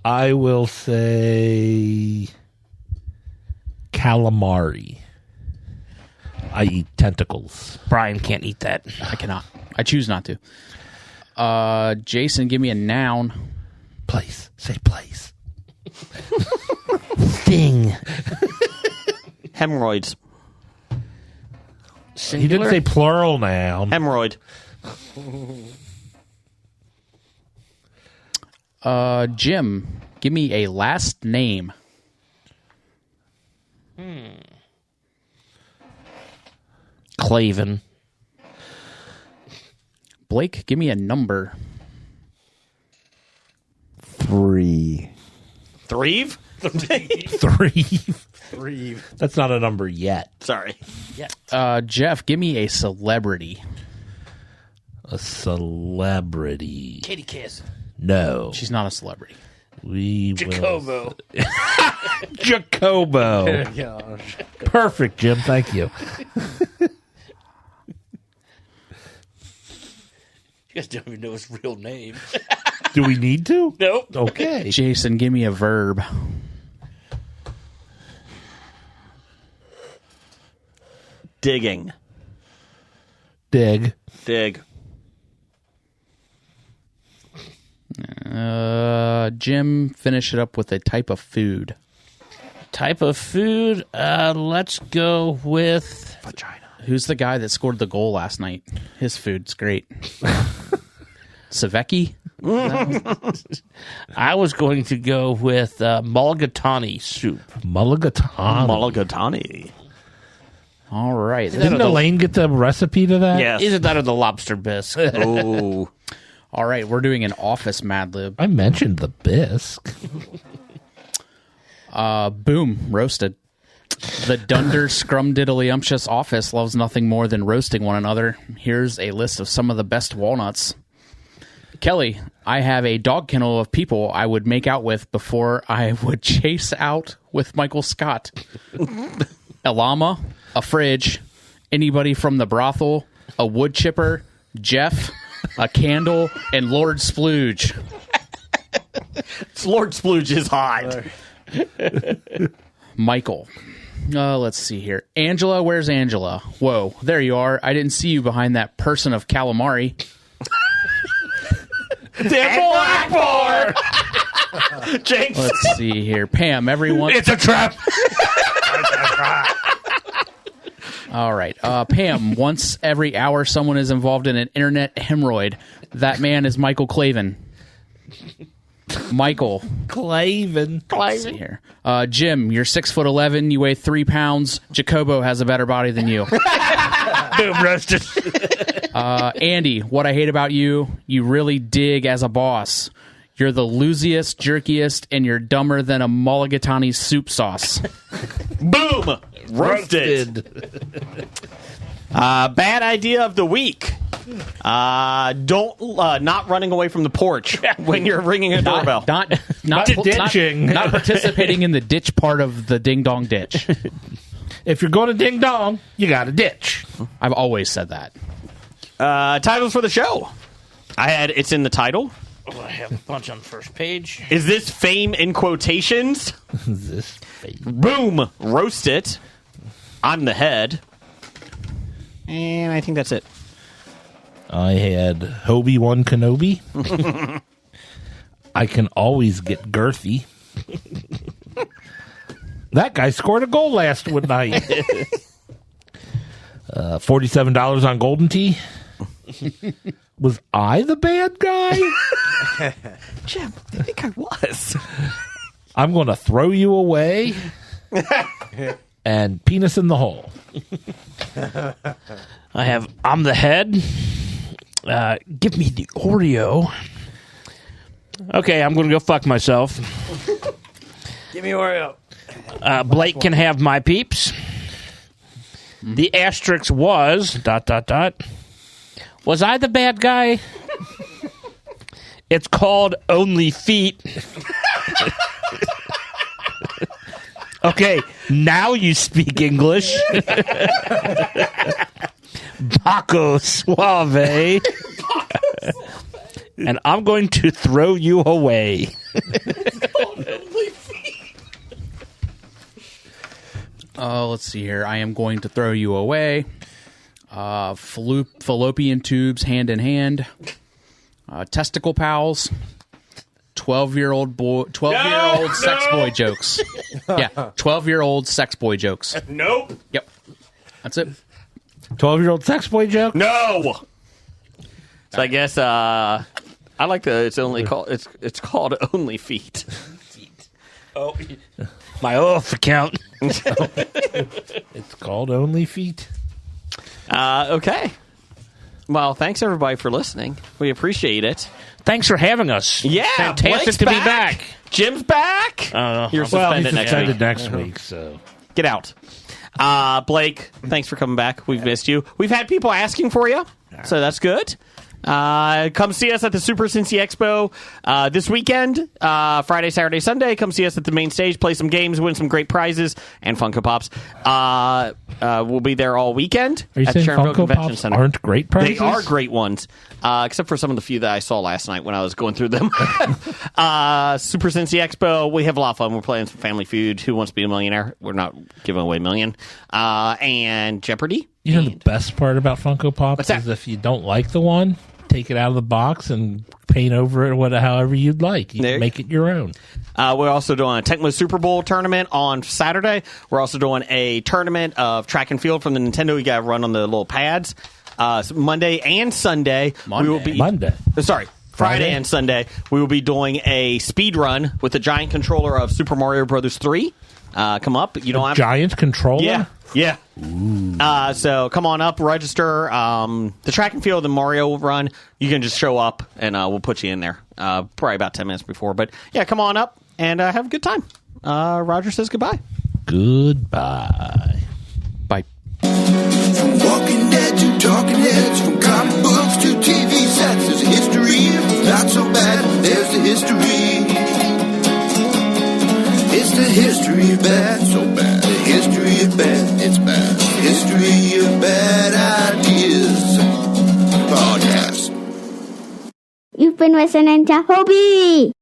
I will say calamari. I eat tentacles. Brian can't eat that. I cannot. I choose not to. Jason, give me a noun. Place. Say place. Thing. Hemorrhoids. He didn't say plural noun. Hemorrhoid. Jim, give me a last name. Clavin. Blake, give me a number. 3. Threve? Three. That's not a number yet. Sorry. Jeff, give me a celebrity. A celebrity. Katie Kiss. No. She's not a celebrity. We Jacobo. Jacobo. Perfect, Jim. Thank you. You guys don't even know his real name. Do we need to? Nope. Okay. Jason, give me a verb. Digging. Dig. Dig. Jim, finish it up with a type of food. Type of food? Let's go with... Vagina. Who's the guy that scored the goal last night? His food's great. Savecki? I was going to go with mulligatawny soup. Mulligatawny. Mulligatawny. All right. Didn't Elaine get the recipe to that? Yes. Either that or the lobster bisque. Ooh. All right, we're doing an office Mad Lib. I mentioned the bisque. Boom, roasted. The Dunder Scrumdiddlyumptious office loves nothing more than roasting one another. Here's a list of some of the best walnuts. Kelly, I have a dog kennel of people I would make out with before I would chase out with Michael Scott. A llama, a fridge, anybody from the brothel, a wood chipper, Jeff, a candle, and Lord Splooge. Lord Splooge is hot. Michael. Let's see here. Angela, where's Angela? Whoa, there you are. I didn't see you behind that person of calamari. Black bar. James. Let's see here. Pam, everyone. It's a trap. All right. Pam, once every hour someone is involved in an internet hemorrhoid. That man is Michael Clavin. Michael. Clavin. Let's see here. Jim, you're 6'11", you weigh 3 pounds. Jacobo has a better body than you. Boom, roasted. Andy, what I hate about you, you really dig as a boss. You're the loosiest, jerkiest, and you're dumber than a mulligatawny soup sauce. Boom. Roasted. Bad idea of the week. Don't not running away from the porch when you're ringing a doorbell. Not ditching. Not participating in the ditch part of the ding dong ditch. If you're going to ding dong, you got to ditch. I've always said that. Titles for the show. It's in the title. Oh, I have a bunch on the first page. Is this fame in quotations? Boom. Roast it. I'm the head. And I think that's it. I had Obi-Wan Kenobi. I can always get girthy. That guy scored a goal last night. $47 on Golden Tee. Was I the bad guy? Jim, I think I was. I'm going to throw you away and penis in the hole. I have I'm the head. Give me the Oreo. Okay, I'm going to go fuck myself. Give me Oreo. Blake can have my peeps. The asterisk was ... Was I the bad guy? It's called Only Feet. Okay, now you speak English. Baco Suave. And I'm going to throw you away. Let's see here. I am going to throw you away. Fallopian tubes hand in hand. Testicle pals. 12-year-old boy, 12-year-old sex boy jokes. Yeah, 12-year-old sex boy jokes. Nope. Yep, that's it. 12-year-old sex boy joke? No. So I guess I like the. It's called Only Feet. Oh, my off account. It's called Only Feet. Okay. Well, thanks everybody for listening. We appreciate it. Thanks for having us. Yeah, fantastic Blake's to be back. Jim's back. You're Well, suspended he's next suspended week. next week, so. Get out. Blake, thanks for coming back. We've missed you. We've had people asking for you, so that's good. Come see us at the Super Cincy Expo this weekend, Friday, Saturday, Sunday. Come see us at the main stage, play some games, win some great prizes, and Funko Pops. We'll be there all weekend Are you at saying Sharonville Funko Convention Pops Center. aren't great prizes? They are great ones, except for some of the few that I saw last night when I was going through them. Super Cincy Expo, we have a lot of fun. We're playing some Family Feud, Who Wants to Be a Millionaire? We're not giving away a million. And Jeopardy! You know the best part about Funko Pops What's that? is if you don't like the one, take it out of the box and paint over it however you'd like. You can make it your own. We're also doing a Tecmo Super Bowl tournament on Saturday. We're also doing a tournament of track and field from the Nintendo. You got to run on the little pads. Monday and Sunday. We will be Friday and Sunday. We will be doing a speed run with a giant controller of Super Mario Brothers 3. Come up. You don't have giant controller? Yeah. So come on up, register. The track and field, the Mario run, you can just show up and we'll put you in there. Probably about 10 minutes before. But yeah, come on up and have a good time. Roger says goodbye. Goodbye. Bye. From Walking Dead to Talking Heads, from comic books to TV sets, there's a history. Not so bad, there's the history. It's the history of bad, so bad. The history of bad, it's bad. History of bad ideas. Podcast. You've been listening to Hobie.